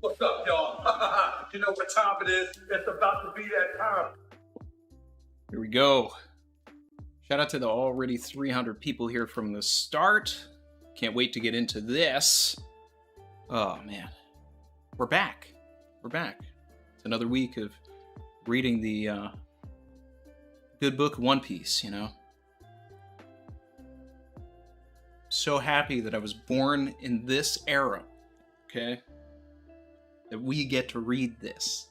What's up, y'all? You know what time it is. It's about to be that time. Here we go. Shout out to the already 300 people here from the start. Can't wait to get into this. Oh, man. We're back. We're back. It's another week of reading the good book One Piece, you know. So happy that I was born in this era, okay? That we get to read this.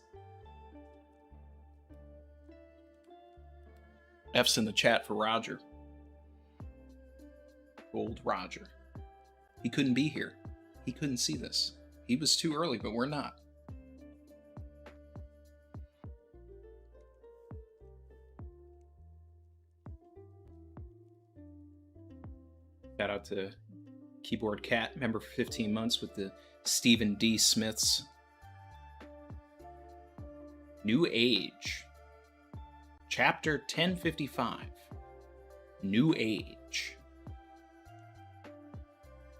F's in the chat for Roger. Old Roger. He couldn't be here. He couldn't see this. He was too early, but we're not. Shout out to Keyboard Cat, member for 15 months with the Stephen D. Smiths. New Age. Chapter 1055. New Age.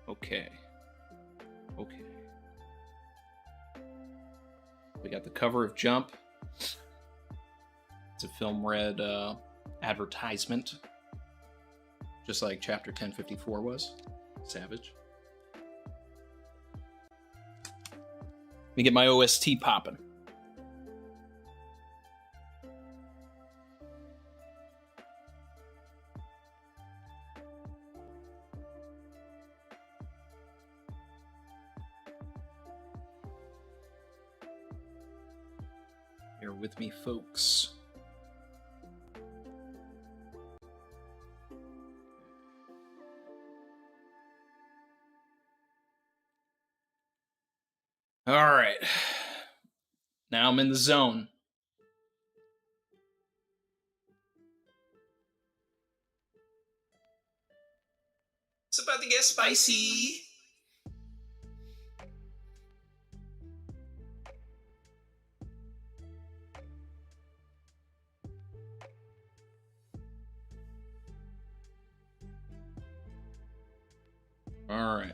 Okay. Okay. We got the cover of Jump. It's a film read advertisement. Just like chapter 1054 was. Savage. Let me get my OST popping. Bear with me, folks. All right. Now I'm in the zone. It's about to get spicy. All right.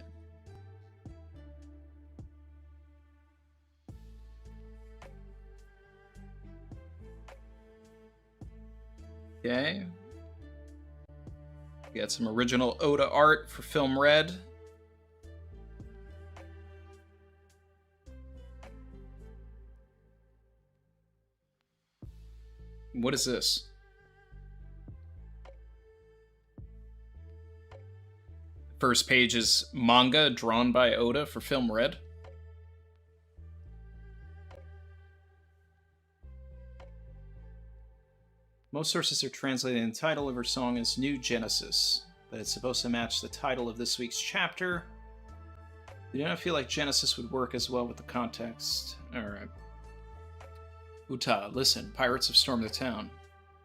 Okay. We got some original Oda art for Film Red. What is this? First page is manga drawn by Oda for Film Red. Most sources are translating the title of her song as New Genesis, but it's supposed to match the title of this week's chapter. I do not feel like Genesis would work as well with the context. Alright. Uta, listen, pirates have stormed the town.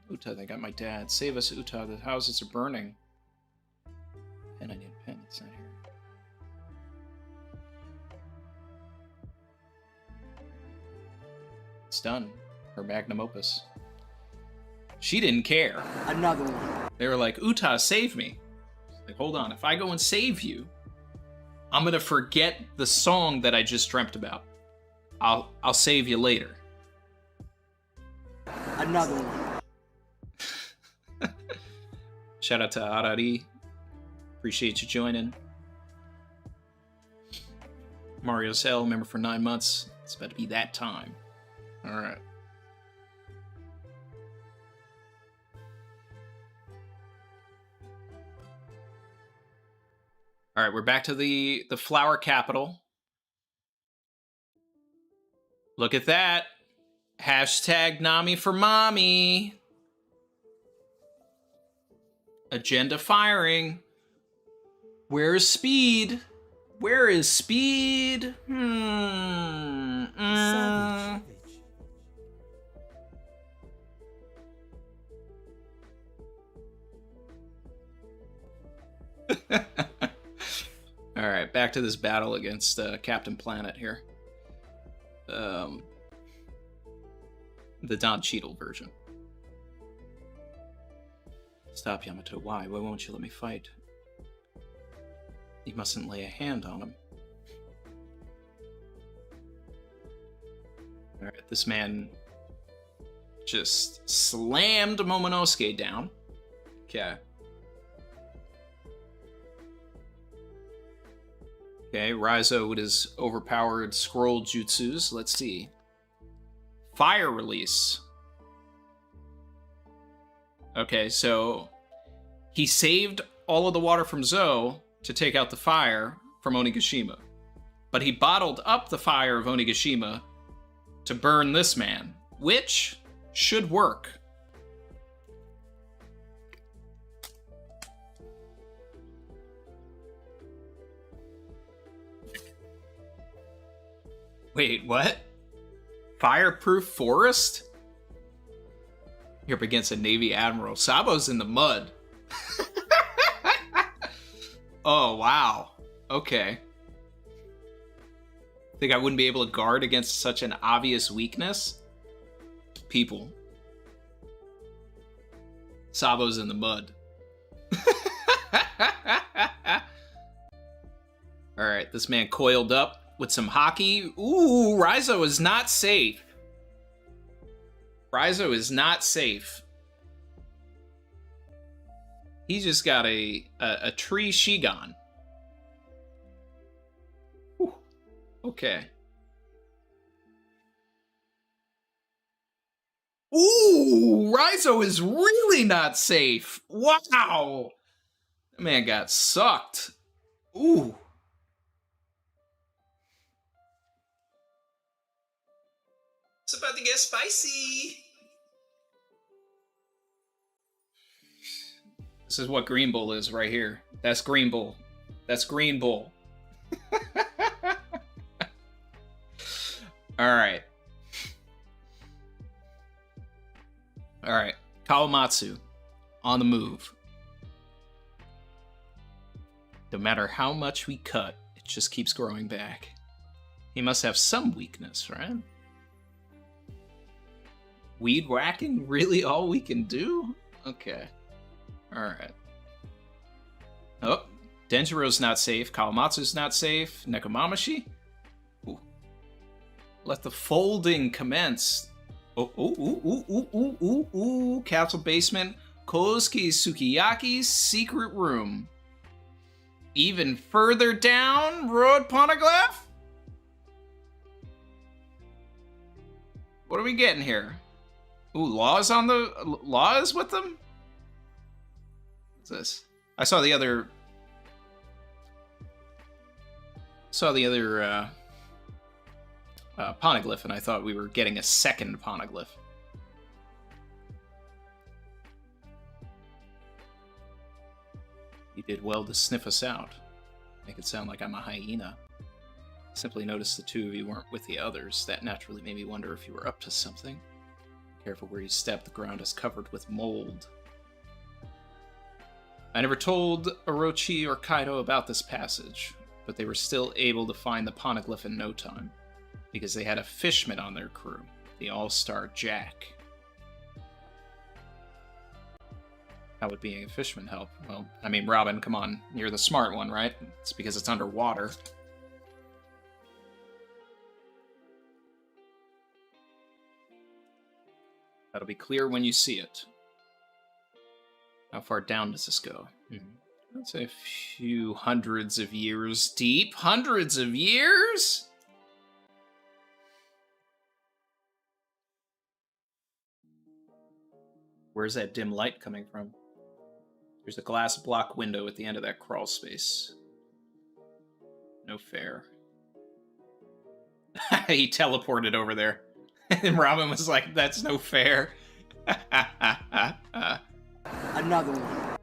Uta, they got my dad. Save us, Uta, the houses are burning. Pen, I need a pen, it's not here. It's done. Her magnum opus. She didn't care. Another one. They were like, Uta, save me. Like, hold on, if I go and save you, I'm gonna forget the song that I just dreamt about. I'll save you later. Another one. Shout out to Arari. Appreciate you joining. Mario Cell, member for 9 months. It's about to be that time. Alright. Alright, we're back to the flower capital. Look at that. Hashtag Nami for mommy. Agenda firing. Where is Speed? Where is Speed? Alright, back to this battle against Captain Planet here. The Don Cheadle version. Stop, Yamato. Why? Why won't you let me fight? You mustn't lay a hand on him. Alright, this man just slammed Momonosuke down. Okay. Okay, Raizo with his overpowered scroll jutsus. Let's see. Fire release. Okay, so he saved all of the water from Zo to take out the fire from Onigashima. But he bottled up the fire of Onigashima to burn this man, which should work. Wait, what? Fireproof forest? You're up against a Navy Admiral. Sabo's in the mud. Oh, wow. Okay. Think I wouldn't be able to guard against such an obvious weakness? People. Sabo's in the mud. Alright, this man coiled up with some hockey. Ooh, Raizo is not safe. Raizo is not safe. He just got a tree Shigan. Whew. Okay. Ooh, Raizo is really not safe. Wow. That man got sucked. Ooh. It's about to get spicy. This is what Green Bull is right here. That's Green Bull. That's Green Bull. Alright. Alright. Kawamatsu. On the move. No matter how much we cut, it just keeps growing back. He must have some weakness, right? Weed whacking? Really all we can do? Okay. Alright. Oh, Denjiro's not safe. Kawamatsu's not safe. Nekomamashi? Ooh. Let the folding commence. Oh, ooh, ooh, ooh, ooh, ooh, ooh, ooh. Castle basement. Kosuke Sukiyaki's secret room. Even further down, Road Poneglyph? What are we getting here? Ooh, Law is with them? What's this? I saw the other poneglyph, and I thought we were getting a second poneglyph. You did well to sniff us out. Make it sound like I'm a hyena. Simply noticed the two of you weren't with the others. That naturally made me wonder if you were up to something. Careful where you step, the ground is covered with mold. I never told Orochi or Kaido about this passage, but they were still able to find the poneglyph in no time, because they had a fishman on their crew, the All-Star Jack. How would being a fishman help? Well, I mean, Robin, come on, you're the smart one, right? It's because it's underwater. That'll be clear when you see it. How far down does this go? I'd say a few hundreds of years deep. Hundreds of years? Where's that dim light coming from? There's a glass block window at the end of that crawl space. No fair. He teleported over there. And Robin was like, that's no fair. Another one.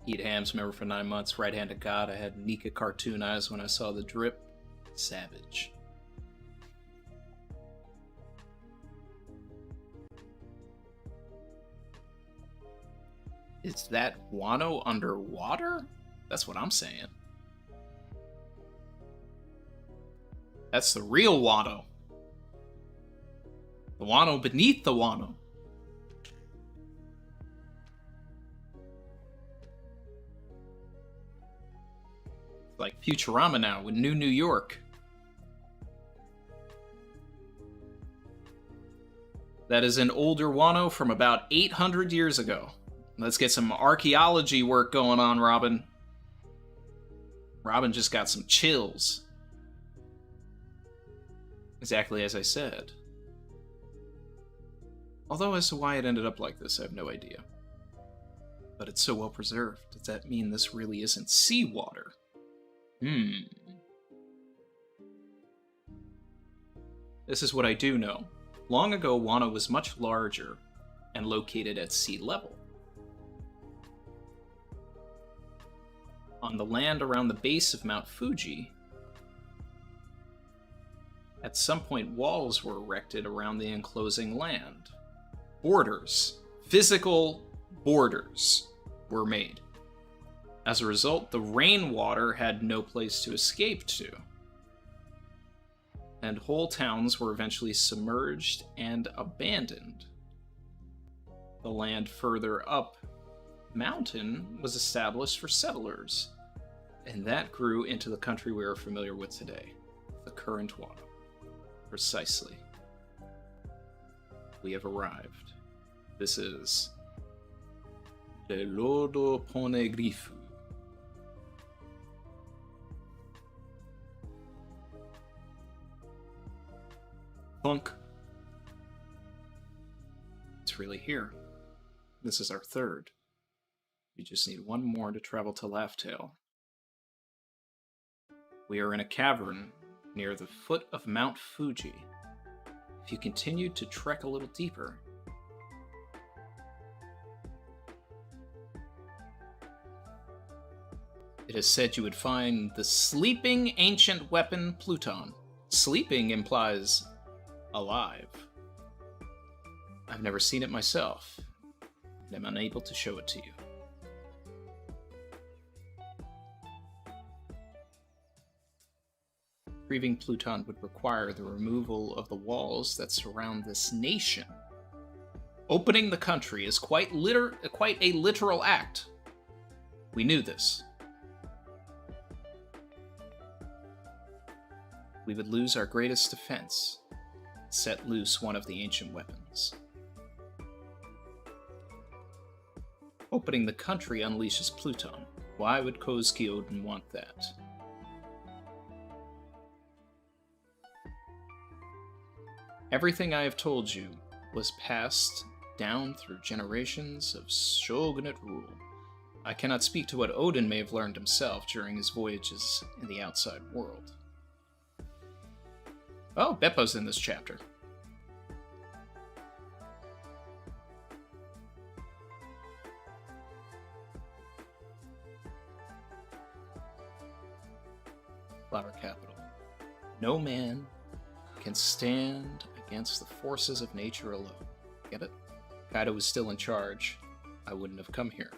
Eat hams, remember for 9 months. Right hand of God. I had Nika cartoon eyes when I saw the drip. Savage. Is that Wano underwater? That's what I'm saying. That's the real Wano. The Wano beneath the Wano. like Futurama now with New York. That is an older Wano from about 800 years ago. Let's get some archaeology work going on, Robin. Robin just got some chills. Exactly as I said. Although as to why it ended up like this, I have no idea. But it's so well preserved. Does that mean this really isn't seawater? This is what I do know. Long ago, Wano was much larger and located at sea level. On the land around the base of Mount Fuji, at some point walls were erected around the enclosing land. Borders, physical borders, were made. As a result, the rainwater had no place to escape to, and whole towns were eventually submerged and abandoned. The land further up mountain was established for settlers, and that grew into the country we are familiar with today, the current Wano. Precisely. We have arrived. This is the Lodo Ponegrifu. Punk. It's really here. This is our third. We just need one more to travel to Laugh-Tale. We are in a cavern near the foot of Mount Fuji. If you continue to trek a little deeper, it is said you would find the sleeping ancient weapon Pluton. Sleeping implies alive. I've never seen it myself, and I'm unable to show it to you. Retrieving Pluton would require the removal of the walls that surround this nation. Opening the country is quite a literal act. We knew this. We would lose our greatest defense, set loose one of the ancient weapons. Opening the country unleashes Pluton. Why would Kozuki Oden want that? Everything I have told you was passed down through generations of shogunate rule. I cannot speak to what Oden may have learned himself during his voyages in the outside world. Oh, Beppo's in this chapter. Flower Capital. No man can stand against the forces of nature alone. Get it? Kaido was still in charge. I wouldn't have come here.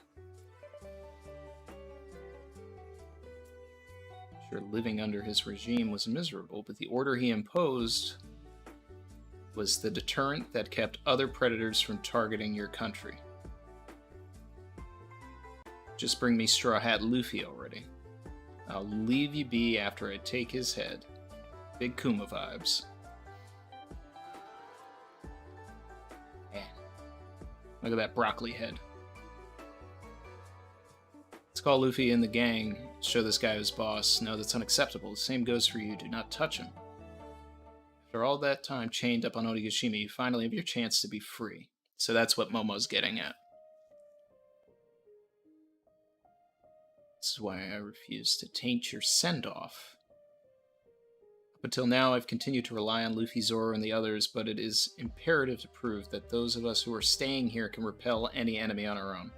Sure, living under his regime was miserable, but the order he imposed was the deterrent that kept other predators from targeting your country. Just bring me Straw Hat Luffy already. I'll leave you be after I take his head. Big Kuma vibes. Man. Look at that broccoli head. Let's call Luffy and the gang, show this guy who's boss. No, that's unacceptable. The same goes for you. Do not touch him. After all that time chained up on Onigashima, you finally have your chance to be free. So that's what Momo's getting at. This is why I refuse to taint your send-off. Up until now, I've continued to rely on Luffy, Zoro, and the others, but it is imperative to prove that those of us who are staying here can repel any enemy on our own.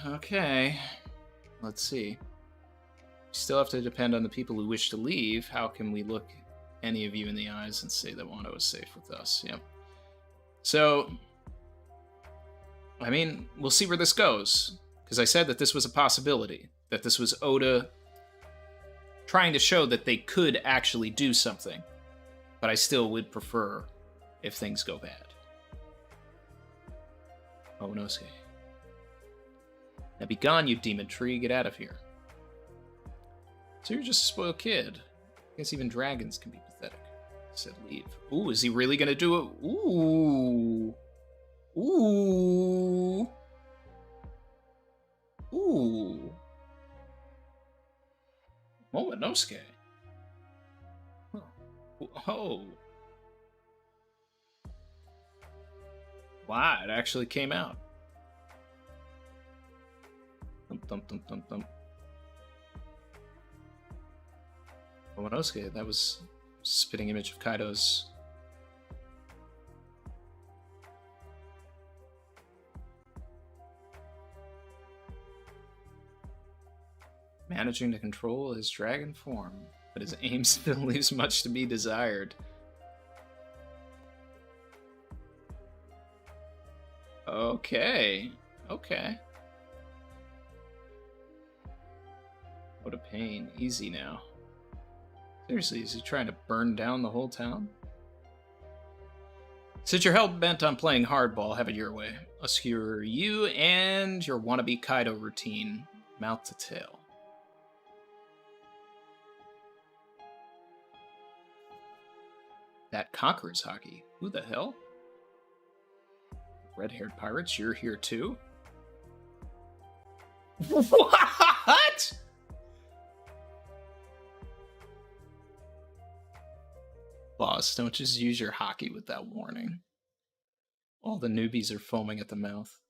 Okay. Let's see. We still have to depend on the people who wish to leave. How can we look any of you in the eyes and say that Wano is safe with us? Yep. So, I mean, we'll see where this goes. Because I said that this was a possibility. That this was Oda trying to show that they could actually do something. But I still would prefer if things go bad. Momonosuke. Now be gone, you demon tree. Get out of here. So you're just a spoiled kid. I guess even dragons can be pathetic. Said leave. Ooh, is he really gonna do it? Ooh. Ooh. Ooh. Momonosuke. Oh. Wow, it actually came out. Thump, thump, thump, thump, thump. Momonosuke, that was spitting image of Kaido's. Managing to control his dragon form, but his aim still leaves much to be desired. Okay. Okay. What a pain. Easy now. Seriously, is he trying to burn down the whole town? Since you're hell-bent on playing hardball, have it your way. I'll skewer you and your wannabe Kaido routine, mouth to tail. That Conqueror's hockey. Who the hell? Red-haired pirates, you're here too? What? Boss, don't just use your hockey with that warning. All the newbies are foaming at the mouth.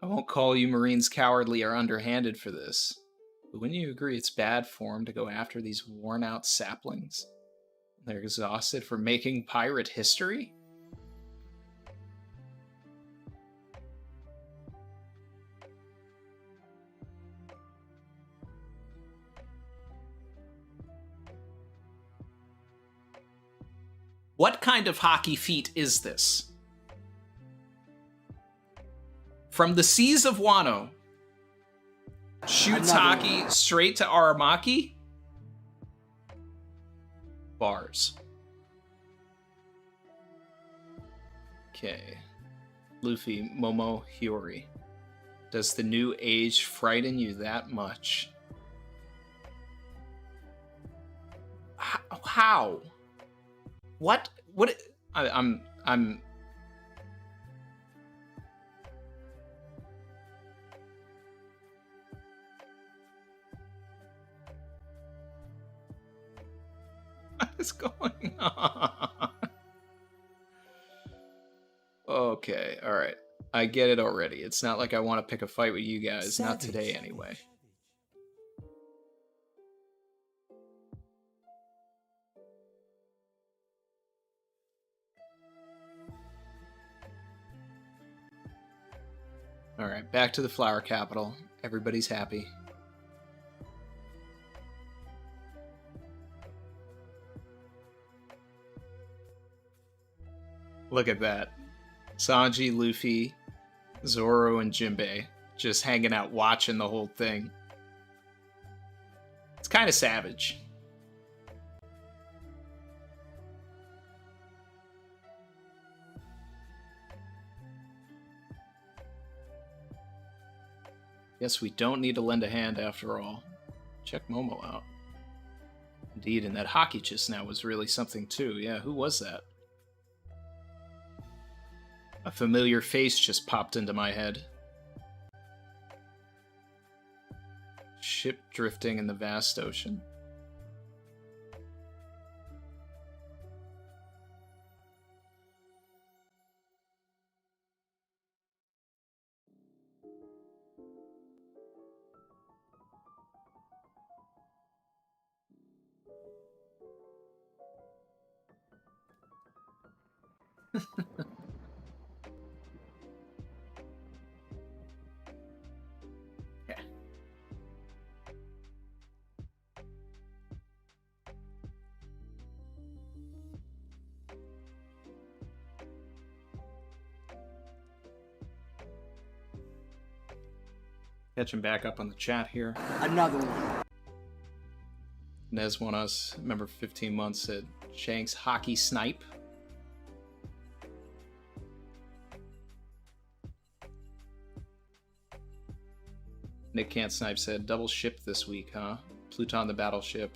I won't call you Marines cowardly or underhanded for this, but wouldn't you agree it's bad form to go after these worn-out saplings? They're exhausted from making pirate history? What kind of hockey feat is this? From the seas of Wano, shoots hockey straight to Aramaki? Bars. Okay. Luffy, Momo, Hiyori. Does the new age frighten you that much? How? What? What? I'm. What is going on? Okay, all right. I get it already. It's not like I want to pick a fight with you guys. Not today, anyway. Alright, back to the flower capital. Everybody's happy. Look at that. Sanji, Luffy, Zoro, and Jinbei just hanging out watching the whole thing. It's kind of savage. Guess we don't need to lend a hand after all. Check Momo out. Indeed, and that hockey just now was really something too. Yeah, who was that? A familiar face just popped into my head. Ship drifting in the vast ocean. Okay. Catching back up on the chat here. Another one. Nez One Us, member for 15 months, said Shanks hockey snipe. Nick Can't Snipe said, double ship this week, huh? Pluton the battleship,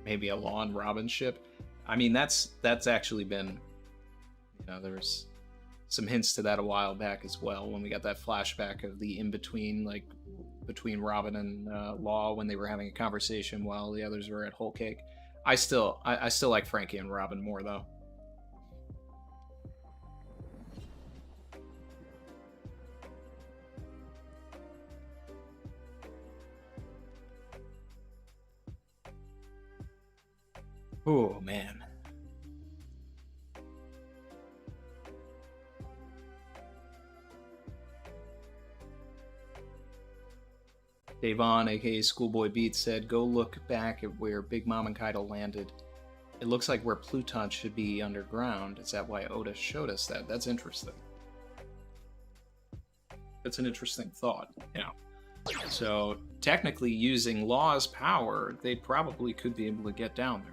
maybe a Law and Robin ship. I mean, that's actually been, you know, there was some hints to that a while back as well, when we got that flashback of the in-between, like, between Robin and Law when they were having a conversation while the others were at Whole Cake. I still like Frankie and Robin more, though. Oh, man. Davon, aka Schoolboy Beats, said, go look back at where Big Mom and Kaido landed. It looks like where Pluton should be underground. Is that why Oda showed us that? That's interesting. That's an interesting thought, yeah. So, technically, using Law's power, they probably could be able to get down there.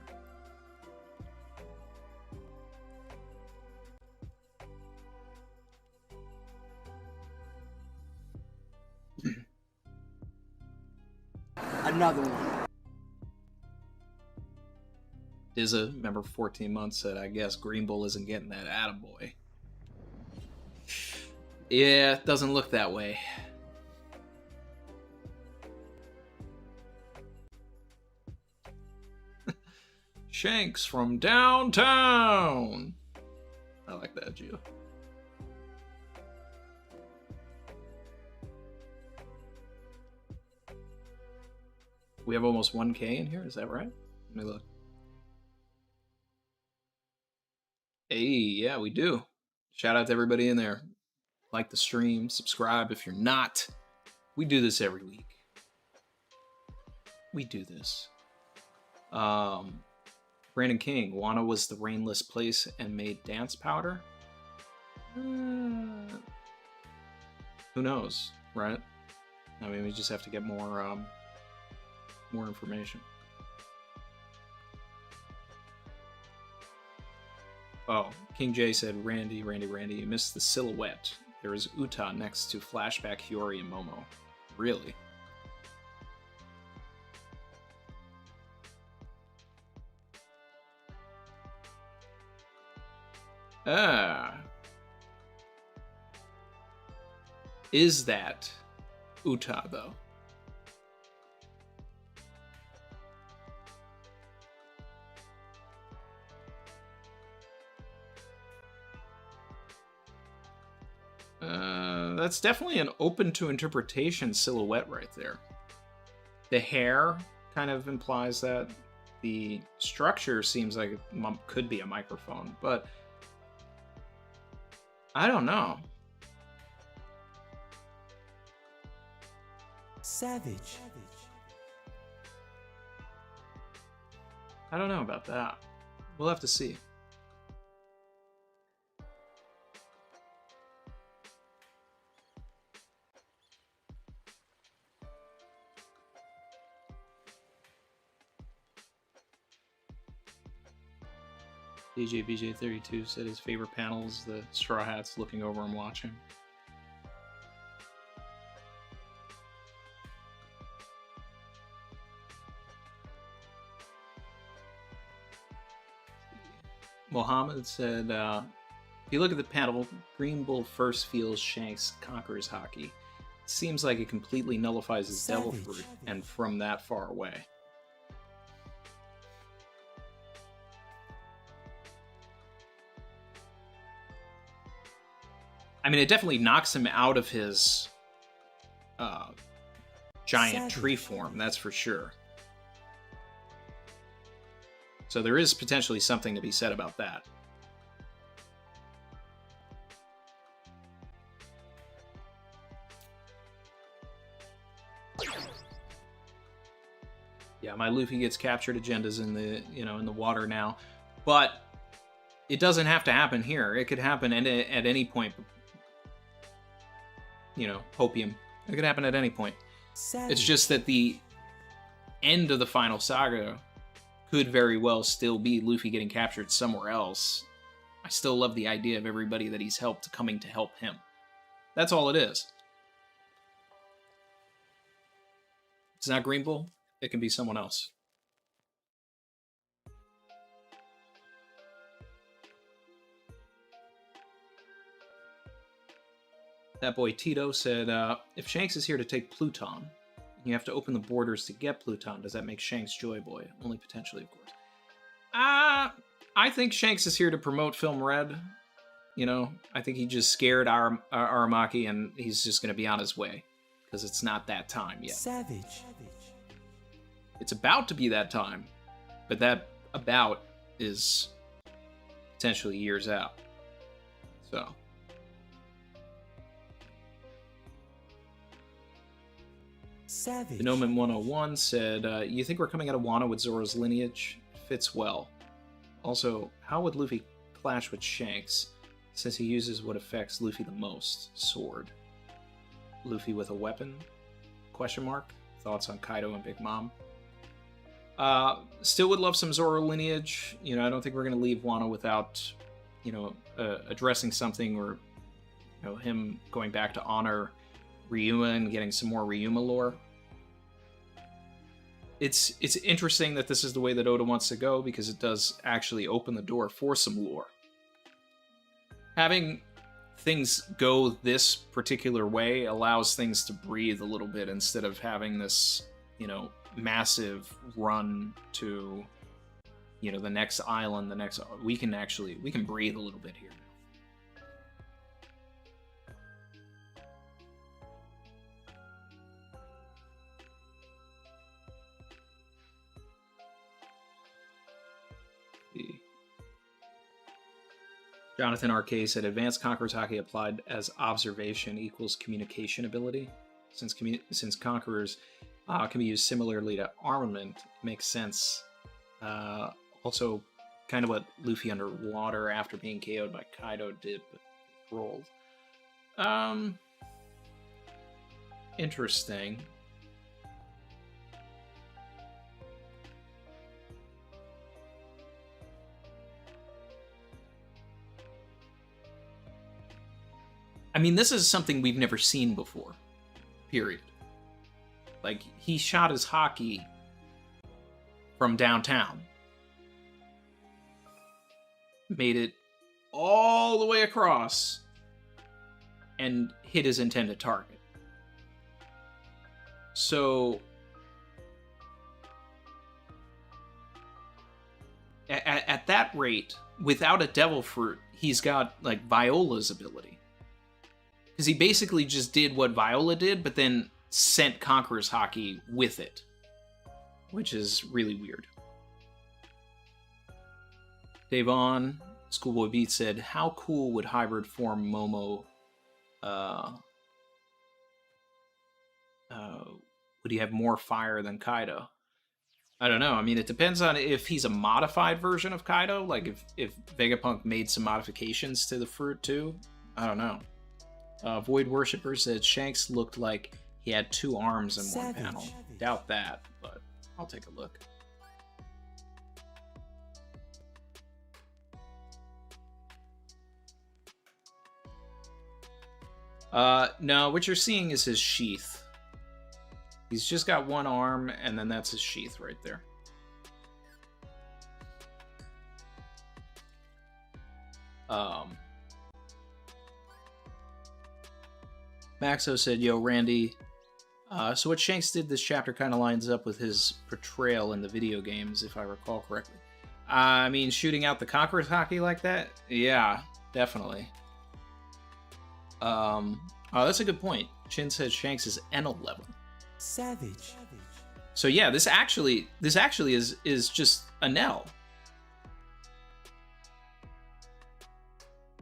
Another one. Dizza, member 14 months, said, I guess Green Bull isn't getting that attaboy. Yeah, it doesn't look that way. Shanks from downtown. I like that, Gio. We have almost 1K in here, is that right? Let me look. Hey, yeah, we do. Shout out to everybody in there. Like the stream, subscribe if you're not. We do this every week. We do this. Brandon King, Wano was the rainless place and made dance powder? Who knows, right? I mean, we just have to get more information. Oh, King J said, Randy, you missed the silhouette. There is Uta next to Flashback, Hiyori, and Momo. Really? Is that Uta, though? That's definitely an open to interpretation silhouette right there. The hair kind of implies that. The structure seems like it could be a microphone, but I don't know. Savage. I don't know about that. We'll have to see. DJ BJ32 said his favorite panel is the Straw Hats looking over and watching. Mohammed said, if you look at the panel, Green Bull first feels Shanks conquers hockey. It seems like it completely nullifies his devil fruit, and from that far away. I mean, it definitely knocks him out of his giant tree form, that's for sure. So there is potentially something to be said about that. Yeah, my Luffy gets captured agendas in the, in the water now, but it doesn't have to happen here. It could happen at any point. Hopium. It could happen at any point. It's just that the end of the final saga could very well still be Luffy getting captured somewhere else. I still love the idea of everybody that he's helped coming to help him. That's all it is. it's not Green Bull, it can be someone else. That boy Tito said, if Shanks is here to take Pluton, you have to open the borders to get Pluton. Does that make Shanks Joy Boy? Only potentially, of course. I think Shanks is here to promote Film Red. You know, I think he just scared Aramaki, and he's just going to be on his way. Because it's not that time yet. Savage. It's about to be that time. But that about is potentially years out. So... Savage. Phenomen 101 said, you think we're coming out of Wano with Zoro's lineage? Fits well. Also, how would Luffy clash with Shanks, since he uses what affects Luffy the most? Sword. Luffy with a weapon? Question mark? Thoughts on Kaido and Big Mom? Still would love some Zoro lineage. You know, I don't think we're going to leave Wano without, you know, addressing something, or, you know, him going back to honor Ryuma and getting some more Ryuma lore. It's interesting that this is the way that Oda wants to go, because it does actually open the door for some lore. Having things go this particular way allows things to breathe a little bit, instead of having this, you know, massive run to, you know, the next island, the next... We can breathe a little bit here. Jonathan R.K. said, advanced Conqueror's Haki applied as observation equals communication ability. Since Conquerors can be used similarly to armament, makes sense. Also, kind of what Luffy underwater after being KO'd by Kaido did, but rolled. Interesting. I mean, this is something we've never seen before. Period. Like, he shot his Haki from downtown. Made it all the way across and hit his intended target. So, at that rate, without a Devil Fruit, he's got, like, Viola's ability. Because he basically just did what Viola did, but then sent Conqueror's Haki with it. Which is really weird. Davon, Schoolboy Beat said, how cool would hybrid form Momo... would he have more fire than Kaido? I don't know. I mean, it depends on if he's a modified version of Kaido. Like, if Vegapunk made some modifications to the fruit, too. I don't know. Void Worshipper said Shanks looked like he had 2 arms in one panel. Doubt that, but I'll take a look. No, what you're seeing is his sheath. He's just got 1 arm, and then that's his sheath right there. Maxo said, yo, Randy, so what Shanks did this chapter kind of lines up with his portrayal in the video games, if I recall correctly. I mean, shooting out the Conqueror's Haki like that? Yeah, definitely. Oh, that's a good point. Chin said Shanks is Enel level. Savage. So yeah, this actually is just Enel.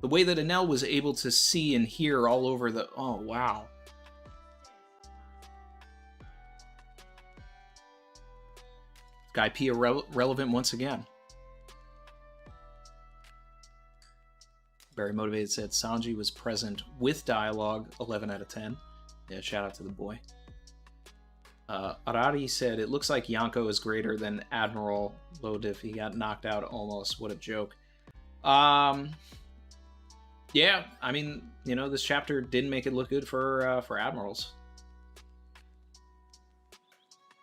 The way that Enel was able to see and hear all over the... Oh, wow. Guy P relevant once again. Very Motivated said Sanji was present with dialogue, 11 out of 10. Yeah, shout out to the boy. Arari said, it looks like Yonko is greater than Admiral Lodiff. He got knocked out almost. What a joke. Yeah, I mean, you know, this chapter didn't make it look good for admirals.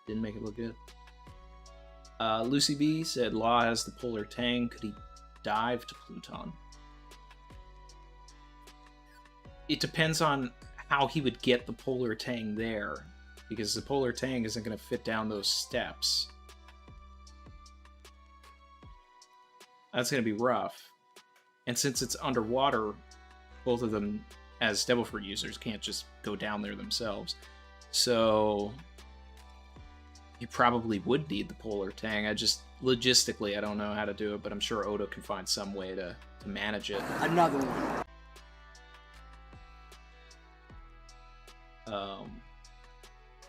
Didn't make it look good. Lucy B said Law has the polar tang. Could he dive to Pluton? It depends on how he would get the polar tang there, because the polar tang isn't going to fit down those steps. That's going to be rough. And since it's underwater, both of them, as Devil Fruit users, can't just go down there themselves. So you probably would need the polar tang. Logistically, I don't know how to do it, but I'm sure Oda can find some way to manage it. Another one.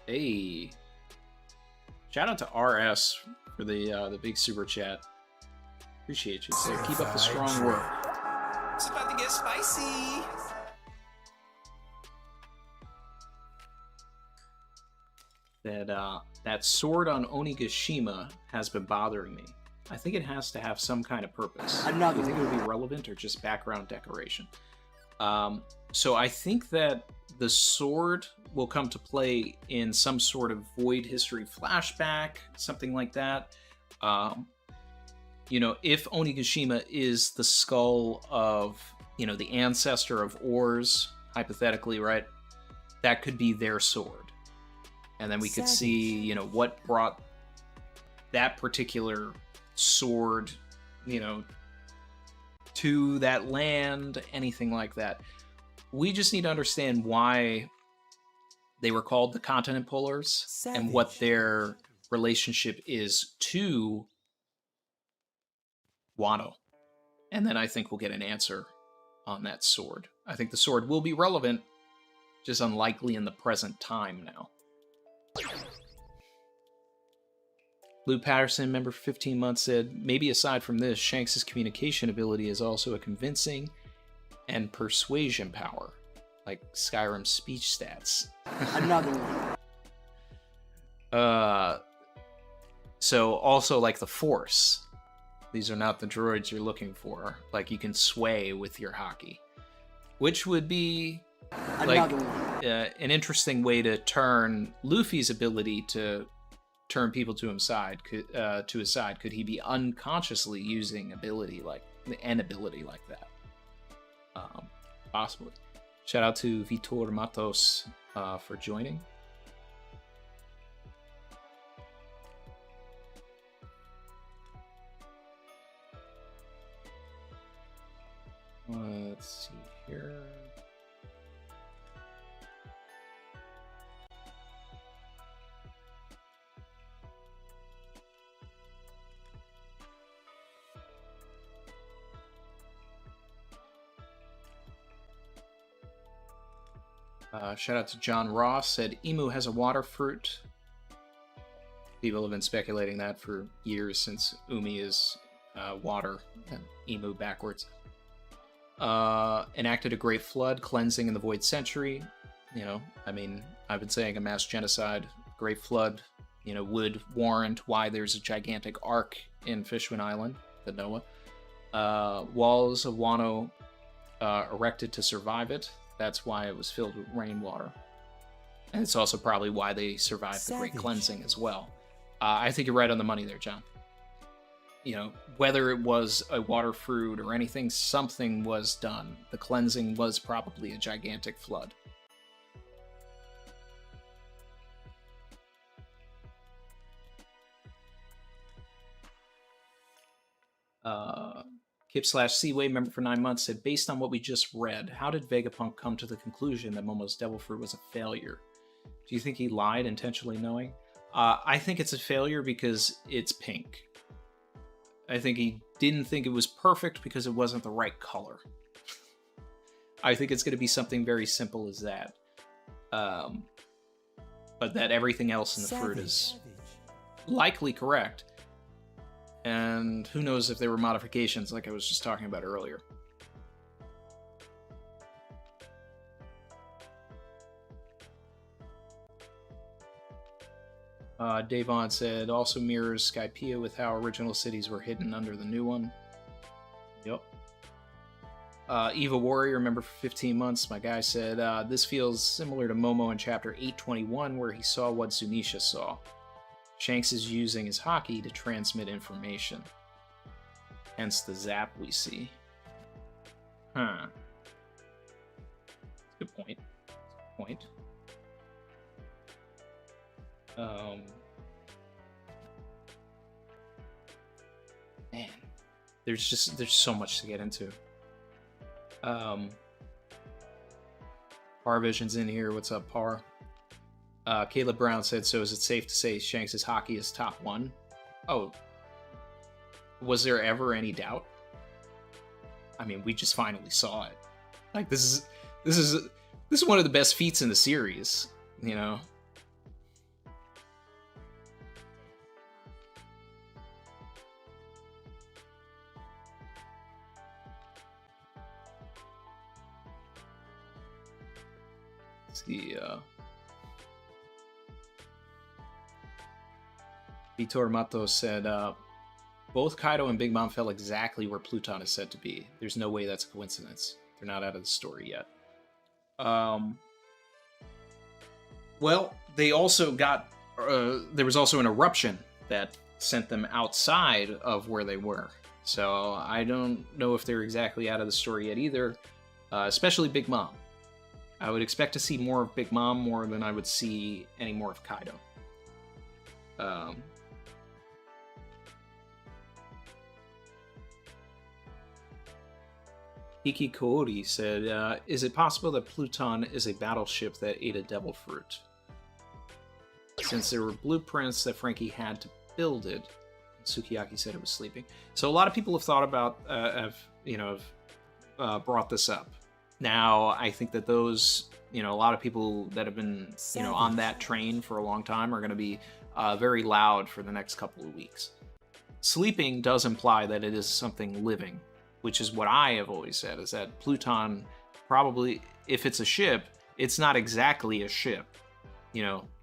Hey, shout out to RS for the big super chat. Appreciate you. So keep up the strong work. It's about to get spicy. That sword on Onigashima has been bothering me. I think it has to have some kind of purpose. Another Do you think it would be relevant or just background decoration? So I think that the sword will come to play in some sort of Void History flashback, something like that. If Onigashima is the skull of, the ancestor of Ors, hypothetically, right? That could be their sword. And then we could see, what brought that particular sword, to that land, anything like that. We just need to understand why they were called the Continent Pullers and what their relationship is to Wano. And then I think we'll get an answer on that sword. I think the sword will be relevant, just unlikely in the present time now. Lou Patterson, member for 15 months, said, maybe aside from this, Shanks' communication ability is also a convincing and persuasion power, like Skyrim's speech stats. Another one. So also like the Force. These are not the droids you're looking for. Like, you can sway with your hockey, which would be like an interesting way to turn Luffy's ability to turn people to his side. Could he be unconsciously using an ability like that? Possibly. Shout out to Vitor Matos for joining. Let's see here. Shout out to John Ross, said Emu has a water fruit. People have been speculating that for years, since Umi is water and Emu backwards. Enacted a great flood, cleansing in the Void Century. I've been saying a mass genocide, great flood, would warrant why there's a gigantic arc in Fishwind Island, the Noah. Walls of Wano erected to survive it. That's why it was filled with rainwater. And it's also probably why they survived the Great Cleansing as well. I think you're right on the money there, John. Whether it was a water fruit or anything, something was done. The cleansing was probably a gigantic flood. Kip/Seaway, member for 9 months, said, based on what we just read, how did Vegapunk come to the conclusion that Momo's Devil Fruit was a failure? Do you think he lied, intentionally knowing? I think it's a failure because it's pink. I think he didn't think it was perfect because it wasn't the right color. I think it's going to be something very simple as that. But that everything else in the fruit is likely correct. And who knows if there were modifications like I was just talking about earlier. Davon said, also mirrors Skypiea with how original cities were hidden under the new one. Yep. Eva Warrior, member for 15 months, my guy said, this feels similar to Momo in chapter 821, where he saw what Zunisha saw. Shanks is using his hockey to transmit information. Hence the zap we see. Huh. Good point. Good point. Man, there's so much to get into. Par Vision's in here. What's up, Par? Caleb Brown said, so is it safe to say Shanks' hockey is top 1? Oh. Was there ever any doubt? I mean, we just finally saw it. Like, this is one of the best feats in the series, you know? Let's see, Vitor Mato said, both Kaido and Big Mom fell exactly where Pluton is said to be. There's no way that's a coincidence. They're not out of the story yet. Well, they also got... there was also an eruption that sent them outside of where they were. So I don't know if they're exactly out of the story yet either. Especially Big Mom. I would expect to see more of Big Mom more than I would see any more of Kaido. Iki Koori said, is it possible that Pluton is a battleship that ate a devil fruit? Since there were blueprints that Frankie had to build it, Sukiyaki said it was sleeping. So a lot of people have thought about, brought this up. Now, I think that those, a lot of people that have been, on that train for a long time are going to be very loud for the next couple of weeks. Sleeping does imply that it is something living, which is what I have always said, is that Pluton probably, if it's a ship, it's not exactly a ship.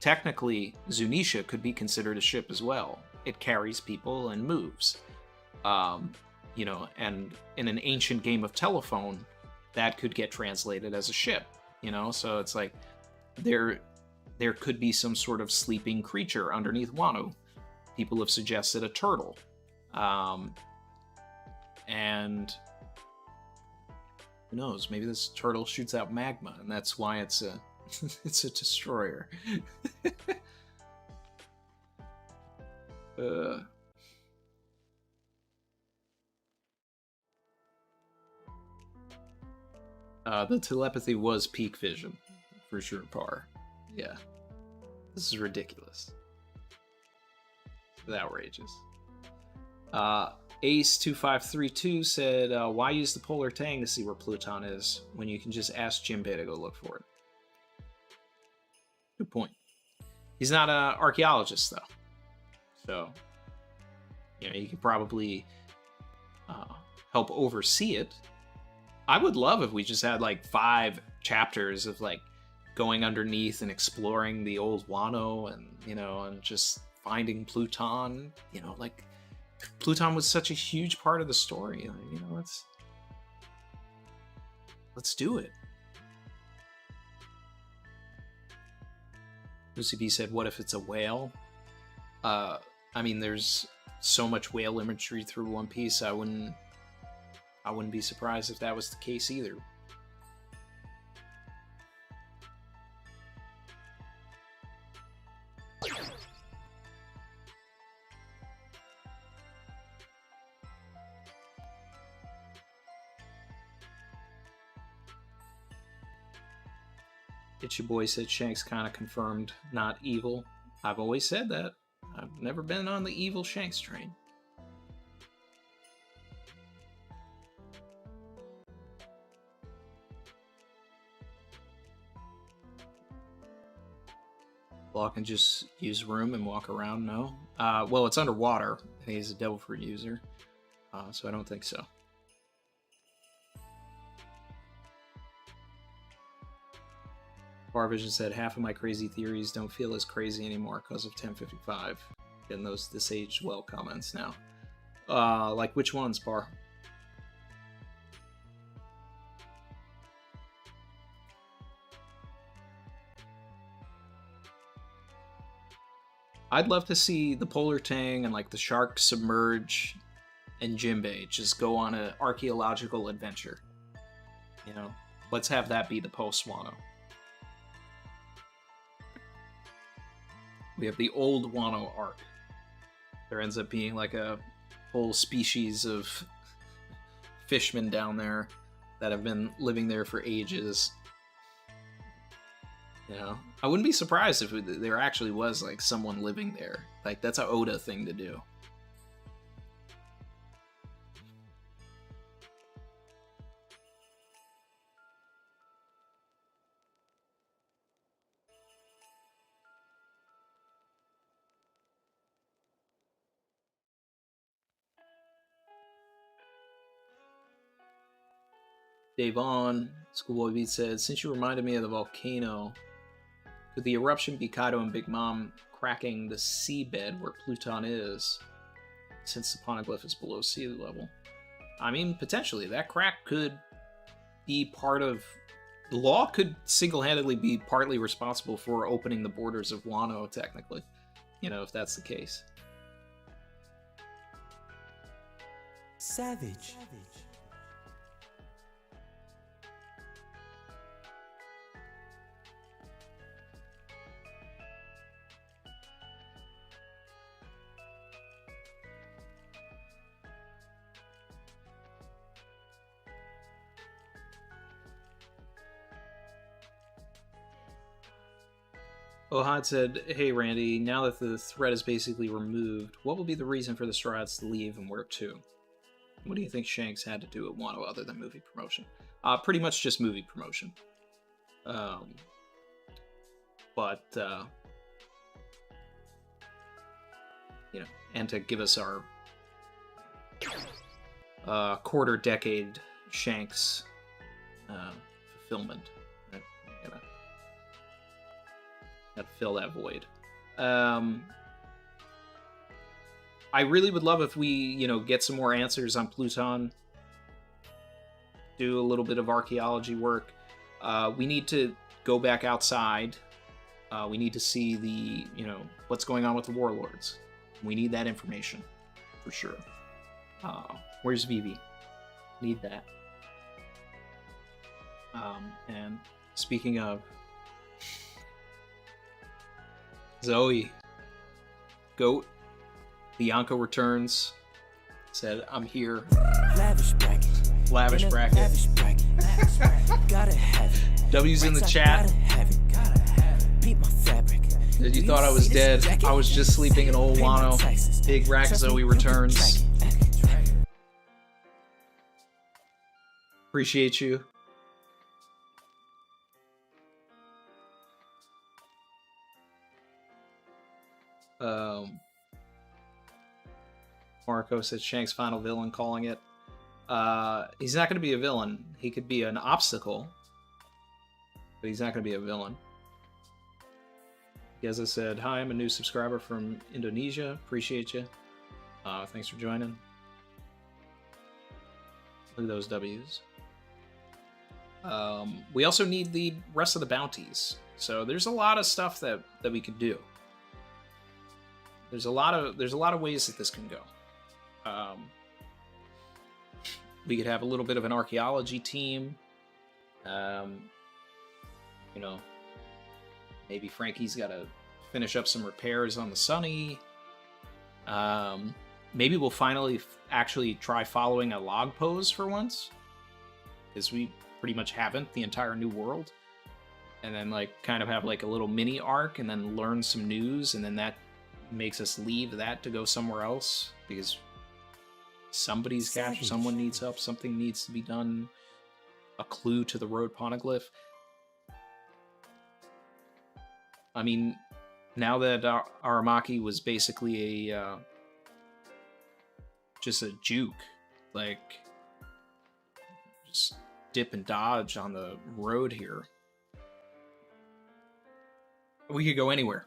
Technically, Zunisha could be considered a ship as well. It carries people and moves. And in an ancient game of telephone, that could get translated as a ship, So it's like, there could be some sort of sleeping creature underneath Wano. People have suggested a turtle. And who knows, maybe this turtle shoots out magma, and that's why it's a it's a destroyer. The telepathy was peak vision, for sure, Par. Yeah. This is ridiculous. It's outrageous. Ace2532 said, why use the Polar Tang to see where Pluton is when you can just ask Jinbei to go look for it? Good point. He's not an archaeologist, though. So, he could probably help oversee it. I would love if we just had, 5 chapters of, going underneath and exploring the old Wano and, and just finding Pluton, Pluton was such a huge part of the story. Let's do it. Lucy B said, what if it's a whale? There's so much whale imagery through One Piece, I wouldn't be surprised if that was the case either. Itchy Boy said Shanks kind of confirmed not evil. I've always said that. I've never been on the evil Shanks train. Law can just use room and walk around? No. Well, it's underwater, and he's a devil fruit user, so I don't think so. Barvision said, half of my crazy theories don't feel as crazy anymore because of 1055. Getting those this aged well comments now. Like which ones, Bar? I'd love to see the Polar Tang and like the shark submerge and Jinbei just go on an archaeological adventure. You know, let's have that be the post-Wano. We have the old Wano arc. There ends up being like a whole species of fishmen down there that have been living there for ages. You know, I wouldn't be surprised if there actually was like someone living there. Like, that's a Oda thing to do. Dave on Schoolboy Beat said, since you reminded me of the volcano, could the eruption be Kaido and Big Mom cracking the seabed where Pluton is, since the poneglyph is below sea level? I mean, potentially. That crack could be part of... The law could single-handedly be partly responsible for opening the borders of Wano, technically. You know, if that's the case. Savage. Ohad said, hey Randy, now that the threat is basically removed, what will be the reason for the Straw Hats to leave and where to? What do you think Shanks had to do at Wano other than movie promotion? Pretty much just movie promotion. You know, and to give us our quarter-decade Shanks fulfillment. Gotta fill that void. I really would love if we, you know, get some more answers on Pluton. Do a little bit of archaeology work. We need to go back outside. We need to see the, you know, what's going on with the warlords. We need that information, for sure. Where's Vivi? Need that. And speaking of... Zoe, Goat, Bianca returns, said, I'm here. Lavish bracket. Lavish bracket. Lavish bracket. Gotta have it. W's in the chat. Gotta have it. Gotta have it. Beat my fabric. You thought I was dead. I was just sleeping in old Wano. Big Rack Zoe returns. Appreciate you. Marco said Shank's final villain, calling it. He's not going to be a villain. He could be an obstacle, but he's not going to be a villain. Geza said, hi, I'm a new subscriber from Indonesia. Appreciate you. Thanks for joining. Look at those W's. We also need the rest of the bounties. So there's a lot of stuff that we could do. There's a lot of ways that this can go. We could have a little bit of an archaeology team. You know, maybe Frankie's got to finish up some repairs on the Sunny. Maybe we'll finally actually try following a log pose for once, because we pretty much haven't the entire New World. And then like kind of have like a little mini arc, and then learn some news, and then that makes us leave that to go somewhere else, because somebody's captured, someone needs help, something needs to be done, a clue to the road poneglyph. I mean, now that Aramaki was basically a just a juke, like just dip and dodge on the road here, we could go anywhere.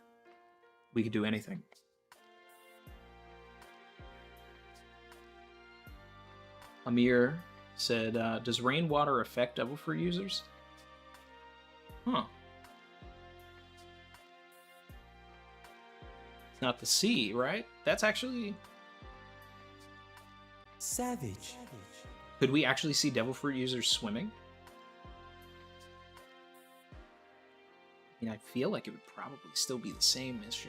We could do anything. Amir said, does rainwater affect Devil Fruit users? Huh. It's not the sea, right? That's actually... Savage. Could we actually see devil fruit users swimming? I mean, I feel like it would probably still be the same issue.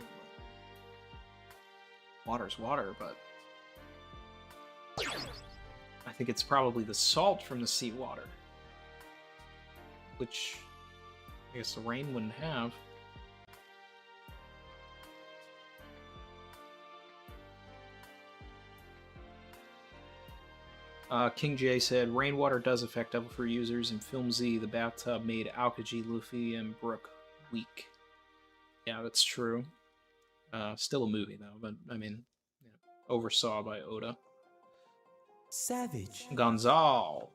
Water's water, but... I think it's probably the salt from the seawater. Which... I guess the rain wouldn't have. King J said, rainwater does affect devil fruit users. In Film Z, the bathtub made Aokiji, Luffy, and Brook weak. Yeah, that's true. Still a movie, though, but, I mean, oversaw by Oda. Savage. Gonzal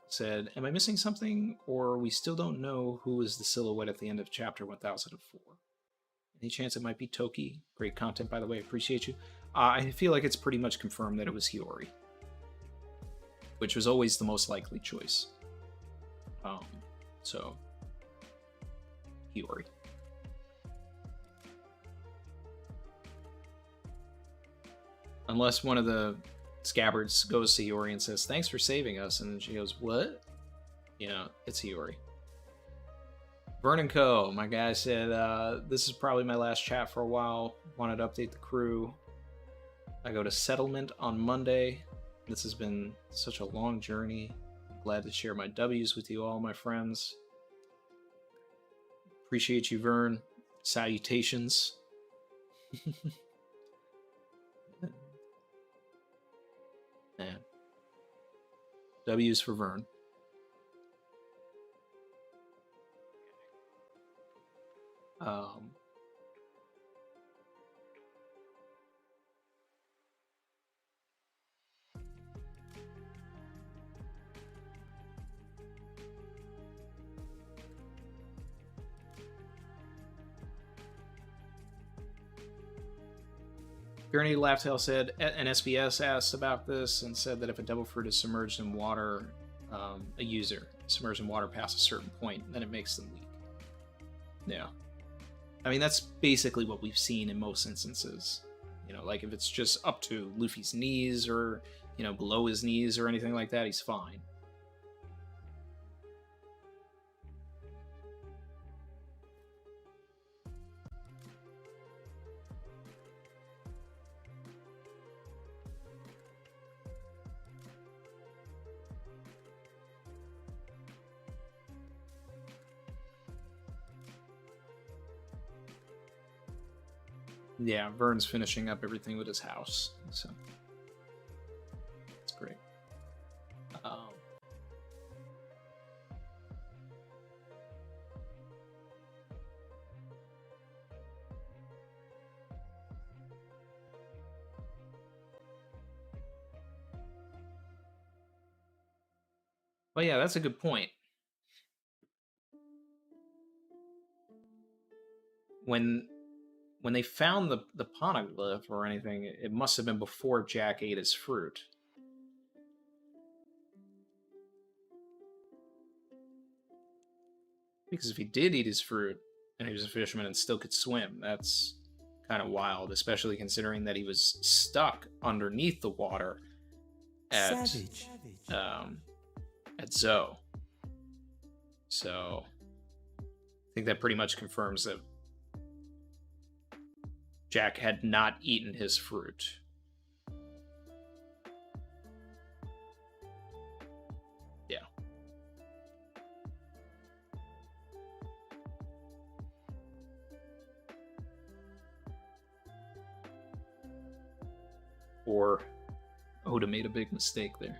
said, am I missing something, or we still don't know who is the silhouette at the end of chapter 1004? Any chance it might be Toki? Great content, by the way. Appreciate you. I feel like it's pretty much confirmed that it was Hiyori, which was always the most likely choice. So, Hiyori. Unless one of the scabbards goes to Hiyori and says, thanks for saving us, and then she goes, what? You know, it's Hiyori. Vernon Co., my guy, said, this is probably my last chat for a while. Wanted to update the crew. I go to settlement on Monday. This has been such a long journey. I'm glad to share my W's with you all, my friends. Appreciate you, Vern. Salutations. Man. W's for Vern. Gurney Laughtail said, an SBS asked about this and said that if a devil fruit is submerged in water, a user submerged in water past a certain point, then it makes them weak. Yeah. I mean, that's basically what we've seen in most instances. You know, like if it's just up to Luffy's knees or, you know, below his knees or anything like that, he's fine. Yeah, Vern's finishing up everything with his house, so it's great. Well, yeah, that's a good point. When they found the poneglyph or anything, it must have been before Jack ate his fruit. Because if he did eat his fruit, and he was a fisherman and still could swim, that's kind of wild, especially considering that he was stuck underneath the water at Zo. So I think that pretty much confirms that Jack had not eaten his fruit. Yeah. Or Oda made a big mistake there.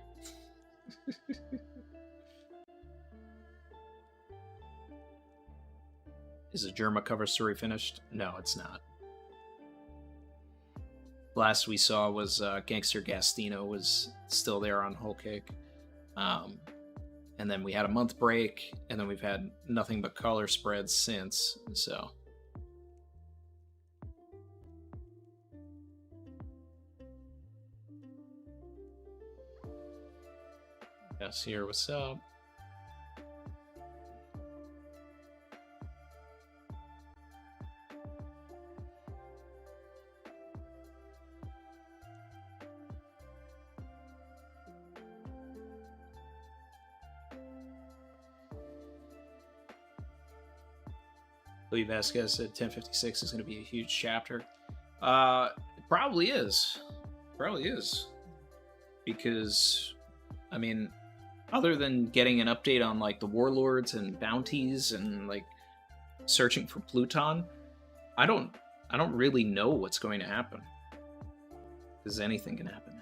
Is the Germa cover story finished? No, it's not. Last we saw was Gangster Gastino was still there on Whole Cake. And then we had a month break, and then we've had nothing but color spreads since, so. Yes, here, what's up? Lee Vasquez said 1056 is going to be a huge chapter. It probably is. Probably is. Because, I mean, other than getting an update on, like, the warlords and bounties and, like, searching for Pluton, I don't really know what's going to happen. Because anything can happen now.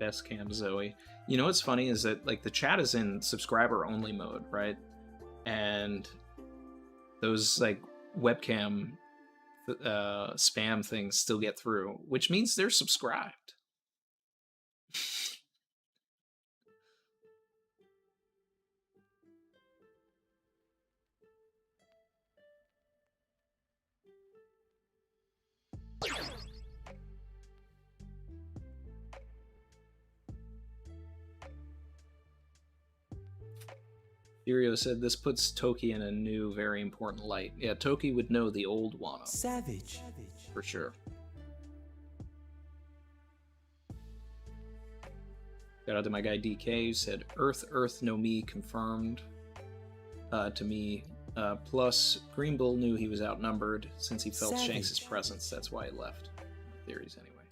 Best cam Zoe. You know what's funny is that, like, the chat is in subscriber only mode, right? And those, like, webcam spam things still get through, which means they're subscribed. Furio said this puts Toki in a new, very important light. Yeah, Toki would know the old Wano. Savage. For sure. Shout out to my guy DK who said, Earth no me confirmed to me. Plus, Green Bull knew he was outnumbered since he felt Savage. Shanks' presence. That's why he left. Theories, anyway.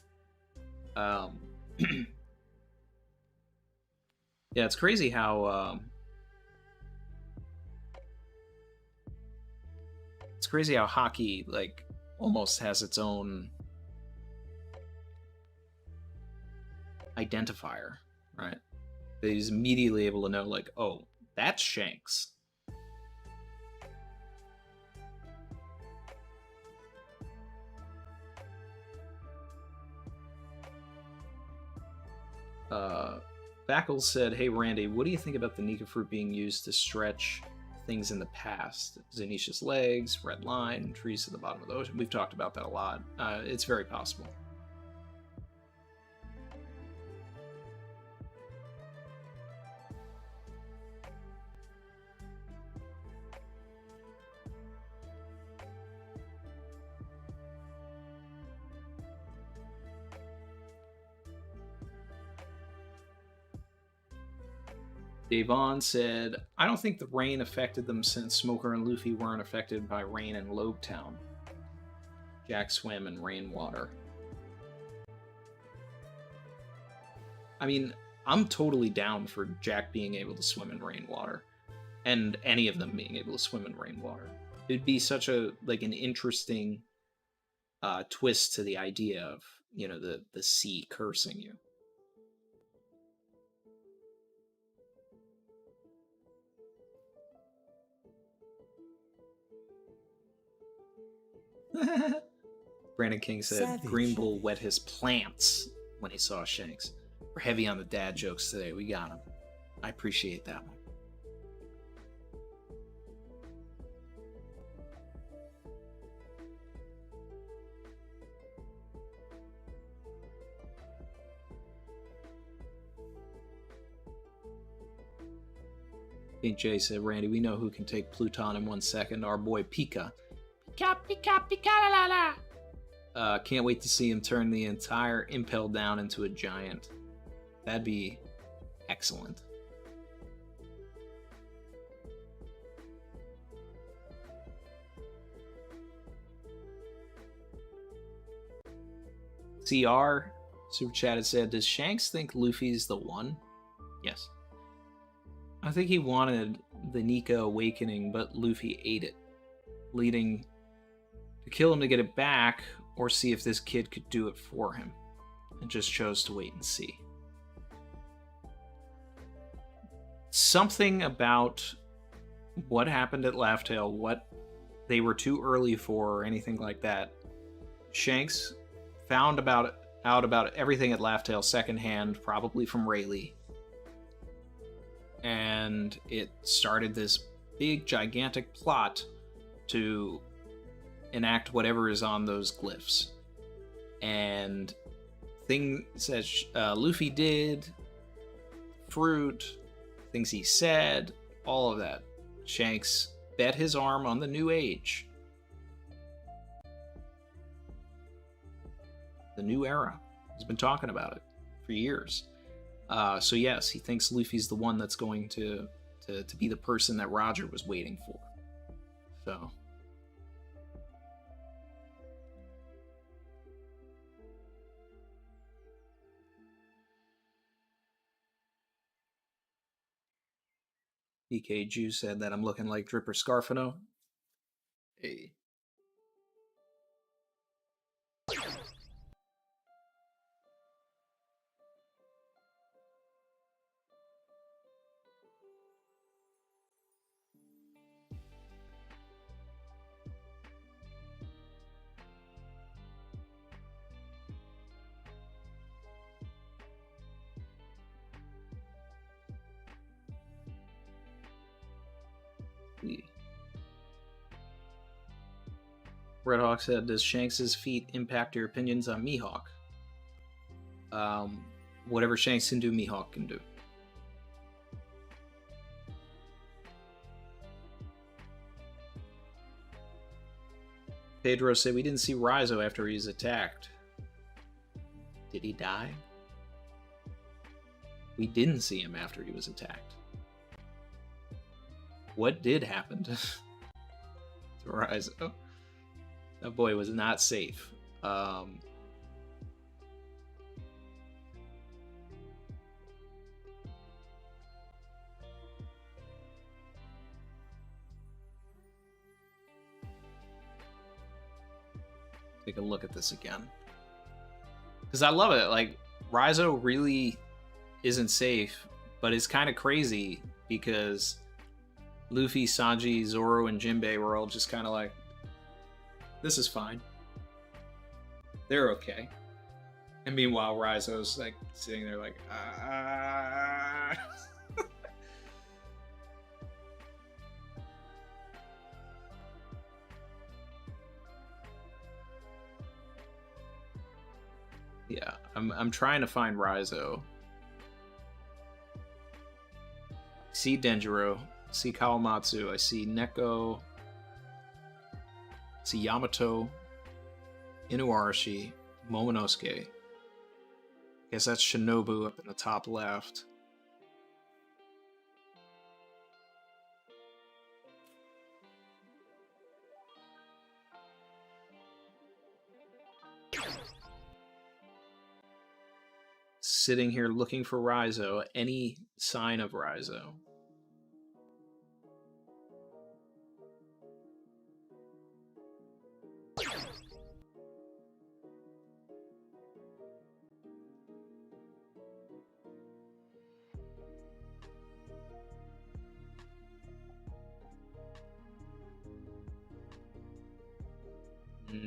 Yeah, it's crazy how... It's crazy how hockey, like, almost has its own identifier, right? That he's immediately able to know, like, oh, that's Shanks. Backles said, hey, Randy, what do you think about the Nika fruit being used to stretch things in the past? Zanisha's legs, red line, trees at the bottom of the ocean. We've talked about that a lot. It's very possible. Devon said, I don't think the rain affected them since Smoker and Luffy weren't affected by rain in Lobetown. Jack swam in rainwater. I mean, I'm totally down for Jack being able to swim in rainwater. And any of them being able to swim in rainwater. It'd be such a, like, an interesting twist to the idea of, you know, the sea cursing you. Brandon King said, Savage. Green Bull wet his plants when he saw Shanks. We're heavy on the dad jokes today. We got him. I appreciate that one. Pink J said, Randy, we know who can take Pluton in 1 second. Our boy Pika. Pika, Pika, Pika, la la la. Can't wait to see him turn the entire Impel Down into a giant. That'd be excellent. CR Super Chat said, does Shanks think Luffy's the one? Yes. I think he wanted the Nika awakening, but Luffy ate it, leading to kill him to get it back, or see if this kid could do it for him, and just chose to wait and see. Something about what happened at Laugh Tale, what they were too early for, or anything like that. Shanks found out about everything at Laugh Tale secondhand, probably from Rayleigh. And it started this big, gigantic plot to enact whatever is on those glyphs. And things that Luffy did, fruit, things he said, all of that. Shanks bet his arm on the new age. The new era. He's been talking about it for years. So yes, he thinks Luffy's the one that's going to be the person that Roger was waiting for. So. PK Jew said that I'm looking like Dripper Scarfino. Hey. Red Hawk said, does Shanks' feat impact your opinions on Mihawk? Whatever Shanks can do, Mihawk can do. Pedro said, we didn't see Rizzo after he was attacked. Did he die? We didn't see him after he was attacked. What did happen to Rizzo? That boy was not safe. Take a look at this again. Because I love it. Like, Rizzo really isn't safe, but it's kind of crazy because Luffy, Sanji, Zoro, and Jinbei were all just kind of like, this is fine. They're okay. And meanwhile, Rizzo's like sitting there like, ah. Yeah, I'm trying to find Rizzo. I see Denjiro, I see Kawamatsu, I see Neko, I see Yamato, Inuarashi, Momonosuke. Guess that's Shinobu up in the top left. Sitting here looking for Rizzo, any sign of Rizzo.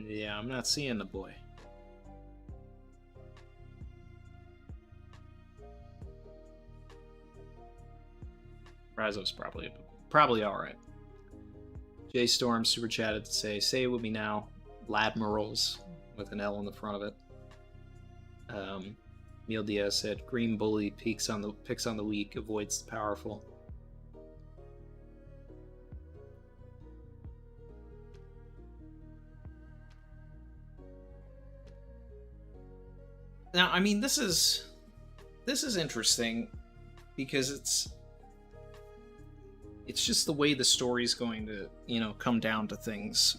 Yeah, I'm not seeing the boy. Rizzo's probably all right. Jay Storm super chatted to say it with me now. Ladmirals with an L in the front of it. Neil Diaz said, "Green bully picks on the weak, avoids the powerful." Now, I mean, this is interesting because it's just the way the story's going to, come down to things.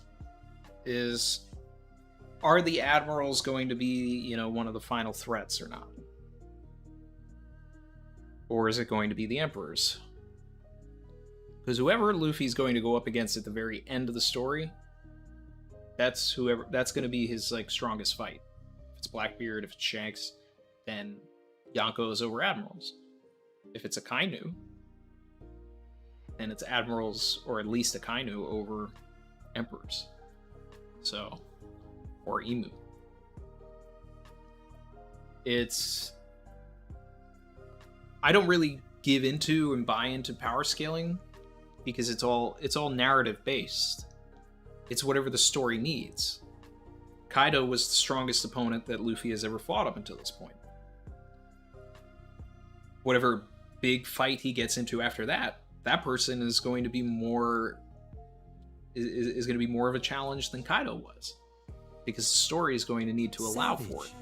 Are the admirals going to be, one of the final threats or not? Or is it going to be the emperors? Because whoever Luffy's going to go up against at the very end of the story, that's going to be his strongest fight. If it's Blackbeard, if it's Shanks, then Yonko is over admirals. If it's Akainu, then it's admirals, or at least Akainu, over emperors. So, or Emu. I don't really give into and buy into power scaling because it's all narrative based. It's whatever the story needs. Kaido was the strongest opponent that Luffy has ever fought up until this point. Whatever big fight he gets into after that person is going to be more of a challenge than Kaido was, because the story is going to need to allow for it.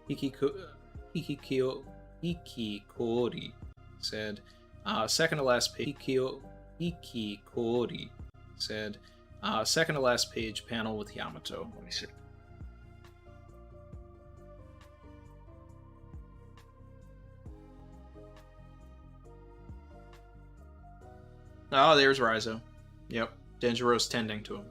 Hikikori said, second to last page. Hikikori said, second to last page panel with Yamato. Let me see. Oh, there's Raizo. Yep, Denjiro's tending to him.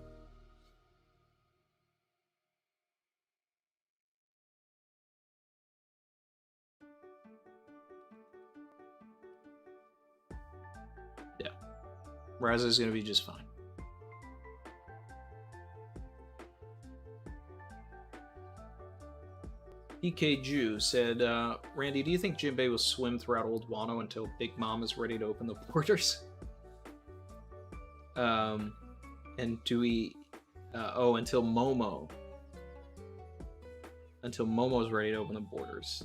Yeah, Raizo's gonna be just fine. EK Ju said, Randy, do you think Jinbei will swim throughout Old Wano until Big Mom is ready to open the borders? And do we... until Momo. Until Momo's ready to open the borders.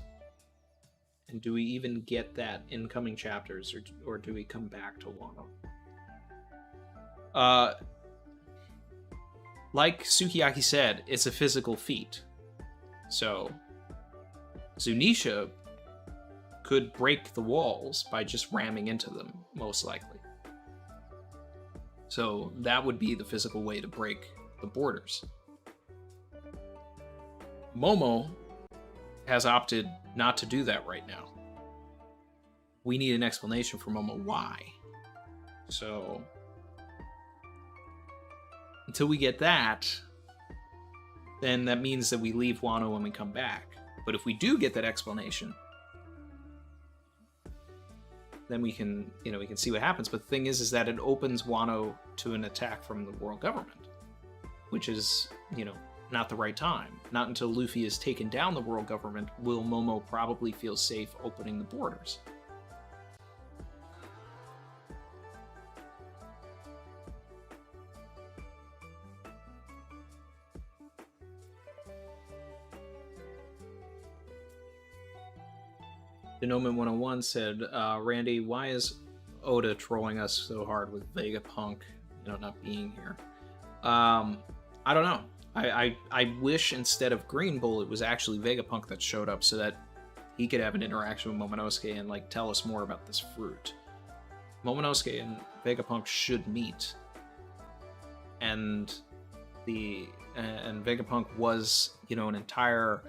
And do we even get that in coming chapters, or do we come back to Wano? Like Sukiyaki said, it's a physical feat. So, Zunisha could break the walls by just ramming into them, most likely. So that would be the physical way to break the borders. Momo has opted not to do that right now. We need an explanation for Momo why. So until we get that, then that means that we leave Wano when we come back. But if we do get that explanation, then we can see what happens. But the thing is that it opens Wano to an attack from the world government, which is, not the right time. Not until Luffy has taken down the world government will Momo probably feel safe opening the borders. Denoman 101 said, Randy, why is Oda trolling us so hard with Vegapunk, not being here? I don't know. I wish instead of Green Bull, it was actually Vegapunk that showed up so that he could have an interaction with Momonosuke and tell us more about this fruit. Momonosuke and Vegapunk should meet, and Vegapunk was an entire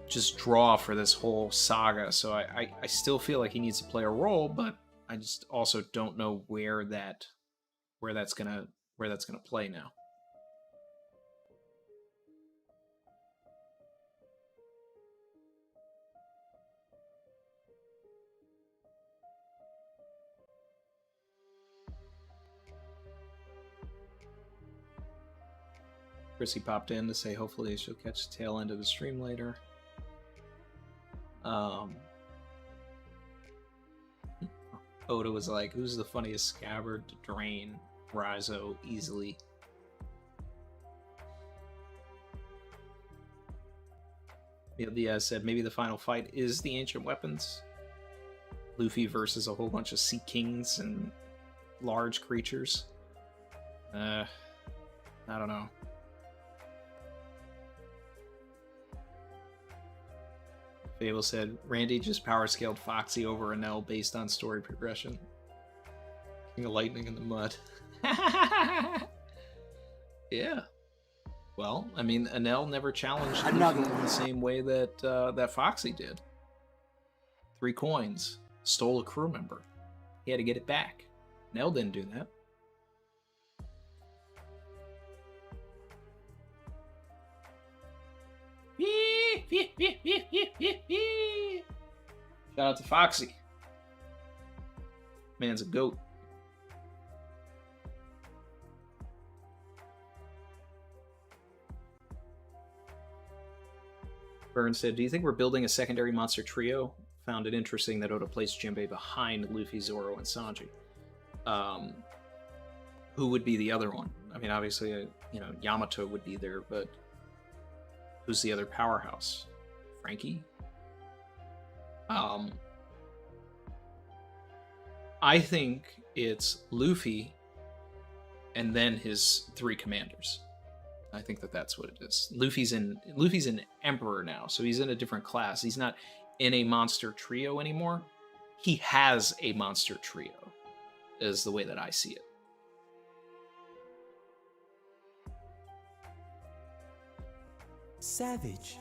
just draw for this whole saga. So I still feel like he needs to play a role, but I just also don't know where that's gonna play now. Chrissy popped in to say hopefully she'll catch the tail end of the stream later. Oda was like, who's the funniest scabbard to drain Raizo easily? Diaz said maybe the final fight is the ancient weapons. Luffy versus a whole bunch of sea kings and large creatures. I don't know. Fable said, Randy just power-scaled Foxy over Enel based on story progression. King of Lightning in the mud. Yeah. Well, I mean, Enel never challenged Luffy in the same way that that Foxy did. 3 coins. Stole a crew member. He had to get it back. Enel didn't do that. Shout out to Foxy. Man's a goat. Burns said, do you think we're building a secondary monster trio? Found it interesting that Oda placed Jinbei behind Luffy, Zoro, and Sanji. Who would be the other one? I mean, obviously, Yamato would be there, but who's the other powerhouse? Frankie? I think it's Luffy and then his 3 commanders. I think that's what it is. Luffy's an Emperor now, so he's in a different class. He's not in a monster trio anymore. He has a monster trio, is the way that I see it. Savage.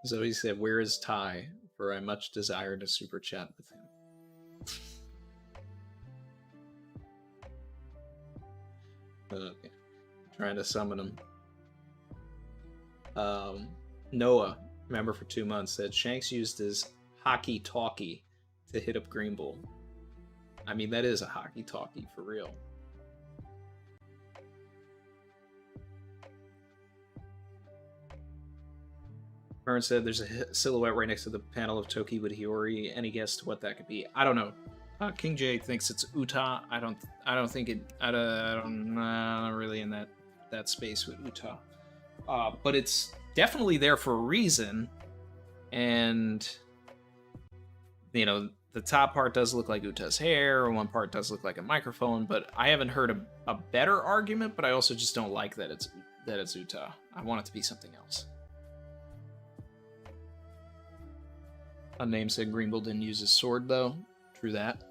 Zoe said, "Where is Ty? For I much desire to super chat with him." Okay, trying to summon him. Noah, member for 2 months, said Shanks used his hockey talkie to hit up Green Bull. I mean, that is a hockey talkie for real. Vern said there's a silhouette right next to the panel of Toki with Hiyori. Any guess to what that could be? I don't know. King J thinks it's Uta. I don't think it. I'm not really in that space with Uta. But it's definitely there for a reason. And you know, the top part does look like Uta's hair, or one part does look like a microphone. But I haven't heard a better argument. But I also just don't like that it's Uta. I want it to be something else. Unnamed said Green Bull didn't use his sword, though. True that.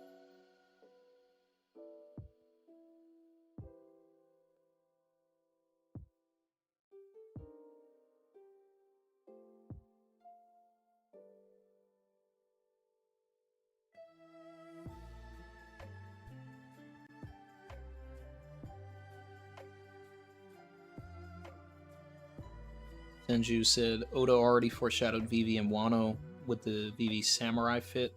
Tenju said Oda already foreshadowed Vivi and Wano with the Vivi samurai fit.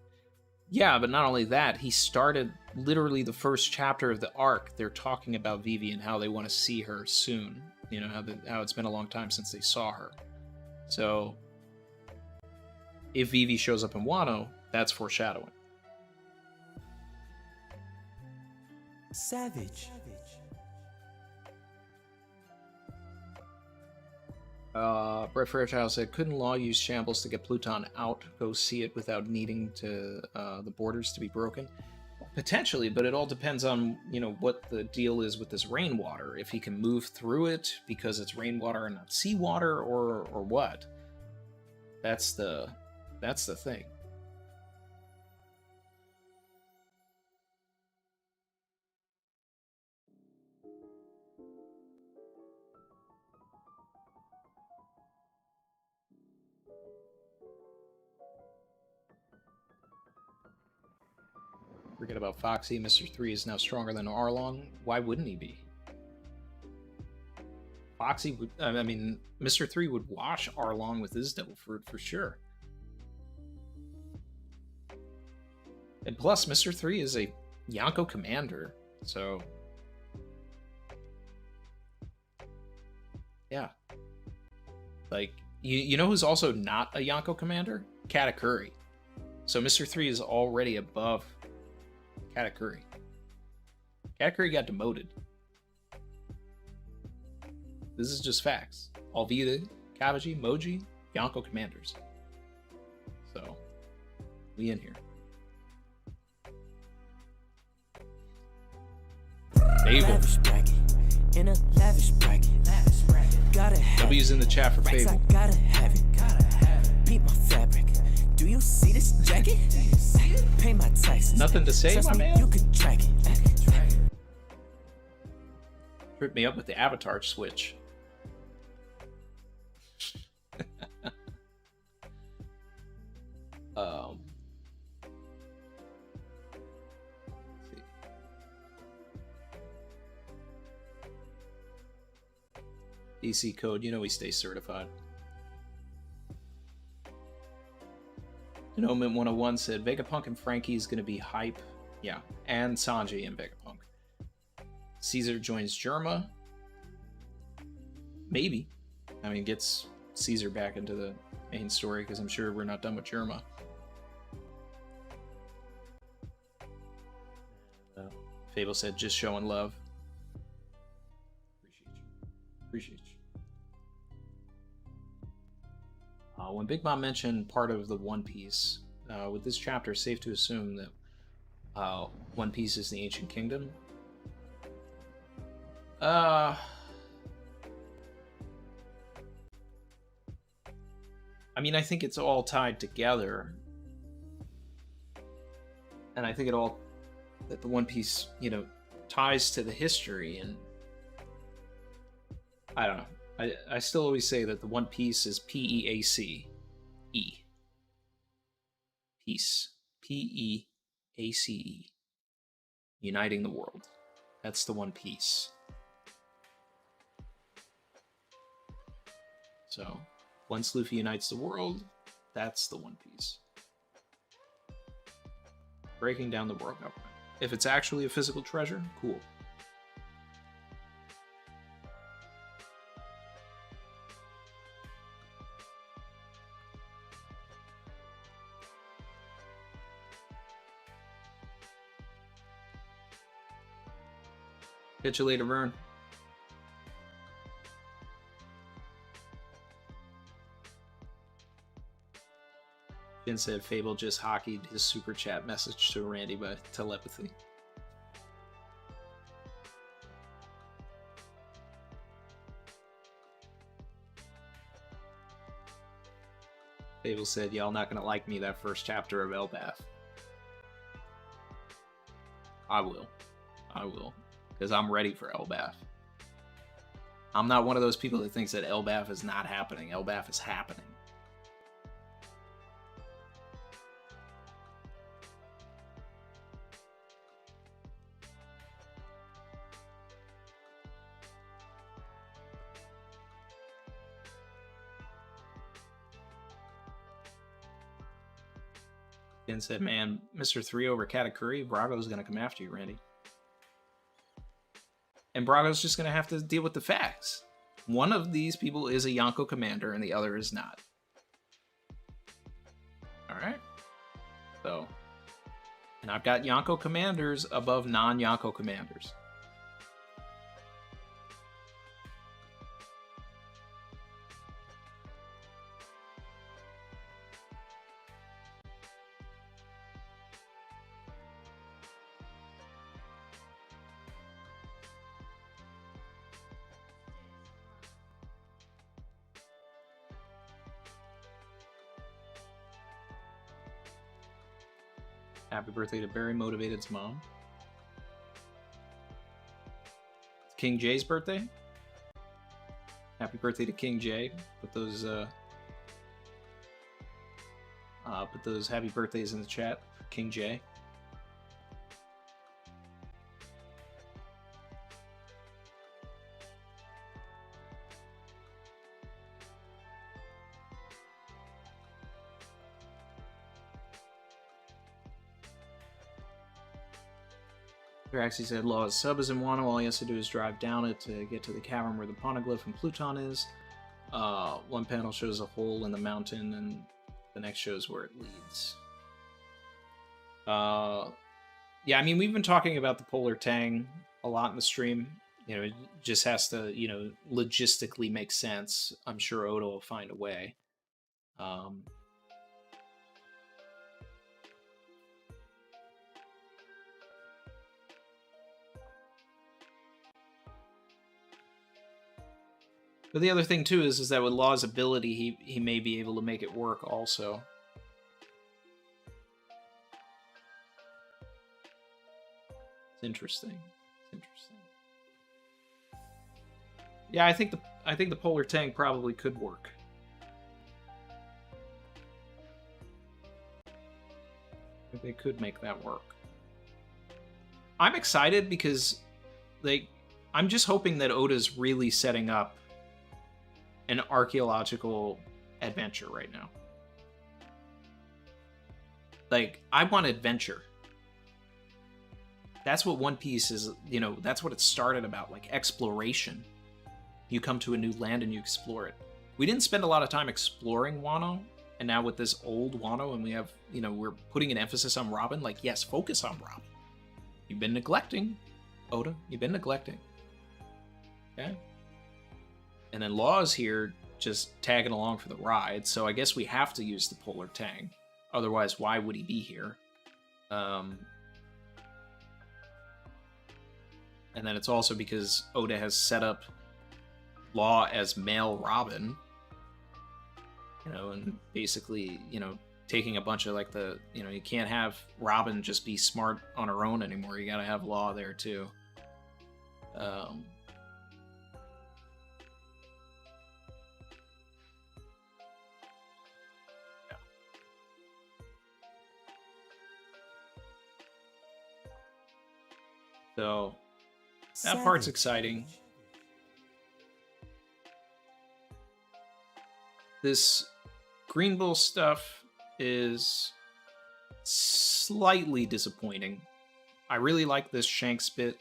Yeah, but not only that, he started literally the first chapter of the arc. They're talking about Vivi and how they want to see her soon. You know, how it's been a long time since they saw her. So, if Vivi shows up in Wano, that's foreshadowing. Savage. Brett Fairchild said, couldn't Law use Shambles to get Pluton out, go see it without needing to the borders to be broken? Potentially, but it all depends on, you know, what the deal is with this rainwater. If he can move through it because it's rainwater and not seawater, or what. That's the thing. Forget about Foxy. Mr. 3 is now stronger than Arlong. Why wouldn't he be? Foxy would... I mean, Mr. 3 would wash Arlong with his devil fruit for sure. And plus, Mr. 3 is a Yonko commander, so... yeah. Like, you know who's also not a Yonko commander? Katakuri. So Mr. 3 is already above Katakuri. Katakuri got demoted. This is just facts. Alvida, Kabaji, Moji, Yonko commanders. So, we in here. Fable. In a lavish bracket. Gotta have W's in the chat for racks, Fable. I gotta have it. Beat my fabric. Do you see this jacket? Pay my taxes. Nothing to say, Trust my me, man. you can track it. Trip me up with the avatar switch. um, let's see. DC code, you know we stay certified. Amanomoon 101 said Vegapunk and Frankie is going to be hype. Yeah, and Sanji and Vegapunk. Caesar joins Germa. Maybe. I mean, gets Caesar back into the main story, because I'm sure we're not done with Germa. Fable said, just showing love. Appreciate you. When Big Mom mentioned part of the One Piece, with this chapter, safe to assume that One Piece is the Ancient Kingdom. I mean, I think it's all tied together. And I think that the One Piece, ties to the history, and I don't know. I still always say that the One Piece is P-E-A-C-E. Peace. P-E-A-C-E. Uniting the world. That's the One Piece. So, once Luffy unites the world, that's the One Piece. Breaking down the world government. If it's actually a physical treasure, cool. Catch you later, Vern. Finn said Fable just hockeyed his super chat message to Randy by telepathy. Fable said, y'all not gonna like me that first chapter of Elbaf. I will. Because I'm ready for Elbaf. I'm not one of those people that thinks that Elbaf is not happening. Elbaf is happening. Ken said, man, Mr. 3 over Katakuri, Brago's going to come after you, Randy. And Brago's just going to have to deal with the facts. One of these people is a Yonko commander and the other is not. Alright? So, and I've got Yonko commanders above non-Yonko commanders. Happy birthday to Barry Motivated's mom. It's King Jay's birthday. Happy birthday to King Jay. Put those happy birthdays in the chat for King Jay. Draxi said, Law's sub is in Wano. All he has to do is drive down it to get to the cavern where the poneglyph and Pluton is. One panel shows a hole in the mountain, and the next shows where it leads. Yeah, I mean, we've been talking about the Polar Tang a lot in the stream. It just has to, logistically make sense. I'm sure Oda will find a way. But the other thing, too, is that with Law's ability, he may be able to make it work also. It's interesting. Yeah, I think the Polar Tank probably could work. I think they could make that work. I'm excited because I'm just hoping that Oda's really setting up an archaeological adventure right now. I want adventure. That's what One Piece is, that's what it started about, exploration. You come to a new land and you explore it. We didn't spend a lot of time exploring Wano, and now with this old Wano, and we have, we're putting an emphasis on Robin, yes, focus on Robin. You've been neglecting Oda, you've been neglecting. Okay. And then Law's here just tagging along for the ride, so I guess we have to use the Polar Tang. Otherwise, why would he be here? And then it's also because Oda has set up Law as male Robin. You know, and basically, you know, taking a bunch of like the, you know, you can't have Robin just be smart on her own anymore. You gotta have Law there too. So that part's exciting. This Green Bull stuff is slightly disappointing. I really like this Shanks bit.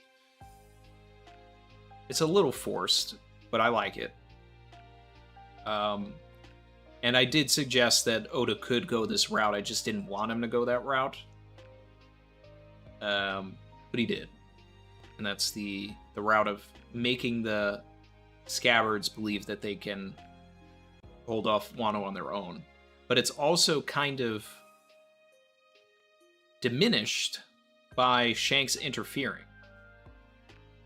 It's a little forced, but I like it. And I did suggest that Oda could go this route. I just didn't want him to go that route. But he did. And that's the route of making the Scabbards believe that they can hold off Wano on their own. But it's also kind of diminished by Shanks interfering.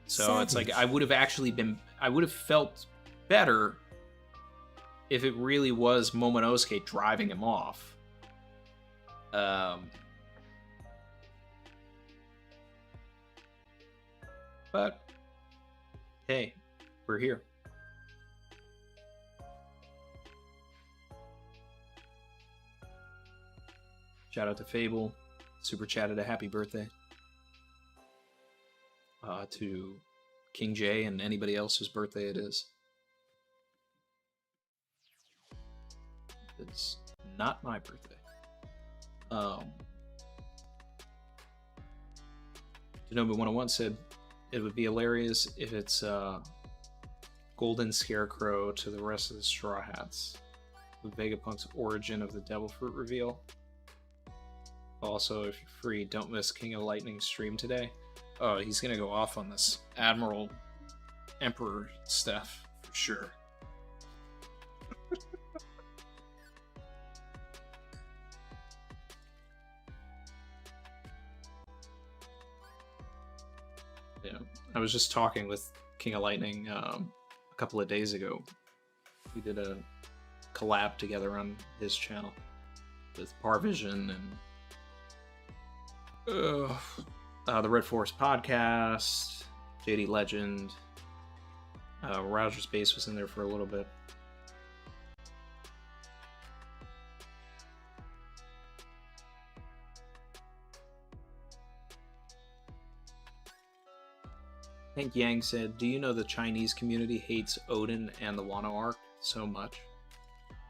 So it's like I would have felt better if it really was Momonosuke driving him off. But hey, we're here. Shout out to Fable, super chatted a happy birthday. To King J and anybody else whose birthday it is. It's not my birthday. Denobu 101 said it would be hilarious if it's Golden Scarecrow to the rest of the Straw Hats. With Vegapunk's origin of the Devil Fruit reveal. Also, if you're free, don't miss King of Lightning's stream today. Oh, he's gonna go off on this Admiral Emperor stuff for sure. Yeah, I was just talking with King of Lightning a couple of days ago. We did a collab together on his channel with Parvision and the Red Forest podcast, JD Legend, Roger's Base was in there for a little bit. Hank Yang said, do you know the Chinese community hates Odin and the Wano arc so much?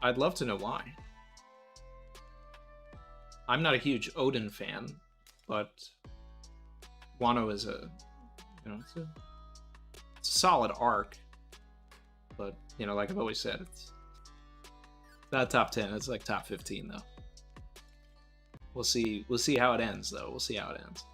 I'd love to know why. I'm not a huge Odin fan, but Wano is a, you know, it's a solid arc. But, you know, like I've always said, it's not top 10, it's like top 15 though. We'll see how it ends though. We'll see how it ends.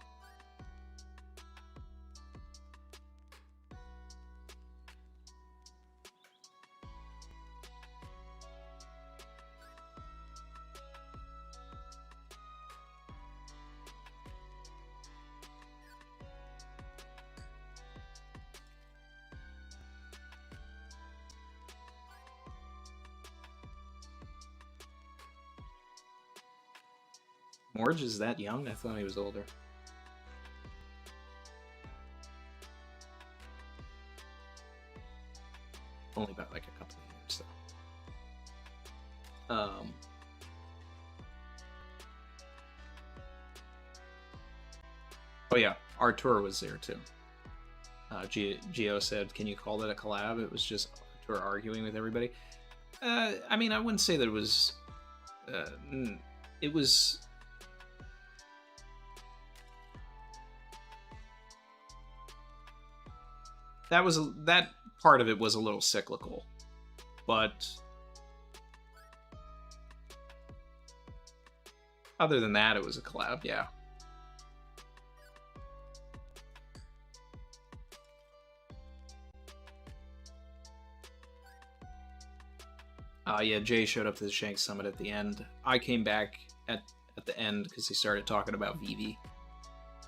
Morge is that young? I thought he was older. Only about like a couple of years though. Oh yeah, Artur was there too. Gio said, can you call that a collab? It was just Artur arguing with everybody. I mean, I wouldn't say that it was... it was... that part of it was a little cyclical, but other than that, it was a collab. Yeah. Yeah, Jay showed up to the Shank Summit at the end. I came back at the end because he started talking about Vivi.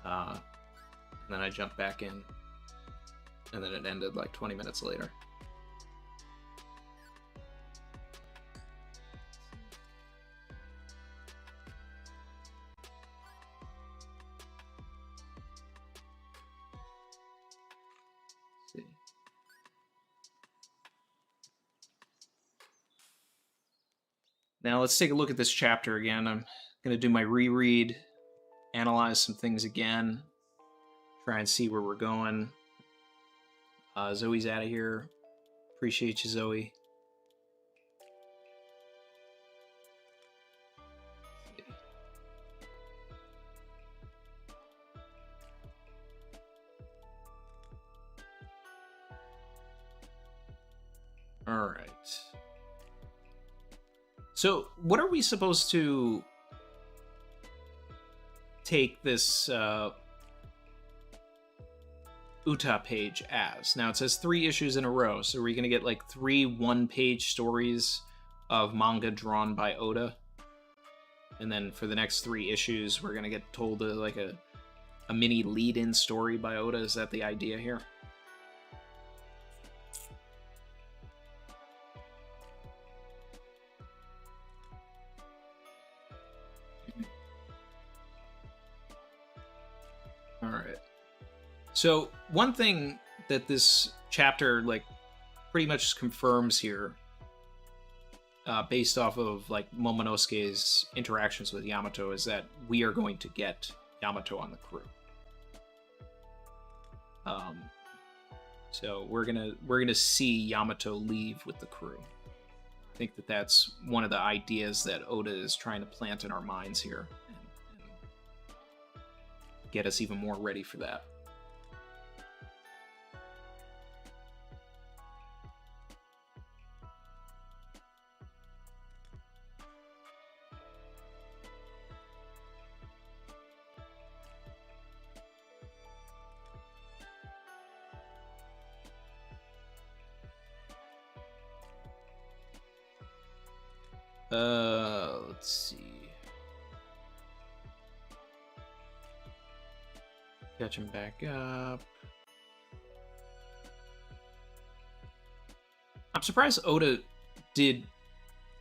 And then I jumped back in. And then it ended like 20 minutes later. Let's see. Now let's take a look at this chapter again. I'm going to do my reread, analyze some things again, try and see where we're going. Zoe's out of here. Appreciate you, Zoe. All right. So, what are we supposed to take this Uta page as? Now, it says 3 issues in a row, so are we going to get like 3 one-page stories of manga drawn by Oda? And then for the next 3 issues, we're going to get told like a mini lead-in story by Oda? Is that the idea here? Alright. So, one thing that this chapter, like, pretty much confirms here, based off of, like, Momonosuke's interactions with Yamato, is that we are going to get Yamato on the crew. So, we're gonna see Yamato leave with the crew. I think that that's one of the ideas that Oda is trying to plant in our minds here. And get us even more ready for that. Let's see. Catch him back up. I'm surprised Oda did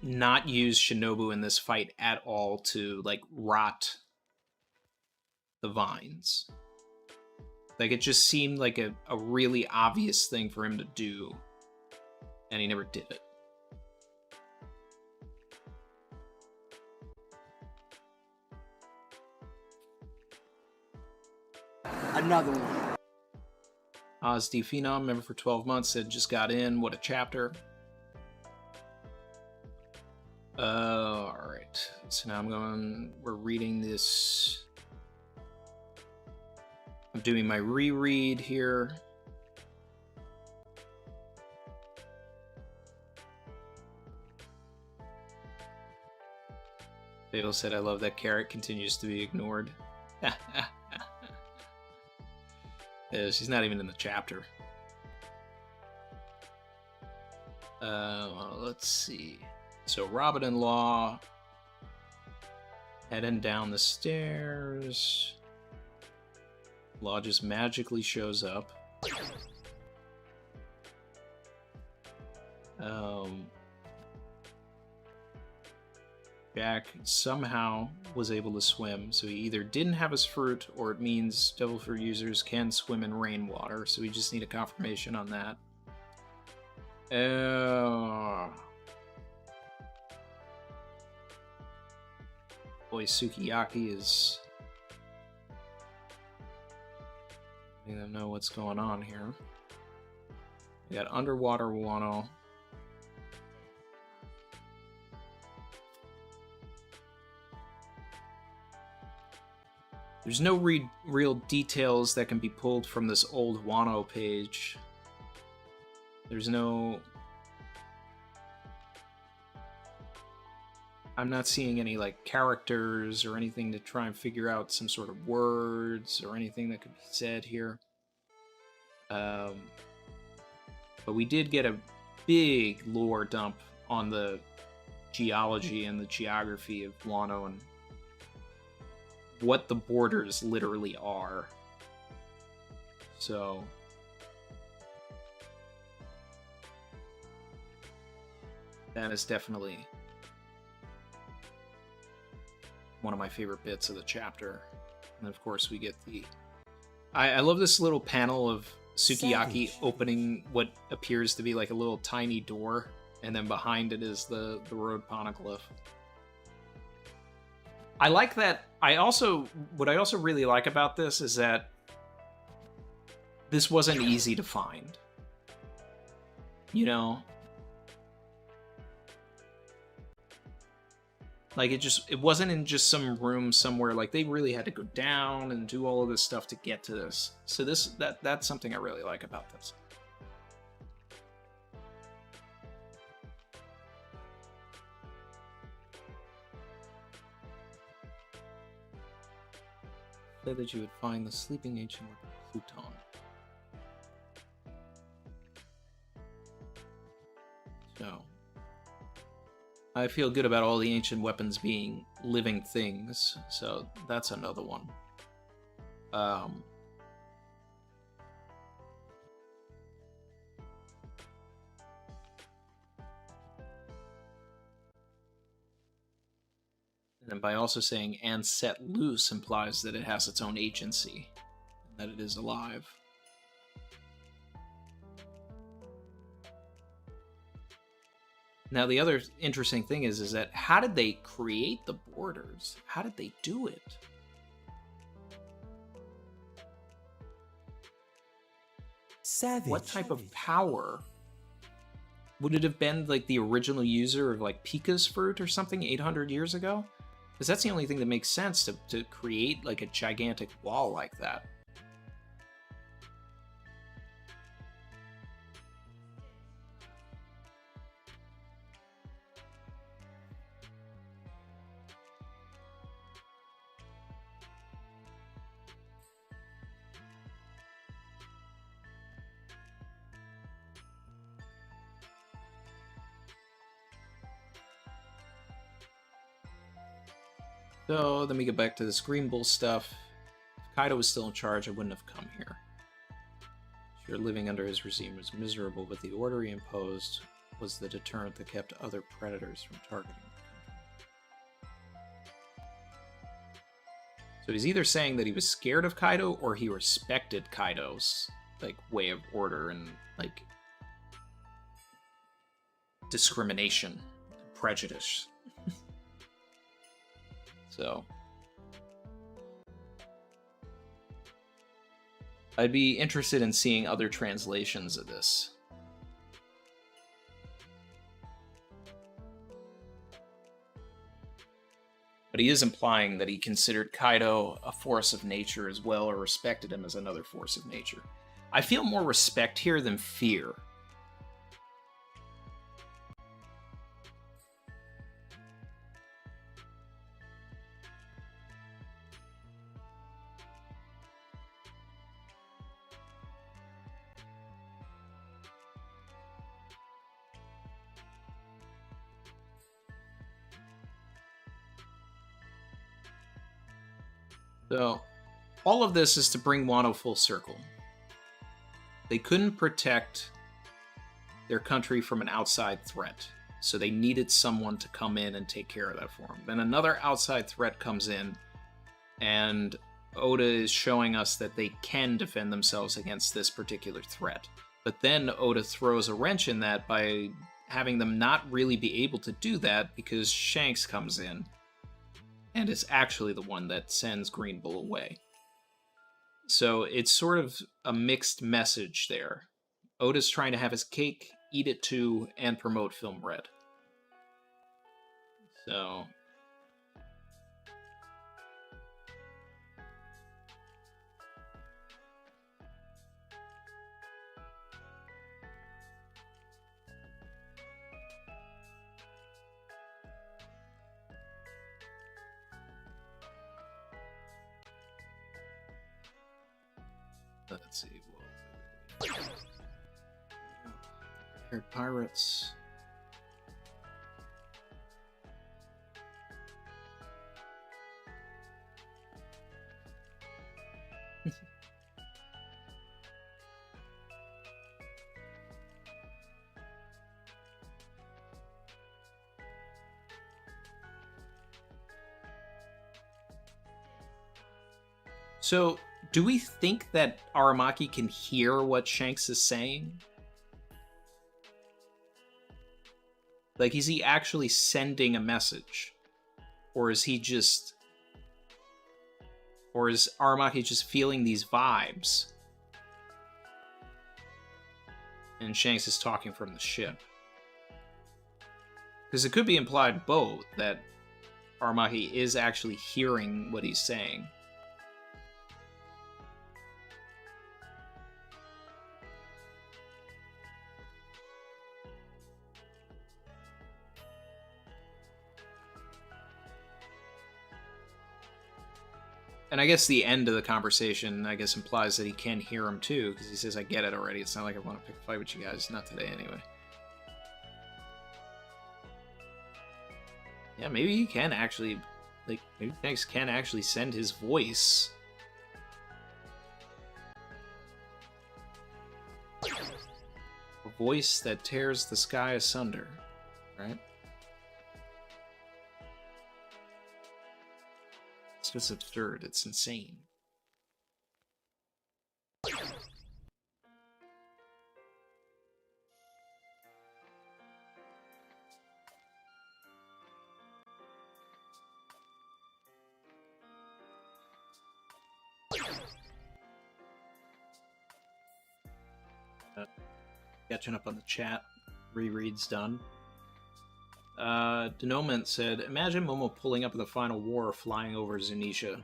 not use Shinobu in this fight at all to, like, rot the vines. Like, it just seemed like a really obvious thing for him to do, and he never did it. Another one. Ozd Phenom, member for 12 months, said just got in. What a chapter. Alright. So now we're reading this. I'm doing my reread here. Fatal said, I love that carrot continues to be ignored. Yeah, she's not even in the chapter. Well, let's see. So Robin-in-Law heading down the stairs. Law just magically shows up. Jack somehow was able to swim, so he either didn't have his fruit, or it means devil fruit users can swim in rainwater, so we just need a confirmation on that. Boy, Sukiyaki is letting them know what's going on here. We got underwater Wano. There's no real details that can be pulled from this old Wano page. There's no... I'm not seeing any, like, characters or anything to try and figure out some sort of words or anything that could be said here. But we did get a big lore dump on the geology and the geography of Wano and what the borders literally are. So that is definitely one of my favorite bits of the chapter. And of course we get the... I love this little panel of Sukiyaki opening what appears to be like a little tiny door, and then behind it is the road poneglyph. I like that. What I also really like about this is that this wasn't easy to find. You know? Like, it wasn't in just some room somewhere. Like, they really had to go down and do all of this stuff to get to this. So that's something I really like about this. Say that you would find the sleeping ancient Pluton. So I feel good about all the ancient weapons being living things, so that's another one. And by also saying "and set loose" implies that it has its own agency, and that it is alive. Now, the other interesting thing is that how did they create the borders? How did they do it? Savage. What type of power? Would it have been like the original user of like Pika's fruit or something 800 years ago? Because that's the only thing that makes sense to create like a gigantic wall like that. So, then we get back to this Green Bull stuff. If Kaido was still in charge, I wouldn't have come here. Sure, living under his regime was miserable, but the order he imposed was the deterrent that kept other predators from targeting the country. So he's either saying that he was scared of Kaido, or he respected Kaido's, like, way of order and, like, discrimination, prejudice. So I'd be interested in seeing other translations of this. But he is implying that he considered Kaido a force of nature as well, or respected him as another force of nature. I feel more respect here than fear. So, all of this is to bring Wano full circle. They couldn't protect their country from an outside threat, so they needed someone to come in and take care of that for them. Then another outside threat comes in, and Oda is showing us that they can defend themselves against this particular threat. But then Oda throws a wrench in that by having them not really be able to do that because Shanks comes in and is actually the one that sends Green Bull away. So it's sort of a mixed message there. Oda's trying to have his cake, eat it too, and promote Film Red. So let's see. Haired pirates. So, do we think that Aramaki can hear what Shanks is saying? Like, is he actually sending a message? Or is he just... Or is Aramaki just feeling these vibes? And Shanks is talking from the ship. Because it could be implied both, that Aramaki is actually hearing what he's saying. And I guess the end of the conversation, I guess, implies that he can hear him too, because he says, I get it already. It's not like I want to pick a fight with you guys. Not today, anyway. Yeah, maybe he can actually, like, maybe Shanks can actually send his voice. A voice that tears the sky asunder, right? It's just absurd. It's insane. Catching up on the chat. Reread's done. Denoment said, imagine Momo pulling up in the final war flying over Zunisha.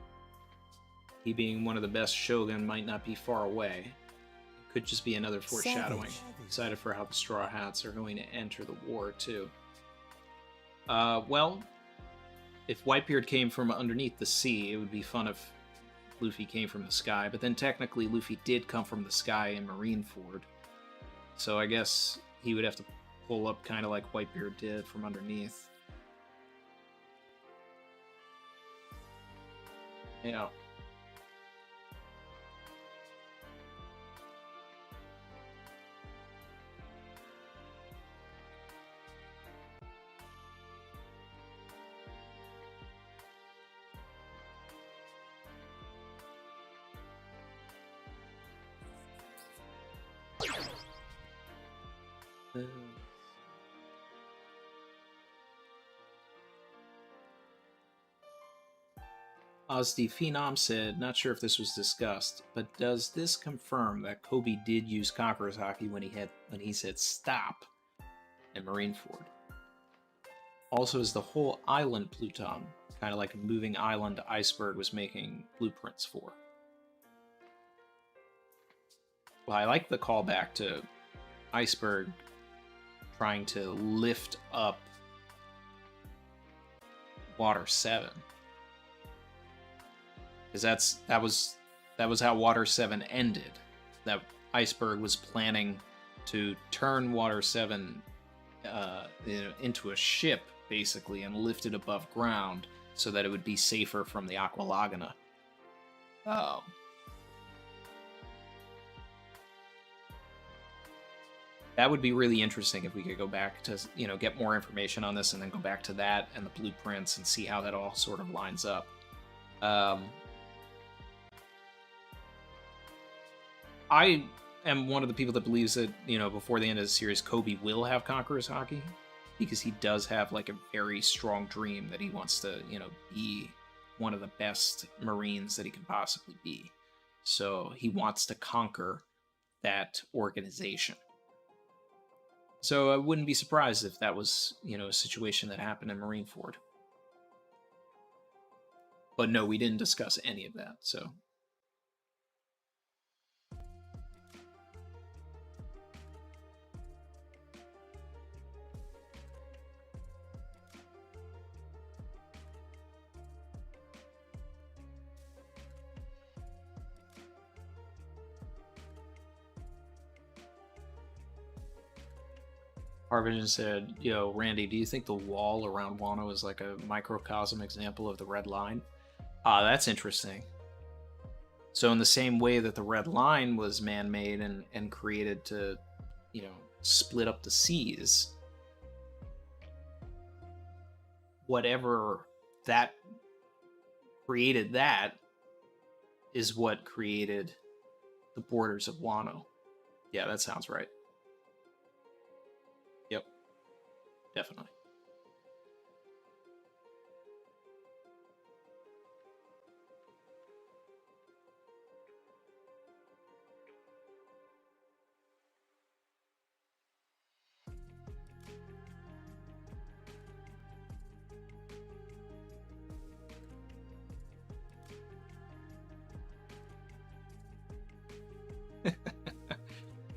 He being one of the best shogun might not be far away. It could just be another foreshadowing. Excited for how the Straw Hats are going to enter the war, too. Well, if Whitebeard came from underneath the sea, it would be fun if Luffy came from the sky, but then technically Luffy did come from the sky in Marineford. So I guess he would have to pull up kind of like Whitebeard did from underneath. Yeah. Ozzy Phenom said, not sure if this was discussed, but does this confirm that Kobe did use Conqueror's Haki when he said stop in Marineford? Also, is the whole island Pluton kind of like a moving island Iceberg was making blueprints for? Well, I like the callback to Iceberg trying to lift up Water 7. Because that was how Water 7 ended. That Iceberg was planning to turn Water 7 into a ship, basically, and lift it above ground so that it would be safer from the Aqua Laguna. Oh. That would be really interesting if we could go back to, get more information on this and then go back to that and the blueprints and see how that all sort of lines up. I am one of the people that believes that, before the end of the series, Kobe will have Conqueror's Haki, because he does have, like, a very strong dream that he wants to, be one of the best Marines that he can possibly be. So he wants to conquer that organization. So I wouldn't be surprised if that was, a situation that happened in Marineford. But no, we didn't discuss any of that, so... Harvision said, Randy, do you think the wall around Wano is like a microcosm example of the Red Line? That's interesting. So in the same way that the Red Line was man-made and created to, split up the seas, whatever that created that is what created the borders of Wano. Yeah, that sounds right. Yep. Definitely.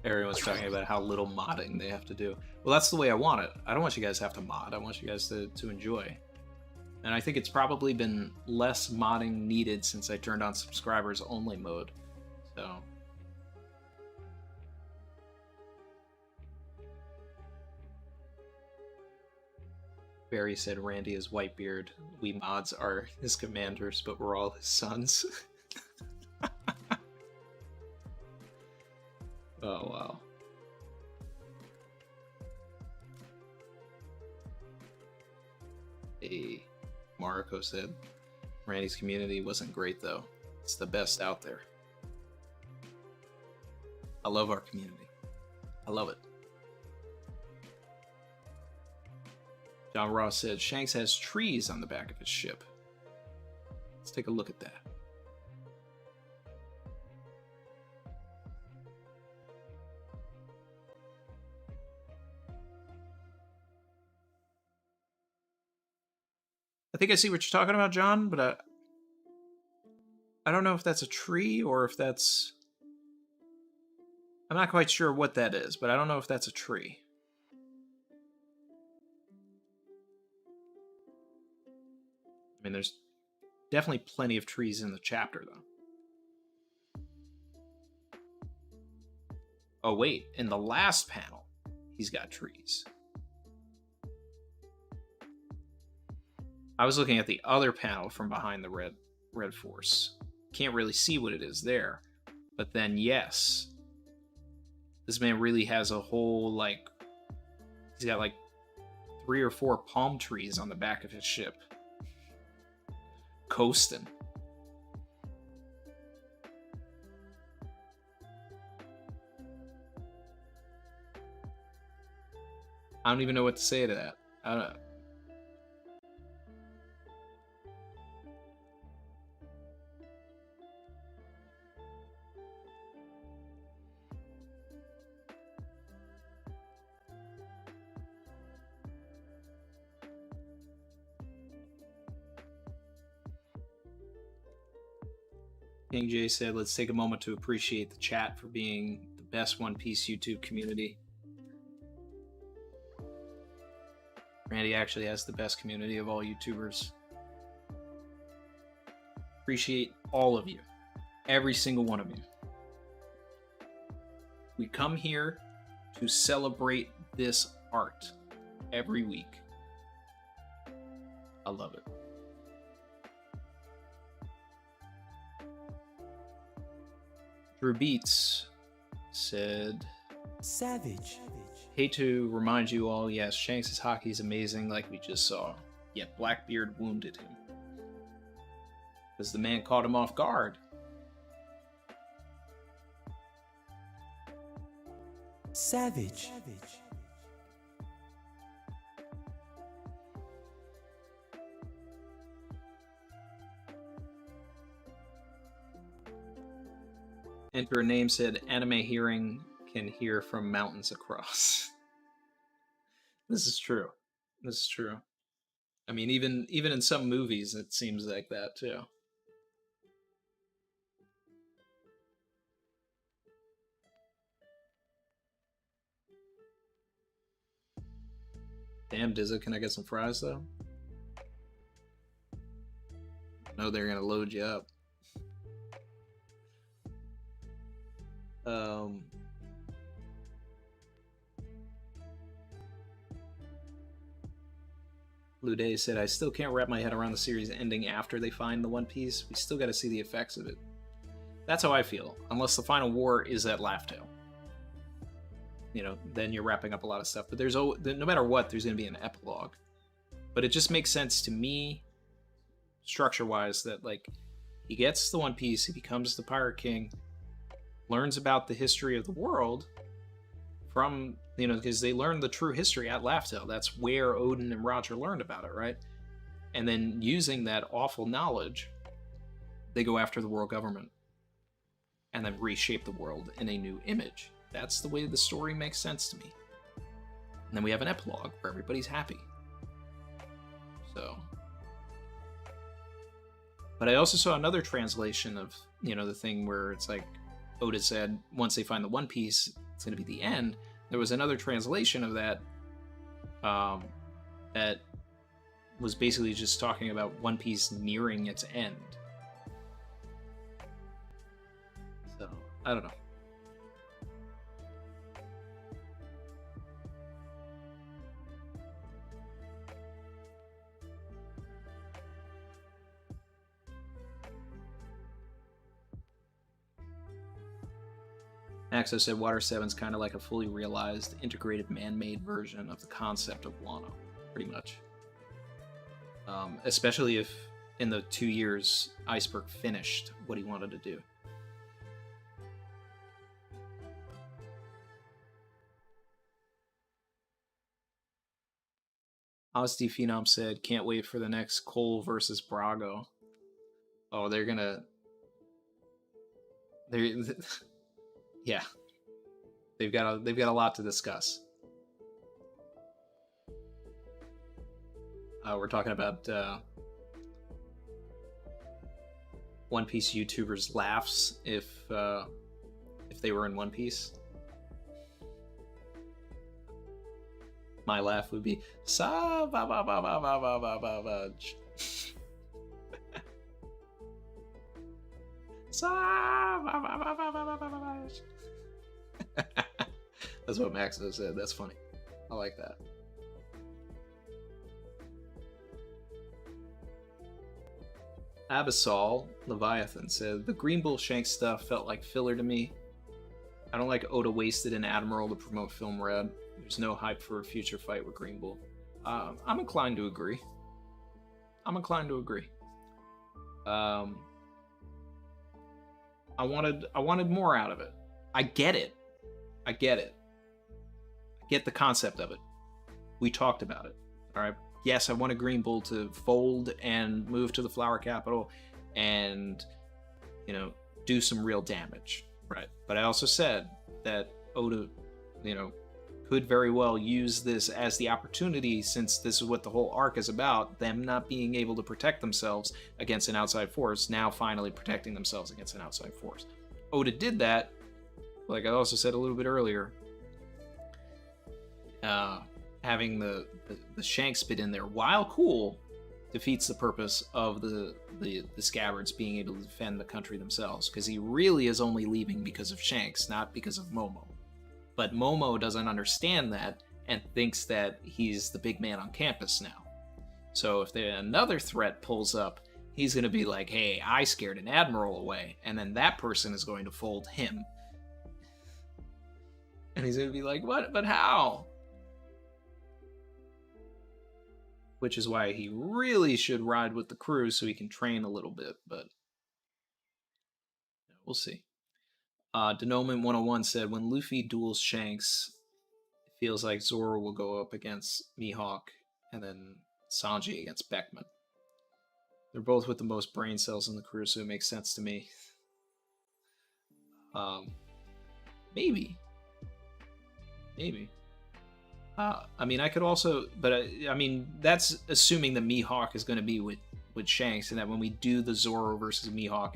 Everyone's talking about how little modding they have to do. Well, that's the way I want it. I don't want you guys to have to mod. I want you guys to enjoy. And I think it's probably been less modding needed since I turned on subscribers only mode. So Barry said Randy is Whitebeard. We mods are his commanders, but we're all his sons. Oh, wow. Hey, Mariko said, Randy's community wasn't great, though. It's the best out there. I love our community. I love it. John Ross said, Shanks has trees on the back of his ship. Let's take a look at that. I think I see what you're talking about, John, but I don't know if that's a tree or if that's... I'm not quite sure what that is, but I don't know if that's a tree. I mean, there's definitely plenty of trees in the chapter, though. Oh, wait. In the last panel, he's got trees. I was looking at the other panel from behind the red force. Can't really see what it is there. But then, yes. This man really has a whole, like... He's got, like, 3 or 4 palm trees on the back of his ship. Coasting. I don't even know what to say to that. I don't know. King J said, let's take a moment to appreciate the chat for being the best One Piece YouTube community. Randy actually has the best community of all YouTubers. Appreciate all of you. Every single one of you. We come here to celebrate this art every week. I love it. Drew Beats said, Savage. hate to remind you all, yes, Shanks' hockey is amazing like we just saw, yet Blackbeard wounded him. Because the man caught him off guard. Savage. Enter a name said, anime hearing can hear from mountains across. This is true. This is true. I mean, even in some movies, it seems like that, too. Damn, Dizza, can I get some fries, though? No, they're gonna load you up. Lude said, I still can't wrap my head around the series ending after they find the One Piece. We still gotta see the effects of it. That's how I feel. Unless the final war is at Laugh-Tale. You know, then you're wrapping up a lot of stuff. But there's no matter what, there's gonna be an epilogue. But it just makes sense to me, structure-wise, that, like, He gets the One Piece, he becomes the Pirate King, learns about the history of the world from, because they learned the true history at Laugh-Tale. That's where Odin and Roger learned about it, right? And then using that awful knowledge, they go after the world government and then reshape the world in a new image. That's the way the story makes sense to me. And then we have an epilogue where everybody's happy. So. But I also saw another translation of, the thing where it's like Oda said, once they find the One Piece, it's going to be the end. There was another translation of that that was basically just talking about One Piece nearing its end. So, I don't know. Axo said Water 7's kind of like a fully realized, integrated, man-made version of the concept of Wano, pretty much. Especially if, in the 2 years, Iceberg finished what he wanted to do. Honesty Phenom said, can't wait for the next Cole versus Brago. Oh, they're yeah, they've got a lot to discuss. We're talking about One Piece YouTubers' laughs if they were in One Piece. My laugh would be savage. Savage. That's what Maxo said. That's funny. I like that. Abyssal Leviathan said, the Green Bull Shank stuff felt like filler to me. I don't like Oda wasted an Admiral to promote Film Red. There's no hype for a future fight with Green Bull. I'm inclined to agree. I wanted more out of it. I get it. I get the concept of it. We talked about it. All right. Yes, I wanted Green Bull to fold and move to the Flower Capital and, do some real damage. Right. But I also said that Oda, could very well use this as the opportunity, since this is what the whole arc is about, them not being able to protect themselves against an outside force, now finally protecting themselves against an outside force. Oda did that, like I also said a little bit earlier, having the Shanks bit in there, while cool, defeats the purpose of the Scabbards being able to defend the country themselves, because he really is only leaving because of Shanks, not because of Momo. But Momo doesn't understand that and thinks that he's the big man on campus now. So if another threat pulls up, he's going to be like, hey, I scared an admiral away, and then that person is going to fold him. And he's going to be like, what? But how? Which is why he really should ride with the crew so he can train a little bit, but we'll see. Denoman 101 said, when Luffy duels Shanks, it feels like Zoro will go up against Mihawk and then Sanji against Beckman. They're both with the most brain cells in the crew, so it makes sense to me. Maybe. I mean, I could also, but I mean, that's assuming that Mihawk is going to be with Shanks, and that when we do the Zoro versus Mihawk,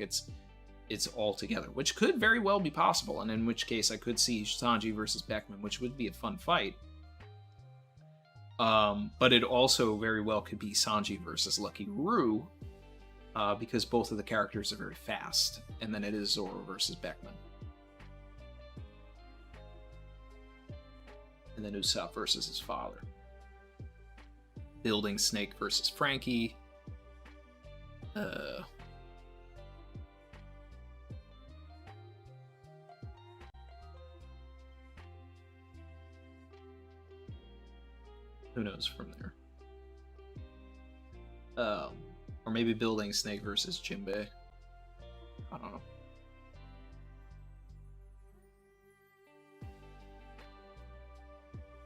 it's all together, which could very well be possible, and in which case I could see Sanji versus Beckman, which would be a fun fight. But it also very well could be Sanji versus Lucky Roo, because both of the characters are very fast, and then it is Zoro versus Beckman. And then Usopp versus his father. Building Snake versus Frankie. Who knows from there? Or maybe Building Snake versus Jinbei. I don't know.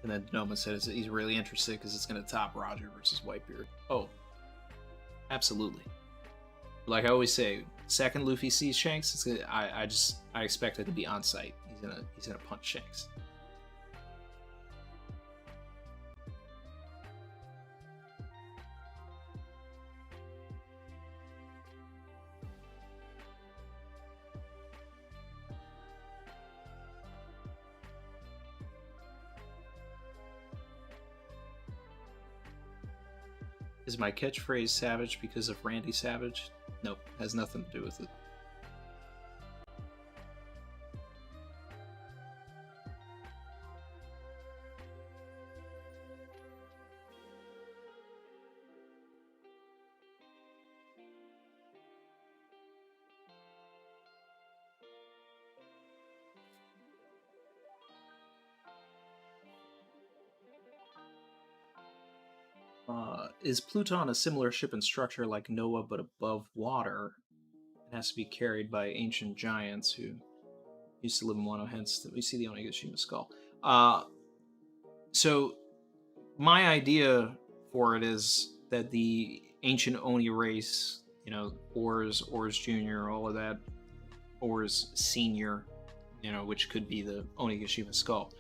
And then Noma says he's really interested because it's going to top Roger versus Whitebeard. Oh, absolutely. Like I always say, second Luffy sees Shanks, it's gonna, I expect it to be on site. He's gonna punch Shanks. Is my catchphrase Savage because of Randy Savage? Nope, has nothing to do with it. Is Pluton a similar ship and structure like Noah but above water? It has to be carried by ancient giants who used to live in Wano, hence we see the Onigashima skull. So my idea for it is that the ancient Oni race, you know, Ors Jr., all of that, Ors Senior, you know, which could be the Onigashima skull,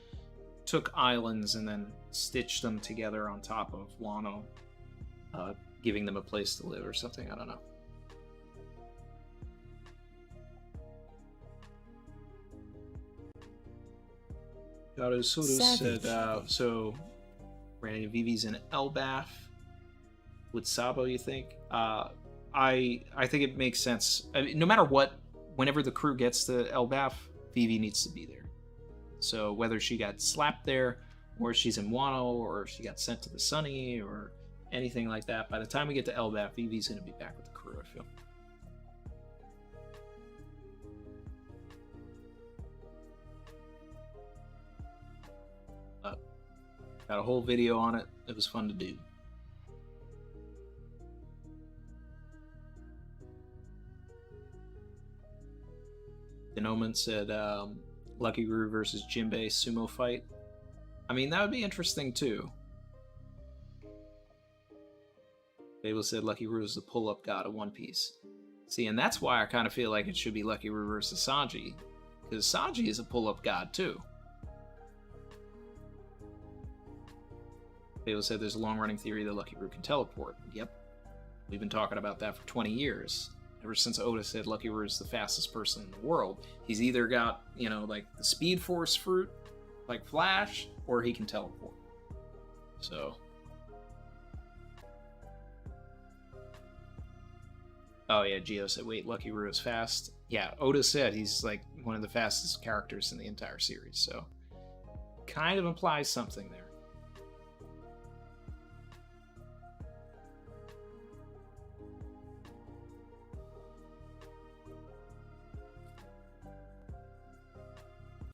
took islands and then stitched them together on top of Wano, giving them a place to live or something. I don't know. Gato Soto said, so Randy and Vivi's in Elbaf with Sabo, you think? I think it makes sense. I mean, no matter what, whenever the crew gets to Elbaf, Vivi needs to be there. So whether she got slapped there, or she's in Wano, or she got sent to the Sunny, or anything like that, by the time we get to Elbaf, Vivi's going to be back with the crew, I feel. Got a whole video on it. It was fun to do. Denoman said, Lucky Guru versus Jinbei sumo fight. I mean, that would be interesting too. Fable said Lucky Guru is the pull-up god of One Piece. See, and that's why I kind of feel like it should be Lucky Guru versus Sanji, because Sanji is a pull-up god too. Fable said there's a long-running theory that Lucky Guru can teleport. Yep. We've been talking about that for 20 years. Ever since Oda said Lucky Guru is the fastest person in the world. He's either got, you know, like the Speed Force fruit, like Flash, or he can teleport. So. Oh yeah, Gio said, wait, Lucky Guru is fast? Yeah, Oda said he's like one of the fastest characters in the entire series, so. Kind of implies something there.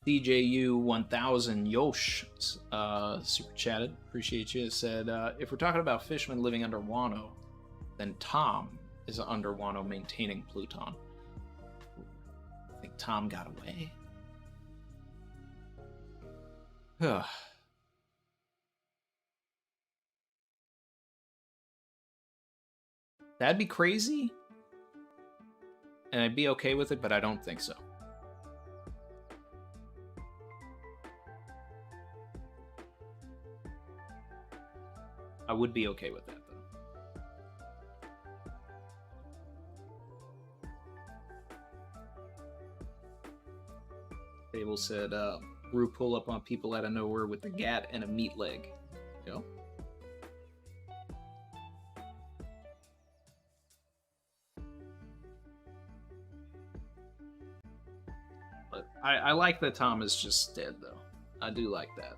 DJU 1000 Yosh super chatted. Appreciate you. It said, if we're talking about fishermen living under Wano, then Tom is under Wano maintaining Pluton. I think Tom got away. That'd be crazy. And I'd be okay with it, but I don't think so. I would be okay with that, though. Fable said, Rue pull up on people out of nowhere with a gat and a meat leg. You know? But I like that Tom is just dead, though. I do like that.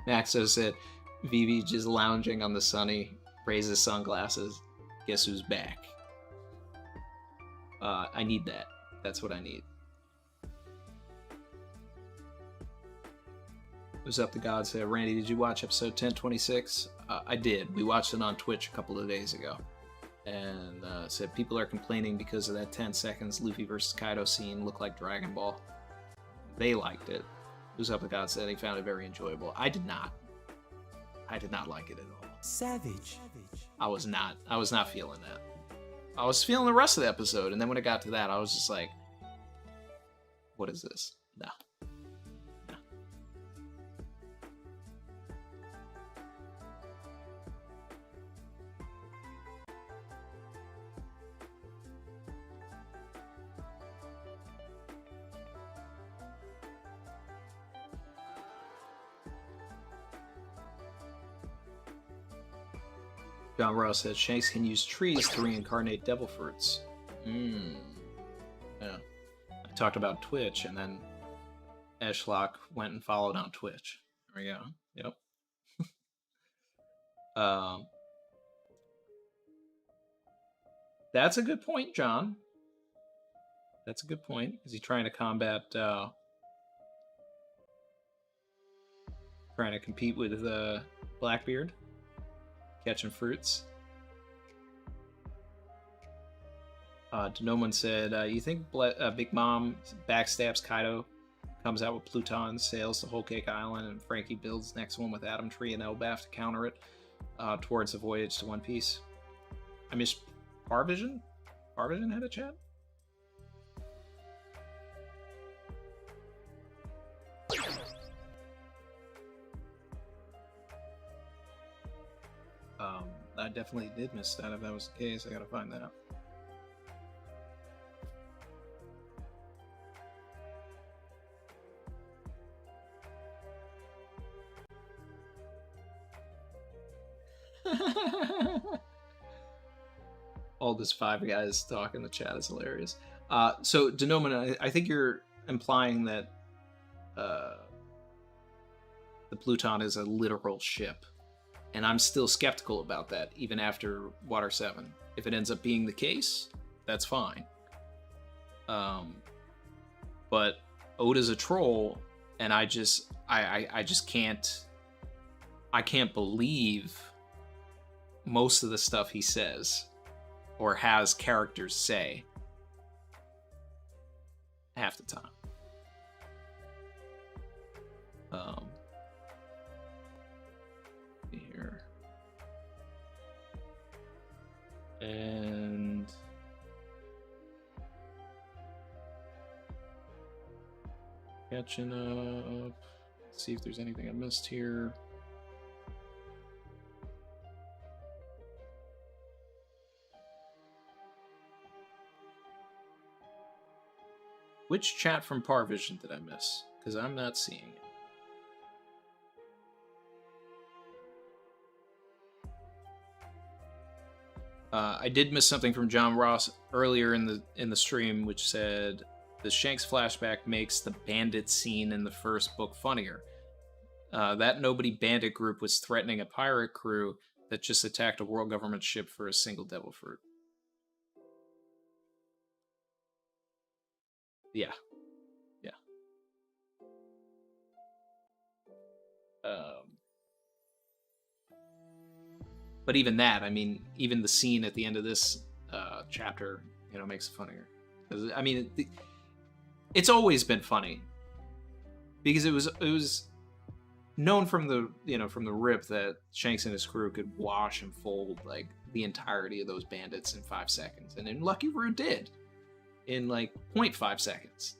Maxo said, Vivi just lounging on the sunny, raises sunglasses. Guess who's back? I need that. That's what I need. Who's up? The God said, Randy, did you watch episode 1026? I did. We watched it on Twitch a couple of days ago. And said people are complaining because of that 10 seconds Luffy versus Kaido scene looked like Dragon Ball. They liked it. Who's up? The God said he found it very enjoyable. I did not. I did not like it at all. Savage. I was not feeling that. I was feeling the rest of the episode, and then when it got to that, I was just like, what is this? No. John Ross says Shanks can use trees to reincarnate devil fruits. Yeah. I talked about Twitch, and then Eshlock went and followed on Twitch. There we go. Yep. That's a good point, John. That's a good point. Is he trying to combat, trying to compete with Blackbeard? Catching fruits. Denoman said, you think Big Mom backstabs Kaido, comes out with Pluton, sails to Whole Cake Island, and Frankie builds next one with Atom Tree and Elbaf to counter it towards the voyage to One Piece? I miss Parvision? Parvision had a chat? I definitely did miss that. If that was the case, I gotta find that out. All this Five Guys talk in the chat is hilarious. So, Denoman, I think you're implying that the Pluton is a literal ship. And I'm still skeptical about that, even after Water 7. If it ends up being the case, that's fine. But Oda's a troll, and I just can't... I can't believe most of the stuff he says, or has characters say, half the time. Here. And catching up. Let's see if there's anything I missed here. Which chat from Parvision did I miss? Because I'm not seeing it. I did miss something from John Ross earlier in the stream, which said the Shanks flashback makes the bandit scene in the first book funnier. That Nobody Bandit group was threatening a pirate crew that just attacked a world government ship for a single devil fruit. Yeah. Yeah. But even that, I mean, even the scene at the end of this chapter, you know, makes it funnier. I mean, it's always been funny because it was known from the rip that Shanks and his crew could wash and fold like the entirety of those bandits in 5 seconds, and then Lucky Root did in like 0.5 seconds.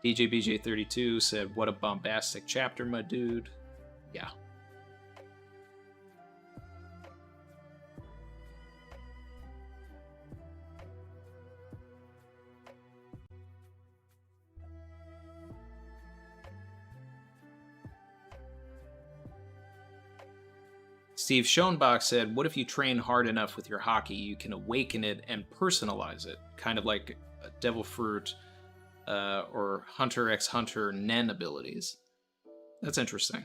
DJBJ32 said, "What a bombastic chapter, my dude." Yeah. Steve Schoenbach said, what if you train hard enough with your hockey, you can awaken it and personalize it? Kind of like Devil Fruit or Hunter x Hunter Nen abilities. That's interesting.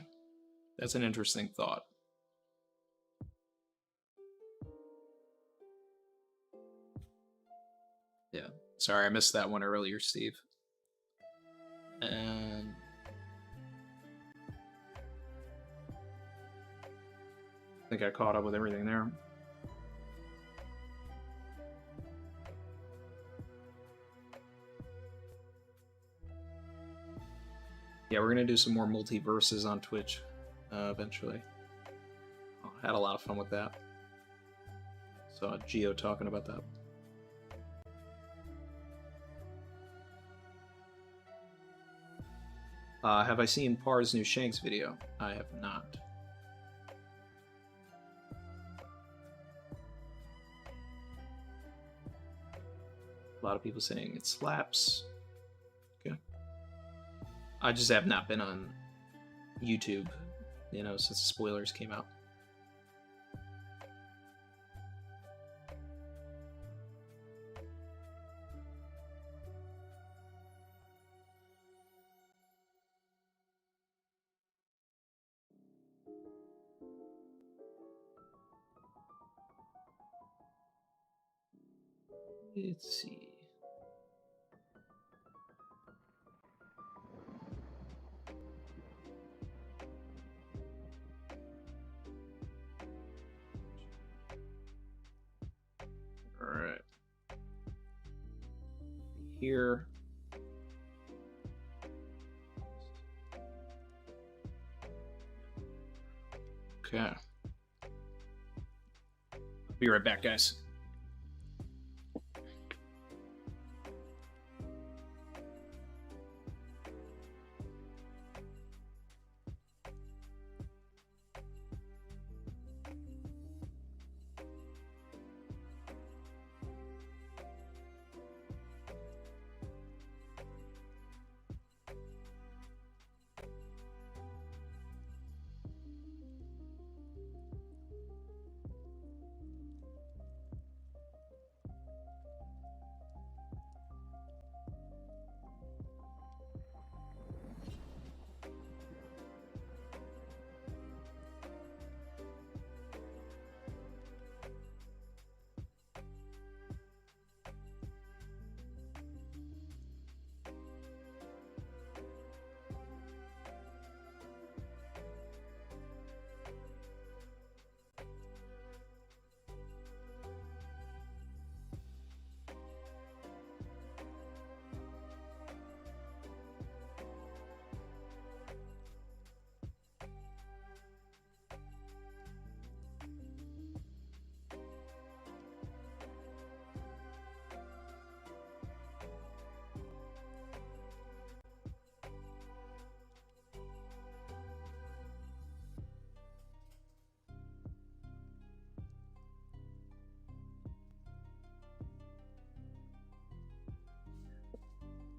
That's an interesting thought. Yeah. Sorry, I missed that one earlier, Steve. And I think I caught up with everything there. Yeah, we're gonna do some more multiverses on Twitch eventually. I had a lot of fun with that. Saw Geo talking about that. Have I seen Par's new Shanks video? I have not. A lot of people saying it slaps. Okay. I just have not been on YouTube, you know, since the spoilers came out. Let's see. All right. Here. Okay. I'll be right back, guys.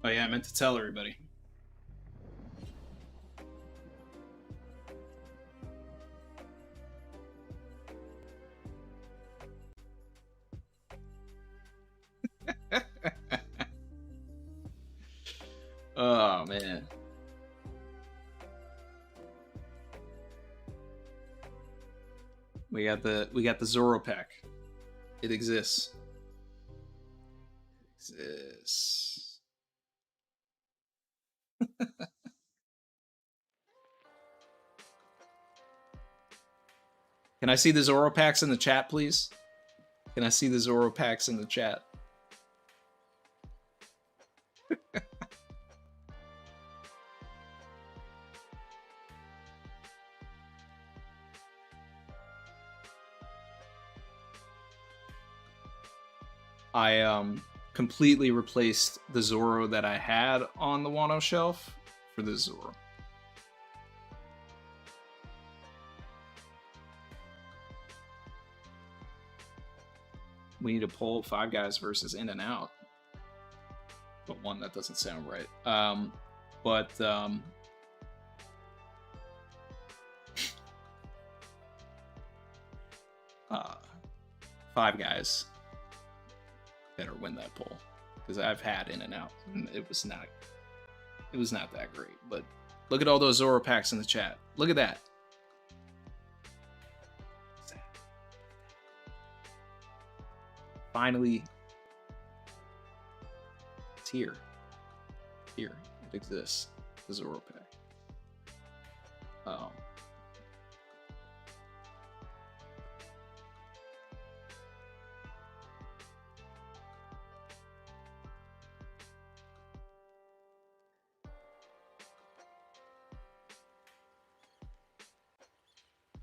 Oh yeah, I meant to tell everybody. Oh man. We got the Zoropack. It exists. It exists. Can I see the Zoropacks in the chat, please? Can I see the Zoropacks in the chat? I completely replaced the Zoro that I had on the Wano shelf for this Zoro. We need to pull 5 guys versus In and Out. But one, that doesn't sound right. Five Guys better win that poll, because I've had In and Out, and it was not that great. But look at all those Zoropacks in the chat. Look at that. Finally, it's here. Here, it exists. The Zoropack.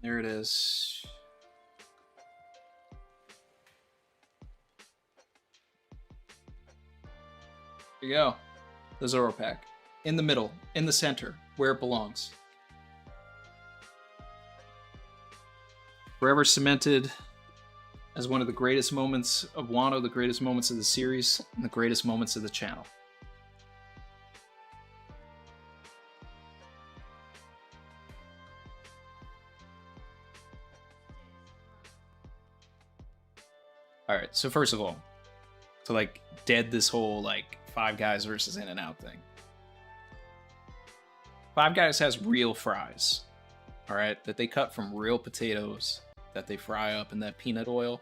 There it is. There you go. The Zoropack. In the middle, in the center, where it belongs. Forever cemented as one of the greatest moments of Wano, the greatest moments of the series, and the greatest moments of the channel. Alright, so first of all, to like dead this whole like Five Guys versus In and Out thing. Five Guys has real fries, alright, that they cut from real potatoes that they fry up in that peanut oil.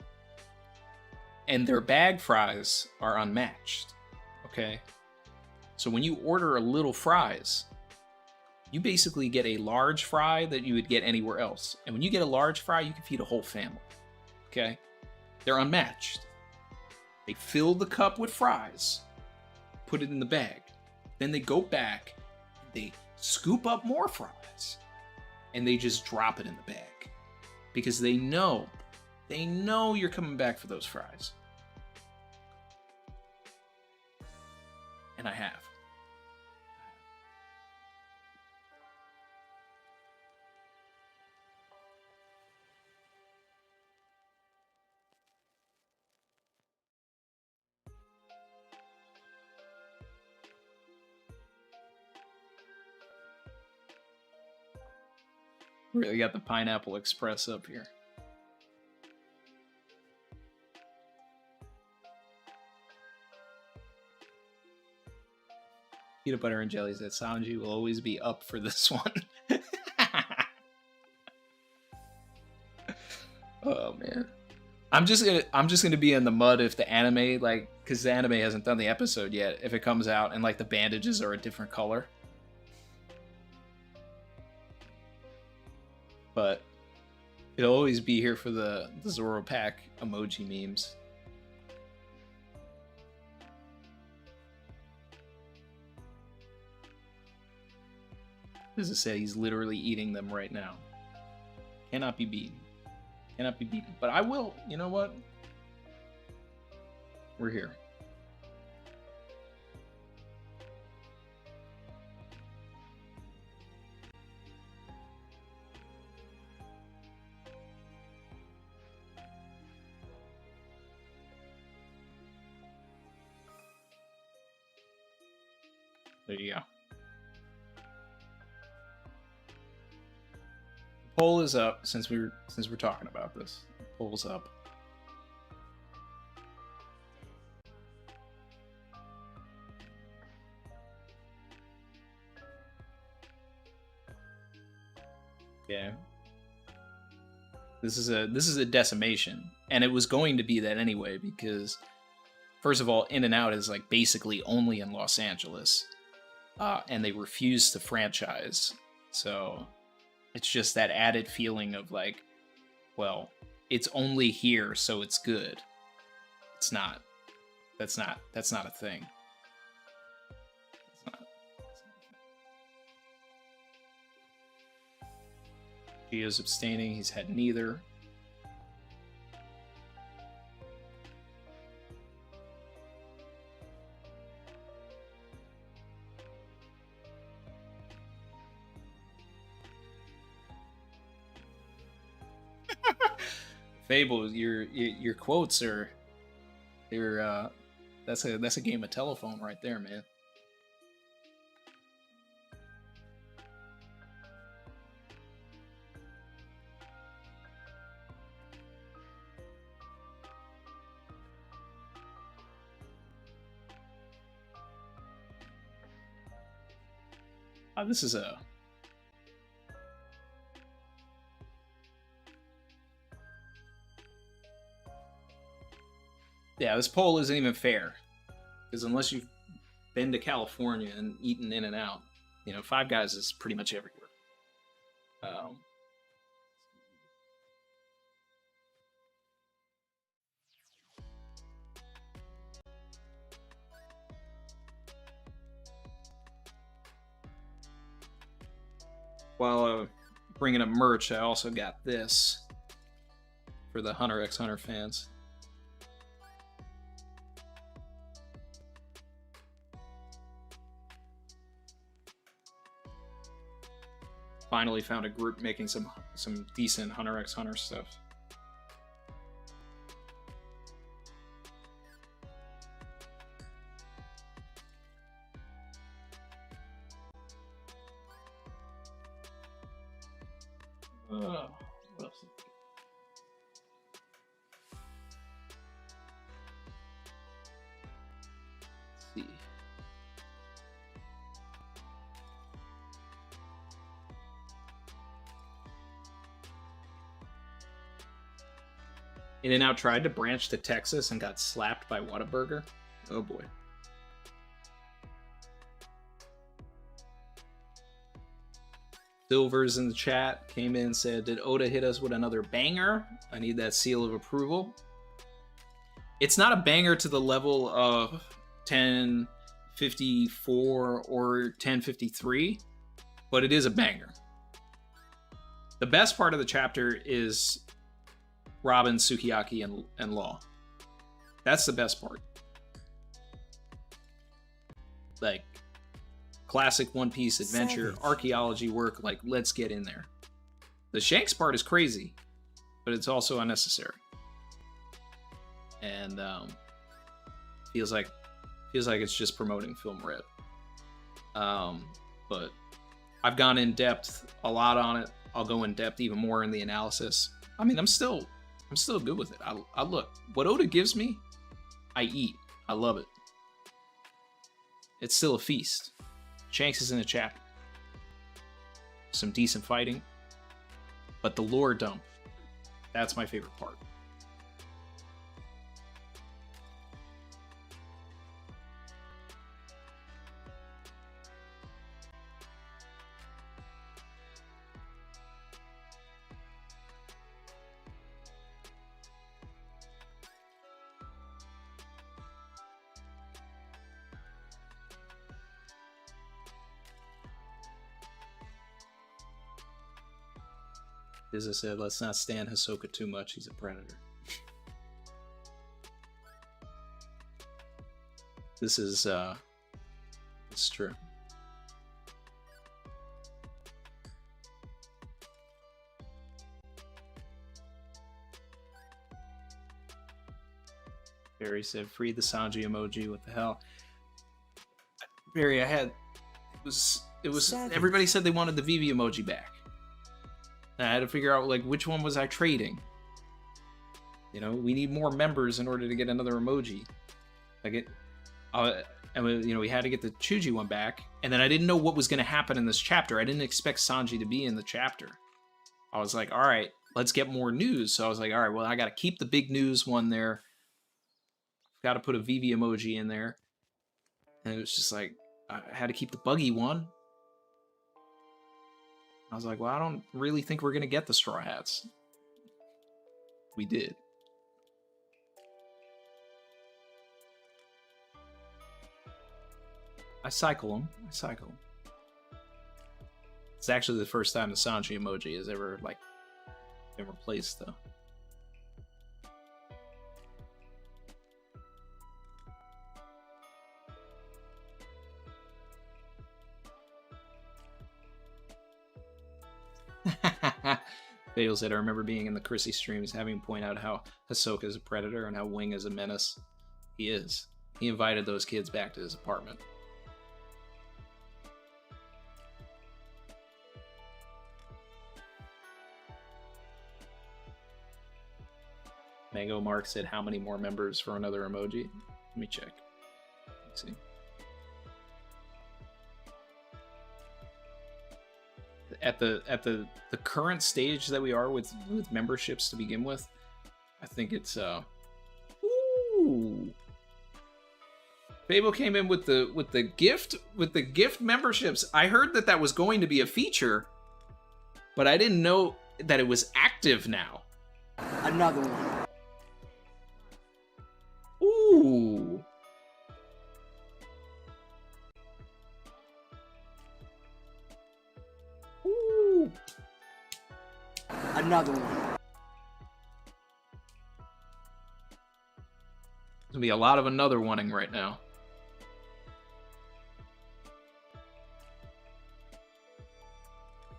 And their bag fries are unmatched, okay? So when you order a little fries, you basically get a large fry that you would get anywhere else. And when you get a large fry, you can feed a whole family, okay? They're unmatched. They fill the cup with fries, put it in the bag. Then they go back, they scoop up more fries, and they just drop it in the bag. Because they know you're coming back for those fries. And I have. Really got the Pineapple Express up here. Peanut butter and jelly said Sanji will always be up for this one. Oh man. I'm just gonna be in the mud if the anime, like, because the anime hasn't done the episode yet, if it comes out and like the bandages are a different color. But it'll always be here for the Zoropack emoji memes. As I said, he's literally eating them right now. Cannot be beaten. Cannot be beaten. But I will. You know what? We're here. There you go. Poll is up since we're talking about this. Poll's up. Yeah. This is a decimation, and it was going to be that anyway because first of all, In and Out is like basically only in Los Angeles. And they refuse to franchise. So it's just that added feeling of like, well, it's only here, so it's good. It's not. That's not a thing. It's not. Gio's abstaining. He's had neither. Fable, your quotes are, that's a game of telephone right there, man. This is a... Yeah, this poll isn't even fair. Because unless you've been to California and eaten In and Out, you know, Five Guys is pretty much everywhere. While bringing up merch, I also got this for the Hunter x Hunter fans. Finally found a group making some decent Hunter x Hunter stuff. What else? Let's see. In and Out tried to branch to Texas and got slapped by Whataburger. Oh boy. Silvers in the chat came in and said, did Oda hit us with another banger? I need that seal of approval. It's not a banger to the level of 1054 or 1053, but it is a banger. The best part of the chapter is Robin, Sukiyaki, and Law. That's the best part. Like, classic One Piece adventure, archaeology work, like, let's get in there. The Shanks part is crazy, but it's also unnecessary. And feels like it's just promoting Film Red. But I've gone in depth a lot on it. I'll go in depth even more in the analysis. I mean, I'm still good with it. I look, what Oda gives me, I eat. I love it. It's still a feast. Shanks is in a chapter. Some decent fighting. But the lore dump, that's my favorite part. As I said, let's not stand Hisoka too much. He's a predator. This is, it's true. Barry said, free the Sanji emoji. What the hell? Barry, it was, everybody said they wanted the Vivi emoji back. I had to figure out, like, which one was I trading? You know, we need more members in order to get another emoji. Like, and you know, we had to get the Chuji one back, and then I didn't know what was going to happen in this chapter. I didn't expect Sanji to be in the chapter. I was like, all right, let's get more news. So I was like, all right, well, I got to keep the big news one there. Got to put a Vivi emoji in there. And it was just like, I had to keep the buggy one. I was like, well, I don't really think we're going to get the Straw Hats. We did. I cycle them. It's actually the first time the Sanji emoji has ever, like, been replaced, though. Fatal said, I remember being in the Chrissy streams having him point out how Hisoka is a predator and how Wing is a menace. He is. He invited those kids back to his apartment. Mango Mark said, how many more members for another emoji? Let me check. Let's see. the current stage that we are with memberships to begin with, I think it's ooh. Fable came in with the gift memberships. I heard that was going to be a feature, but I didn't know that it was active now. Another one. Ooh. Ooh. Another one. There's gonna be a lot of another oneing right now.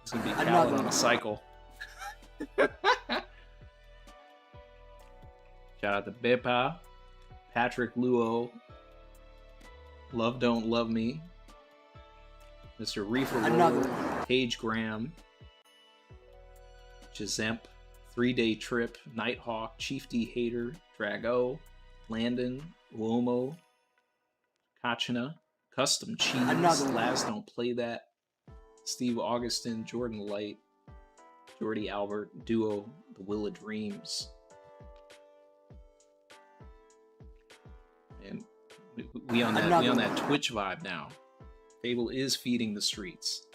It's gonna be Khaled on a cycle. Shout out to Bepa, Patrick Luo, Love Don't Love Me, Mr. Reefer Roller, Paige Graham, Jazemp, 3-Day Trip, Nighthawk, Chief D Hater, Drago, Landon, Uomo, Kachina, Custom Cheese, Laz Don't Play That, Steve Augustin, Jordan Light, Jordy Albert, Duo, The Will of Dreams. And we on that Twitch vibe now. Fable is feeding the streets.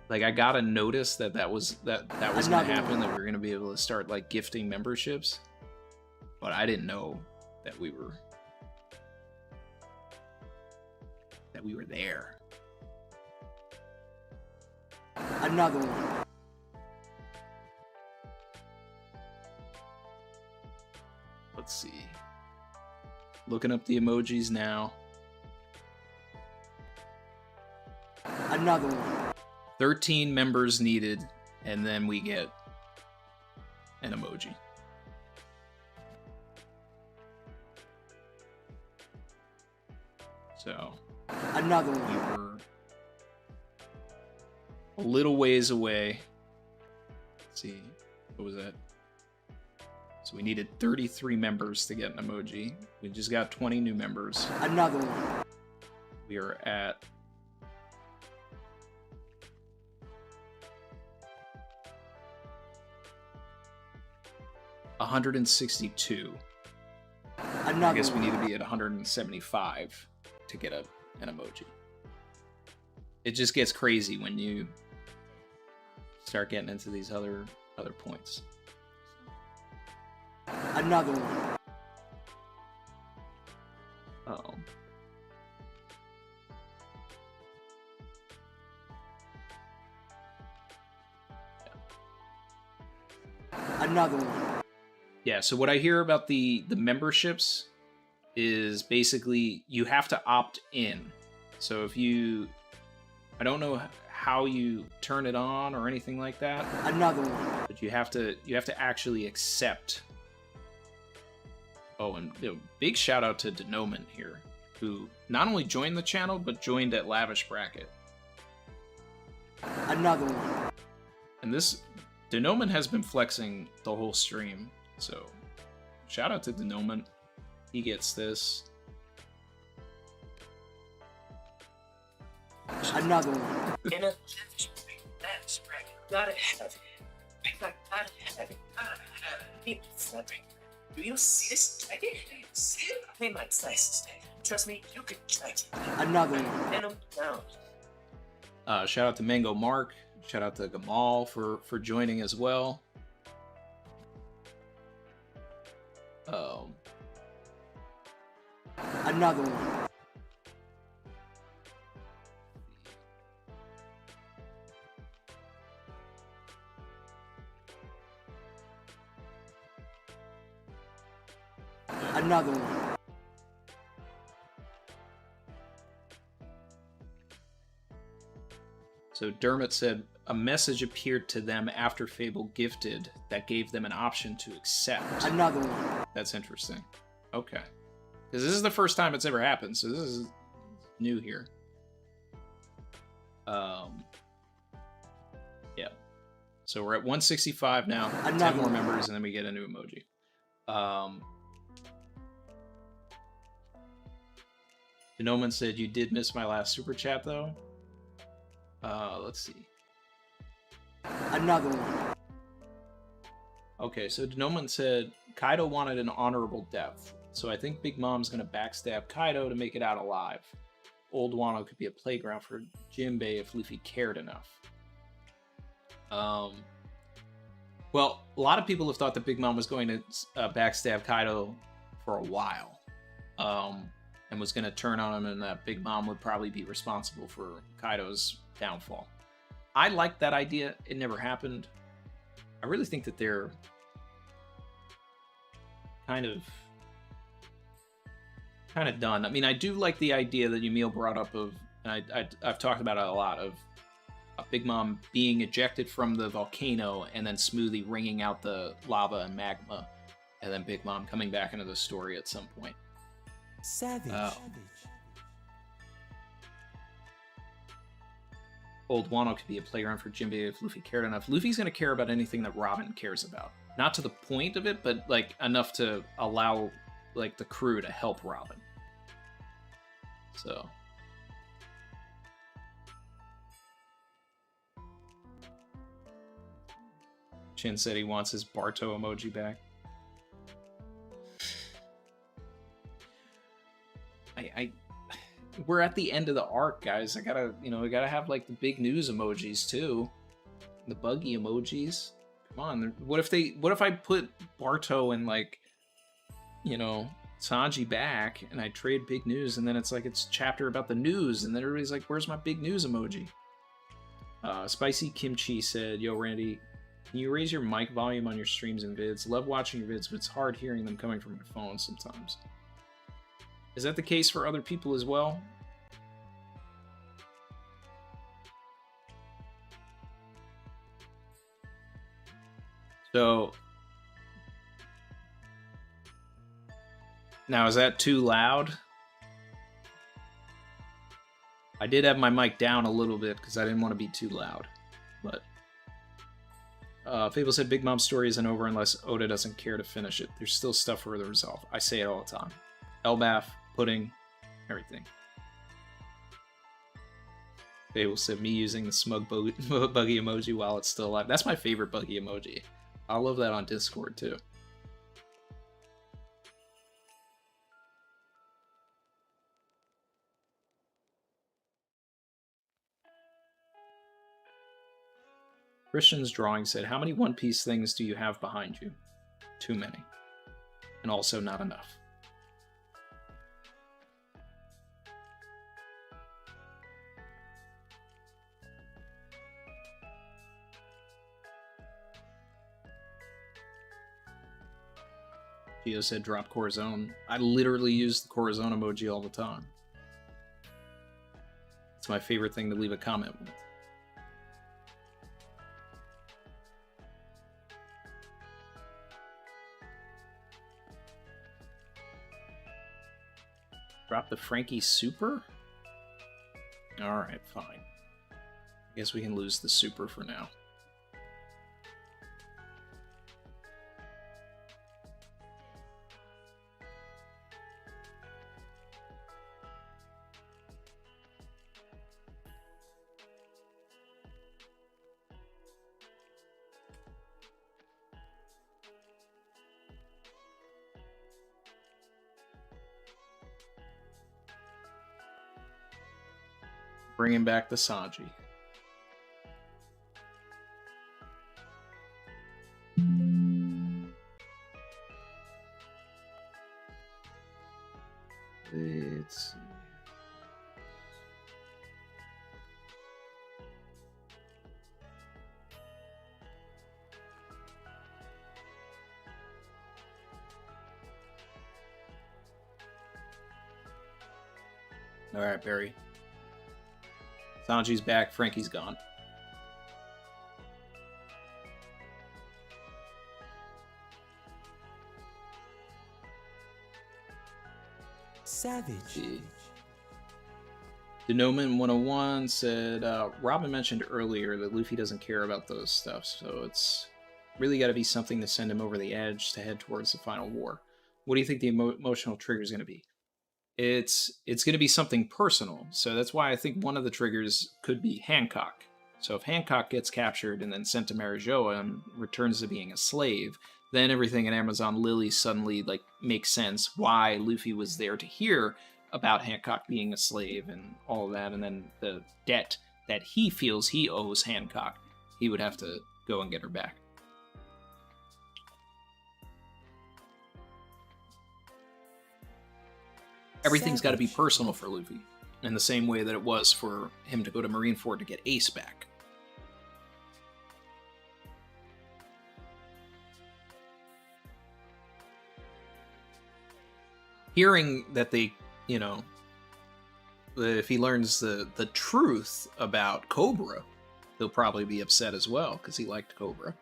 Like I gotta notice that was gonna happen, that we were gonna be able to start like gifting memberships, but I didn't know that we were there. Another one. Let's see. Looking up the emojis now. Another one. 13 members needed, and then we get an emoji. So another we one. were a little ways away. Let's see, what was that? So we needed 33 members to get an emoji. We just got 20 new members. Another one. We are at 162. I guess we need to be at 175 to get an emoji. It just gets crazy when you start getting into these other points. Another one. Uh-oh. Another one. Yeah, so what I hear about the memberships is basically you have to opt in. So if you, I don't know how you turn it on or anything like that. Another one. But you have to actually accept. Oh, and big shout out to Denoman here, who not only joined the channel but joined at Lavish Bracket. Another one. And this Denoman has been flexing the whole stream. So, shout out to Denoman. He gets this. Another one. In a that's right. Gotta have it. Gotta have it. Gotta have it. People flipping. Do you see this jacket? See it? I made my slices. Trust me, you can try it. Another one. And I'm down. Shout out to Mango Mark. Shout out to Gamal for joining as well. Another one. Another one. So Dermot said a message appeared to them after Fable gifted that gave them an option to accept. Another one. That's interesting. Okay. Because this is the first time it's ever happened, so this is new here. Yeah. So we're at 165 now. 10 more members, and then we get a new emoji. Denoman said you did miss my last super chat though. Let's see. Another one. Okay, so Denoman said Kaido wanted an honorable death, so I think Big Mom's gonna backstab Kaido to make it out alive. Old Wano could be a playground for Jinbei if Luffy cared enough. Well, a lot of people have thought that Big Mom was going to backstab Kaido for a while, and was going to turn on him, and that Big Mom would probably be responsible for Kaido's downfall. I liked that idea. It never happened. I really think that they're kind of done. I mean, I do like the idea that Yamil brought up of, and I've talked about it a lot, of Big Mom being ejected from the volcano and then Smoothie wringing out the lava and magma, and then Big Mom coming back into the story at some point. Savage. Old Wano could be a playground for Jinbei if Luffy cared enough. Luffy's going to care about anything that Robin cares about. Not to the point of it, but like enough to allow like the crew to help Robin. So Chin said he wants his Barto emoji back. We're at the end of the arc, guys. I gotta have like the big news emojis too. The buggy emojis. Come on. What if I put Barto and like, Sanji back and I trade big news, and then it's like it's a chapter about the news, and then everybody's like, where's my big news emoji? Spicy Kimchi said, yo Randy, can you raise your mic volume on your streams and vids? Love watching your vids, but it's hard hearing them coming from your phone sometimes. Is that the case for other people as well? So now, is that too loud? I did have my mic down a little bit because I didn't want to be too loud. But Fable said Big Mom's story isn't over unless Oda doesn't care to finish it. There's still stuff for her to resolve. I say it all the time. Elbaf, pudding, everything. Fable said me using the smug buggy emoji while it's still alive. That's my favorite buggy emoji. I love that on Discord too. Christian's drawing said, how many One Piece things do you have behind you? Too many. And also not enough. Gio said, drop Corazon. I literally use the Corazon emoji all the time. It's my favorite thing to leave a comment with. Drop the Frankie Super? Alright, fine. I guess we can lose the Super for now. Bringing back the Sanji. Let's see. All right, Barry. Sanji's back, Frankie's gone. Savage. Denoman 101 said, Robin mentioned earlier that Luffy doesn't care about those stuff, so it's really got to be something to send him over the edge to head towards the final war. What do you think the emotional trigger is going to be? it's going to be something personal. So that's why I think one of the triggers could be Hancock. So if Hancock gets captured and then sent to Marijoa and returns to being a slave, then everything in Amazon Lily suddenly like makes sense why Luffy was there to hear about Hancock being a slave and all of that, and then the debt that he feels he owes Hancock, he would have to go and get her back. Everything's got to be personal for Luffy, in the same way that it was for him to go to Marineford to get Ace back. Hearing that they, you know, if he learns the truth about Cobra, he'll probably be upset as well, because he liked Cobra.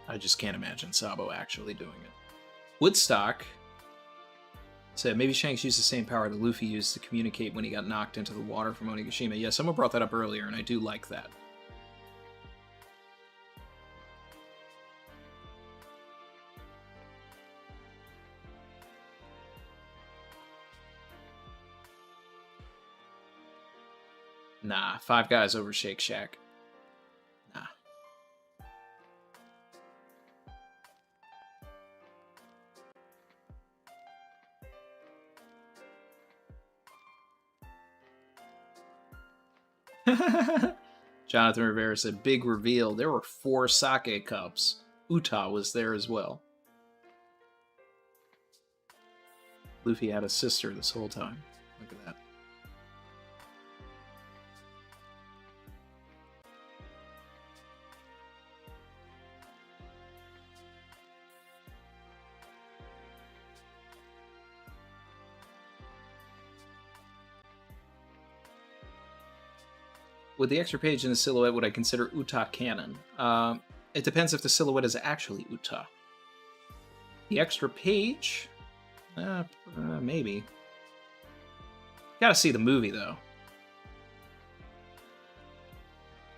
I just can't imagine Sabo actually doing it. Woodstock said maybe Shanks used the same power that Luffy used to communicate when he got knocked into the water from Onigashima. Yeah, someone brought that up earlier, and I do like that. Nah, 5 guys over Shake Shack. Nah. Jonathan Rivera said, big reveal. There were 4 sake cups. Uta was there as well. Luffy had a sister this whole time. Look at that. With the extra page in the silhouette, would I consider Uta canon? It depends if the silhouette is actually Uta. The extra page? Maybe. Gotta see the movie, though.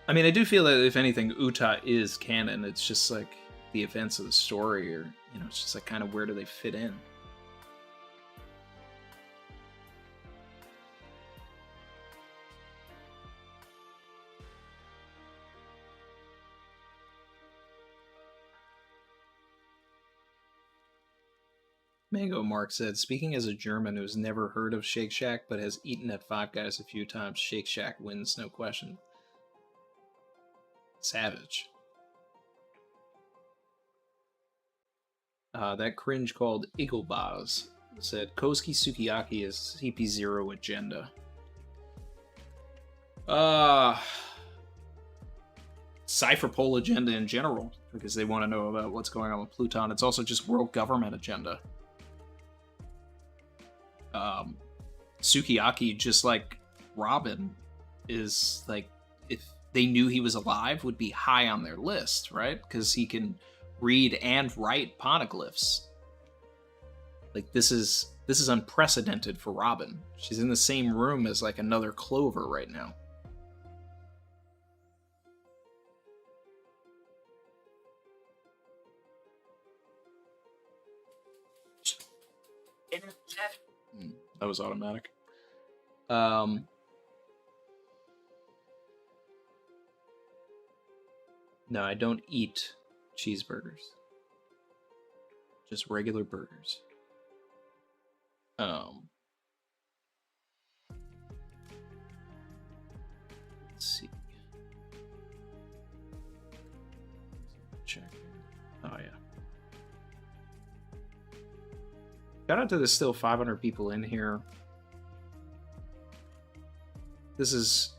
I mean, I do feel that, if anything, Uta is canon. It's just, like, the events of the story, or, you know, it's just, like, kind of where do they fit in? Mango Mark said, speaking as a German who's never heard of Shake Shack but has eaten at 5 Guys a few times, Shake Shack wins, no question. Savage. That cringe called Igglebaz said, Kosuke Sukiyaki is CP0 agenda. Cypherpole agenda in general, because they want to know about what's going on with Pluton. It's also just world government agenda. Sukiyaki, just like Robin, is like, if they knew he was alive, would be high on their list, right? Because he can read and write poneglyphs. Like, this is unprecedented for Robin. She's in the same room as like another Clover right now. That was automatic. No, I don't eat cheeseburgers. Just regular burgers. Let's see. Check. Oh, yeah. Shout out to there's still 500 people in here. This is...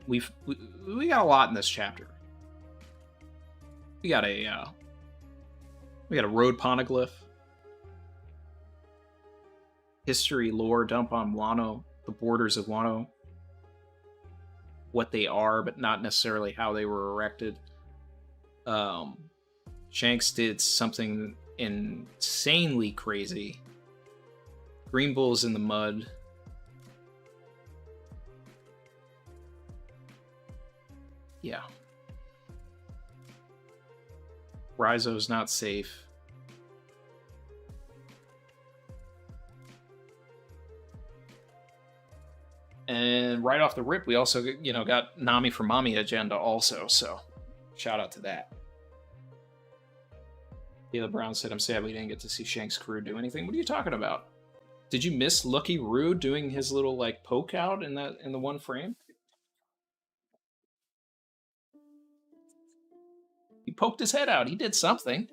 We got a lot in this chapter. We got a road poneglyph. History lore dump on Wano, the borders of Wano. What they are, but not necessarily how they were erected. Shanks did something insanely crazy. Green Bull's in the mud. Yeah. Rizo's not safe. then right off the rip, we also, you know, got Nami for Mommy agenda also, so shout out to that. Caleb Brown said, I'm sad we didn't get to see Shank's crew do anything. What are you talking about? Did you miss Lucky Roo doing his little, like, poke out in the one frame? He poked his head out. He did something.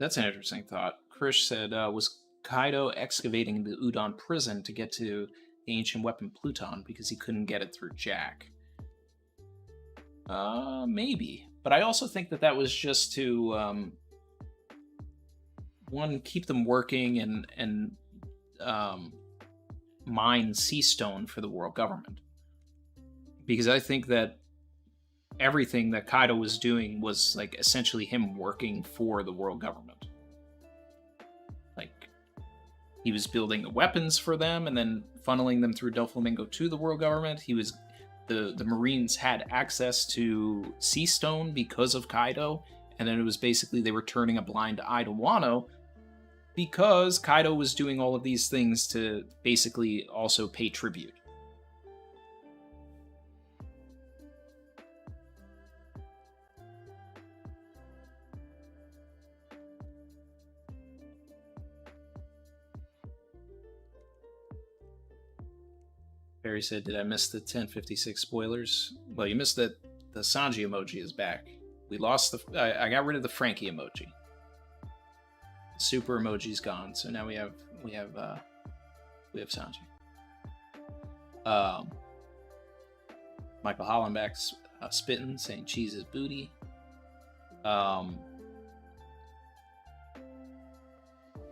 That's an interesting thought. Krish said, was Kaido excavating the Udon prison to get to the ancient weapon Pluton because he couldn't get it through Jack? Maybe. But I also think that was just to, one, keep them working and mine sea stone for the world government. Because I think that everything that Kaido was doing was, like, essentially him working for the world government. Like, he was building the weapons for them and then funneling them through Doflamingo to the world government. He was... The Marines had access to sea stone because of Kaido, and then it was basically they were turning a blind eye to Wano because Kaido was doing all of these things to basically also pay tribute. Barry said, did I miss the 1056 spoilers? Well, you missed that the Sanji emoji is back. We lost I got rid of the Frankie emoji. Super emoji's gone, so now we have Sanji. Michael Hollenbeck's spitting, saying cheese is booty.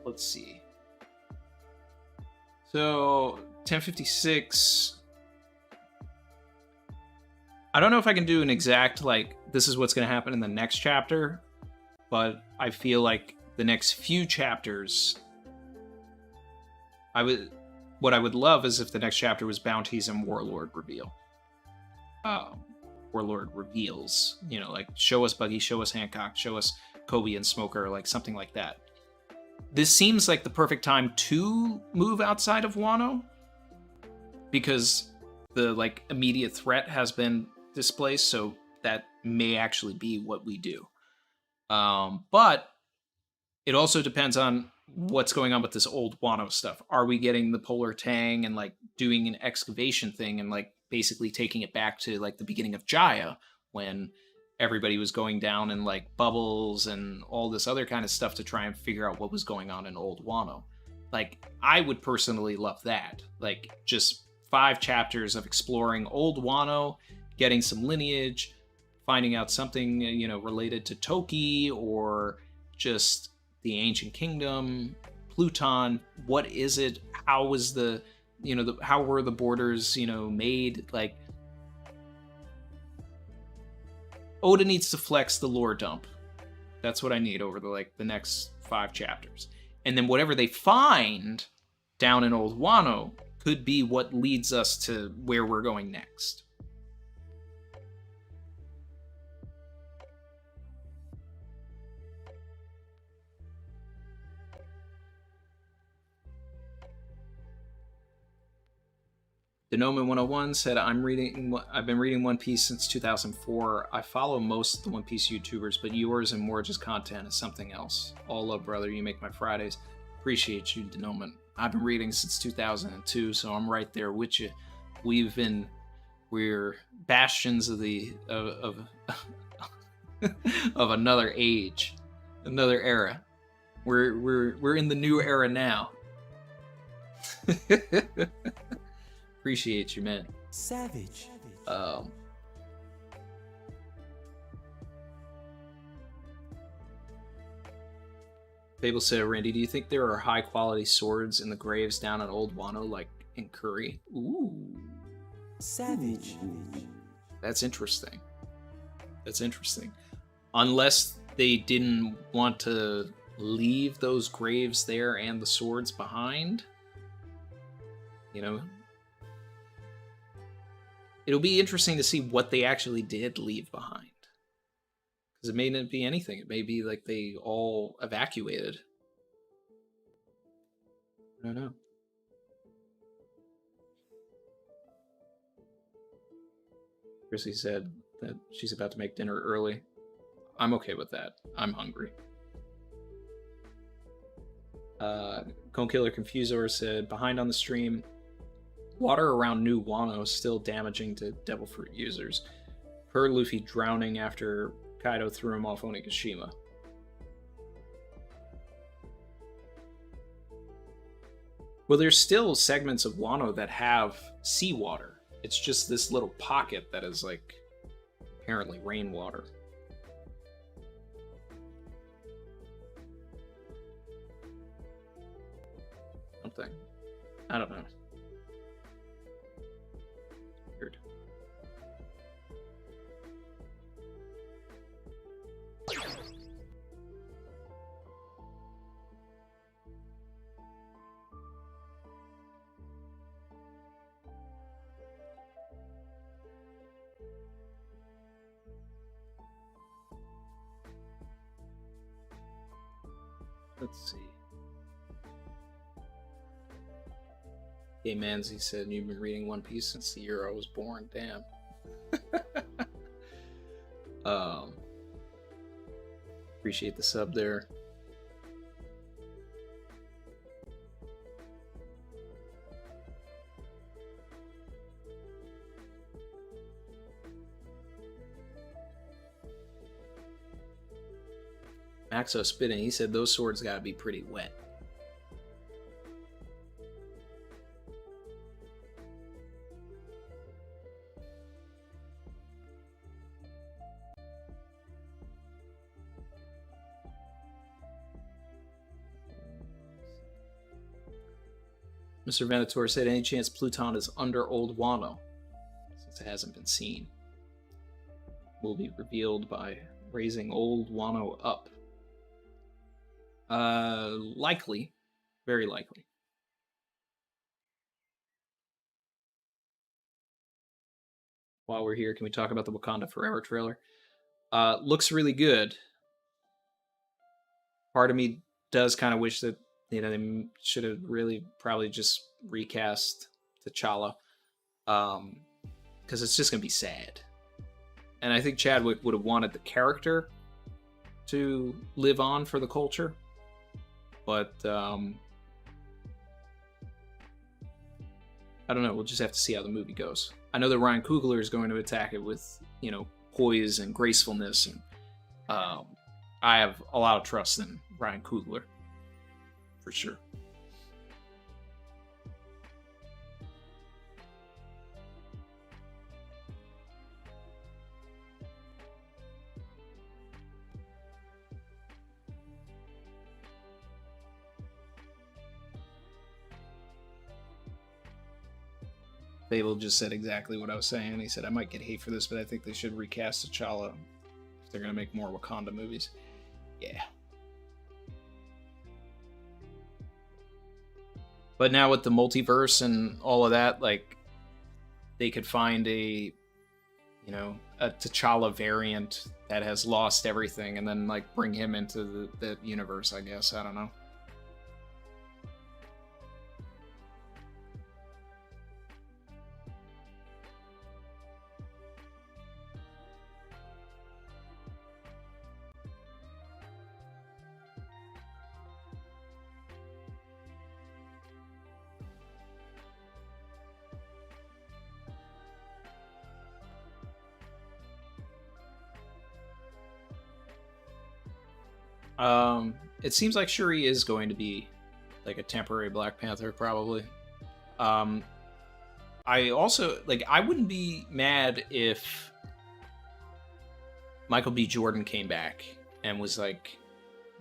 Let's see. So 1056. I don't know if I can do an exact, like, this is what's going to happen in the next chapter, but I feel like the next few chapters, what I would love is if the next chapter was bounties and Warlord reveal. Warlord reveals, you know, like, show us Buggy, show us Hancock, show us Kobe and Smoker, like something like that. This seems like the perfect time to move outside of Wano, because the, like, immediate threat has been displaced, so that may actually be what we do. But it also depends on what's going on with this old Wano stuff. Are we getting the Polar Tang and, like, doing an excavation thing and, like, basically taking it back to, like, the beginning of Jaya, when everybody was going down in, like, bubbles and all this other kind of stuff to try and figure out what was going on in old Wano? Like, I would personally love that. Like, just 5 chapters of exploring old Wano, getting some lineage, finding out something, you know, related to Toki or just the ancient kingdom, Pluton. What is it? How was the, you know, how were the borders, you know, made? Like, Oda needs to flex the lore dump. That's what I need over the next 5 chapters. And then whatever they find down in old Wano could be what leads us to where we're going next. Denoman 101 said, I've been reading One Piece since 2004. I follow most of the One Piece YouTubers, but yours and Morge's content is something else. All love, brother. You make my Fridays. Appreciate you, Denoman. I've been reading since 2002, so I'm right there with you. We're bastions of of another age, another era. We're in the new era now. Appreciate you, man. Savage. Fable said, Randy, do you think there are high-quality swords in the graves down in Old Wano, like in Curry? Ooh. Savage. That's interesting. That's interesting. Unless they didn't want to leave those graves there and the swords behind, you know? It'll be interesting to see what they actually did leave behind. Because it may not be anything. It may be like they all evacuated. I don't know. Chrissy said that she's about to make dinner early. I'm okay with that. I'm hungry. Cone Killer Confusor said, behind on the stream, water around New Wano is still damaging to Devil Fruit users. Per Luffy drowning after Kaido threw him off Onigashima. Well, there's still segments of Wano that have seawater. It's just this little pocket that is, like, apparently rainwater. Something. I don't know. Weird. Let's see. Hey Manzi said you've been reading One Piece since the year I was born. Damn. Appreciate the sub there. Maxo Spitting, he said those swords gotta be pretty wet. Mr. Venator said, any chance Pluton is under Old Wano? Since it hasn't been seen. Will be revealed by raising Old Wano up. Likely. Very likely. While we're here, can we talk about the Wakanda Forever trailer? Looks really good. Part of me does kind of wish that, you know, they should have really probably just recast T'Challa. Because it's just going to be sad. And I think Chadwick would have wanted the character to live on for the culture. But, I don't know. We'll just have to see how the movie goes. I know that Ryan Coogler is going to attack it with, you know, poise and gracefulness. And I have a lot of trust in Ryan Coogler. For sure. Fable just said exactly what I was saying. He said, I might get hate for this, but I think they should recast T'Challa if they're going to make more Wakanda movies. Yeah. But now with the multiverse and all of that, like, they could find a, you know, a T'Challa variant that has lost everything and then, like, bring him into the universe, I guess. I don't know. It seems like Shuri is going to be like a temporary Black Panther, probably. I also, like, I wouldn't be mad if Michael B. Jordan came back and was like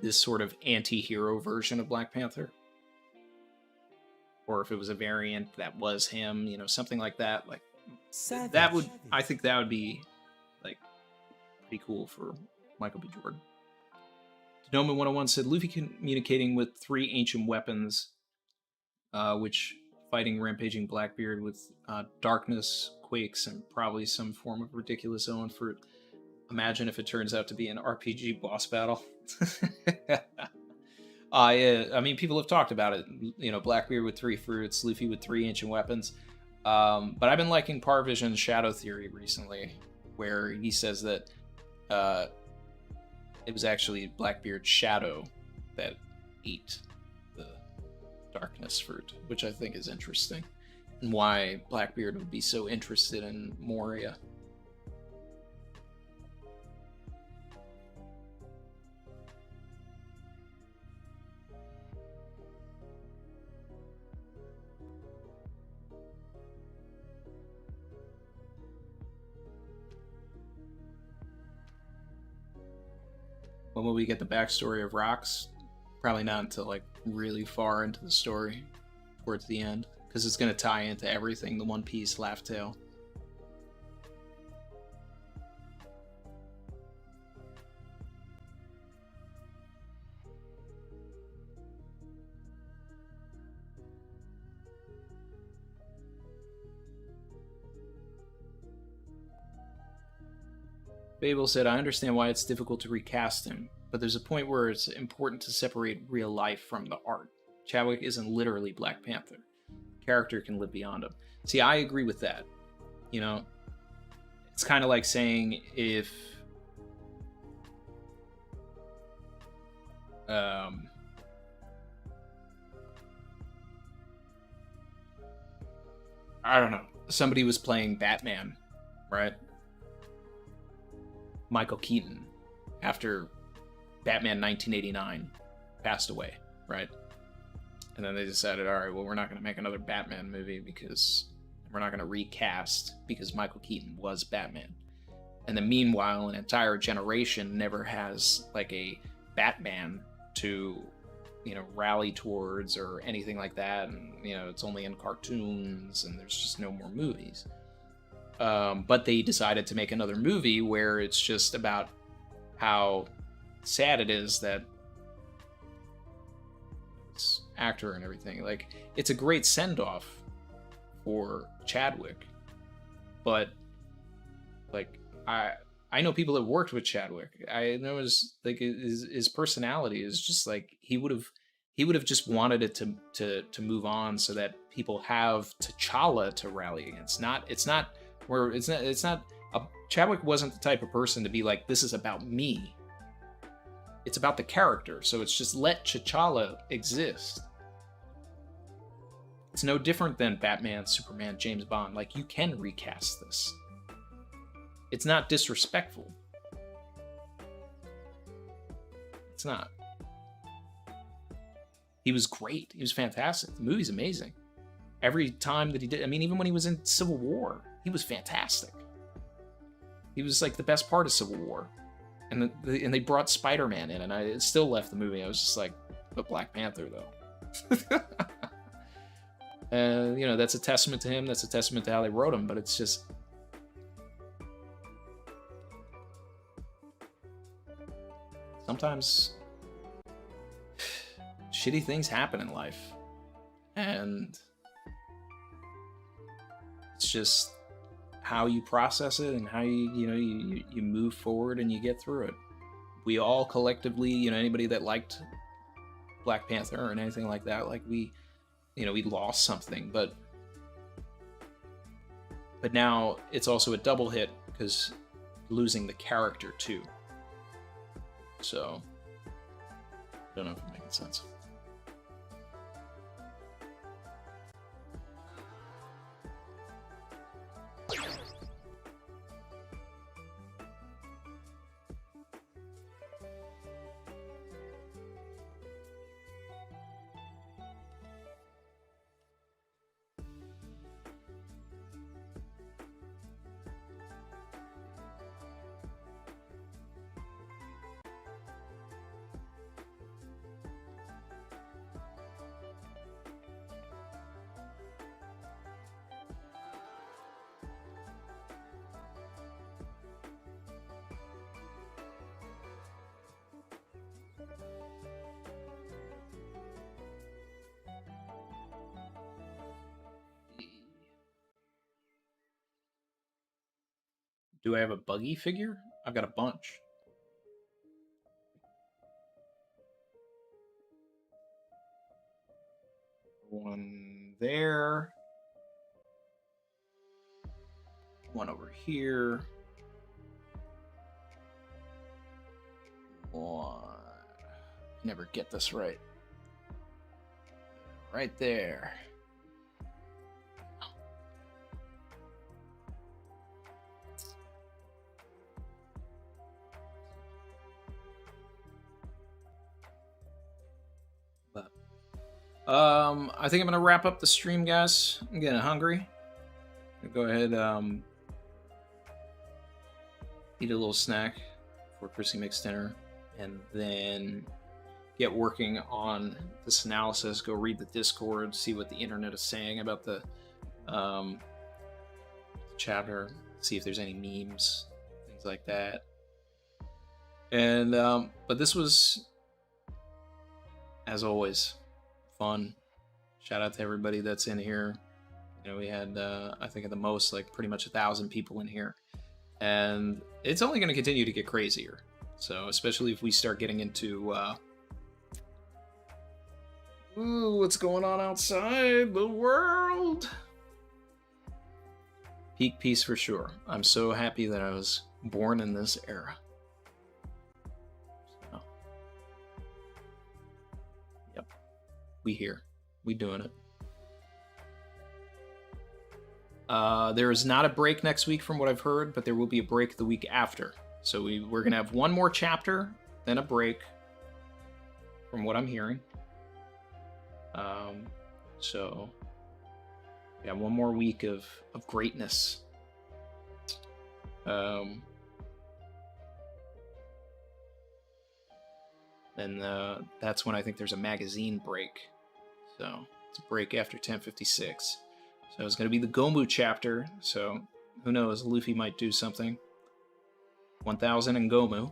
this sort of anti-hero version of Black Panther. Or if it was a variant that was him, you know, something like that. Like, that would, I think that would be, like, pretty cool for Michael B. Jordan. Denoma 101 said, Luffy communicating with 3 ancient weapons, which fighting rampaging Blackbeard with darkness, quakes, and probably some form of ridiculous Owen fruit. Imagine if it turns out to be an RPG boss battle. I mean, people have talked about it. You know, Blackbeard with 3 fruits, Luffy with 3 ancient weapons. But I've been liking Parvision's Shadow Theory recently, where he says that it was actually Blackbeard's shadow that ate the darkness fruit, which I think is interesting, and why Blackbeard would be so interested in Moria. When will we get the backstory of Rocks? Probably not until like really far into the story, towards the end, because it's going to tie into everything, the One Piece Laugh Tale. Babel said, I understand why it's difficult to recast him, but there's a point where it's important to separate real life from the art. Chadwick isn't literally Black Panther. The character can live beyond him. See, I agree with that. You know, it's kind of like saying if I don't know, somebody was playing Batman, right? Michael Keaton, after Batman 1989 passed away, right? And then they decided, all right, well, we're not going to make another Batman movie because we're not going to recast because Michael Keaton was Batman. And then meanwhile, an entire generation never has like a Batman to, you know, rally towards or anything like that. And, you know, it's only in cartoons and there's just no more movies. But they decided to make another movie where it's just about how sad it is that this actor and everything. Like, it's a great send-off for Chadwick, but like I know people that worked with Chadwick. I know his personality is just like he would have just wanted it to move on so that people have T'Challa to rally against. Chadwick wasn't the type of person to be like, this is about me. It's about the character, so it's just let T'Challa exist. It's no different than Batman, Superman, James Bond. Like, you can recast this. It's not disrespectful. It's not. He was great. He was fantastic. The movie's amazing. Every time that he did, I mean, even when he was in Civil War, he was fantastic. He was like the best part of Civil War. And they brought Spider-Man in, and it still left the movie. I was just like, but Black Panther, though. You know, that's a testament to him. That's a testament to how they wrote him, but it's just... Sometimes shitty things happen in life. And it's just how you process it and how you move forward and you get through it. We all collectively, you know, anybody that liked Black Panther or anything like that, like we lost something, but now it's also a double hit because losing the character too. So I don't know if I'm making sense. Do I have a Buggy figure? I've got a bunch. One there. One over here. One. Never get this right. Right there. But I think I'm gonna wrap up the stream, guys. I'm getting hungry. Go ahead, eat a little snack before Chrissy makes dinner, and then get working on this analysis. Go read the Discord, see what the internet is saying about the chapter, see if there's any memes, things like that. And but this was, as always, fun. Shout out to everybody that's in here. You know, we had I think at the most like pretty much 1,000 people in here, and it's only going to continue to get crazier. So especially if we start getting into ooh, what's going on outside the world. Peak peace for sure. I'm so happy that I was born in this era. So, yep, we here, we doing it. There is not a break next week from what I've heard, but there will be a break the week after. So we're gonna have one more chapter, then a break, from what I'm hearing. So yeah, one more week of greatness. Then that's when I think there's a magazine break. So it's a break after 10:56. So it's going to be the Gomu chapter. So who knows? Luffy might do something. 1,000 in Gomu.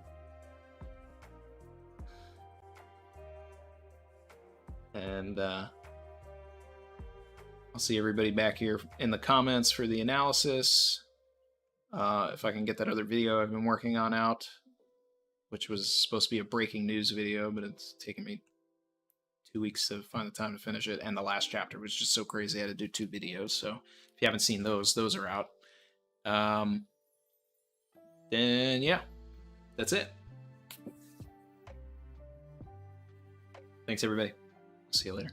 And I'll see everybody back here in the comments for the analysis. If I can get that other video I've been working on out, which was supposed to be a breaking news video, but it's taken me 2 weeks to find the time to finish it. And the last chapter was just so crazy I had to do 2 videos. So if you haven't seen those are out. Then yeah, that's it. Thanks everybody. See you later.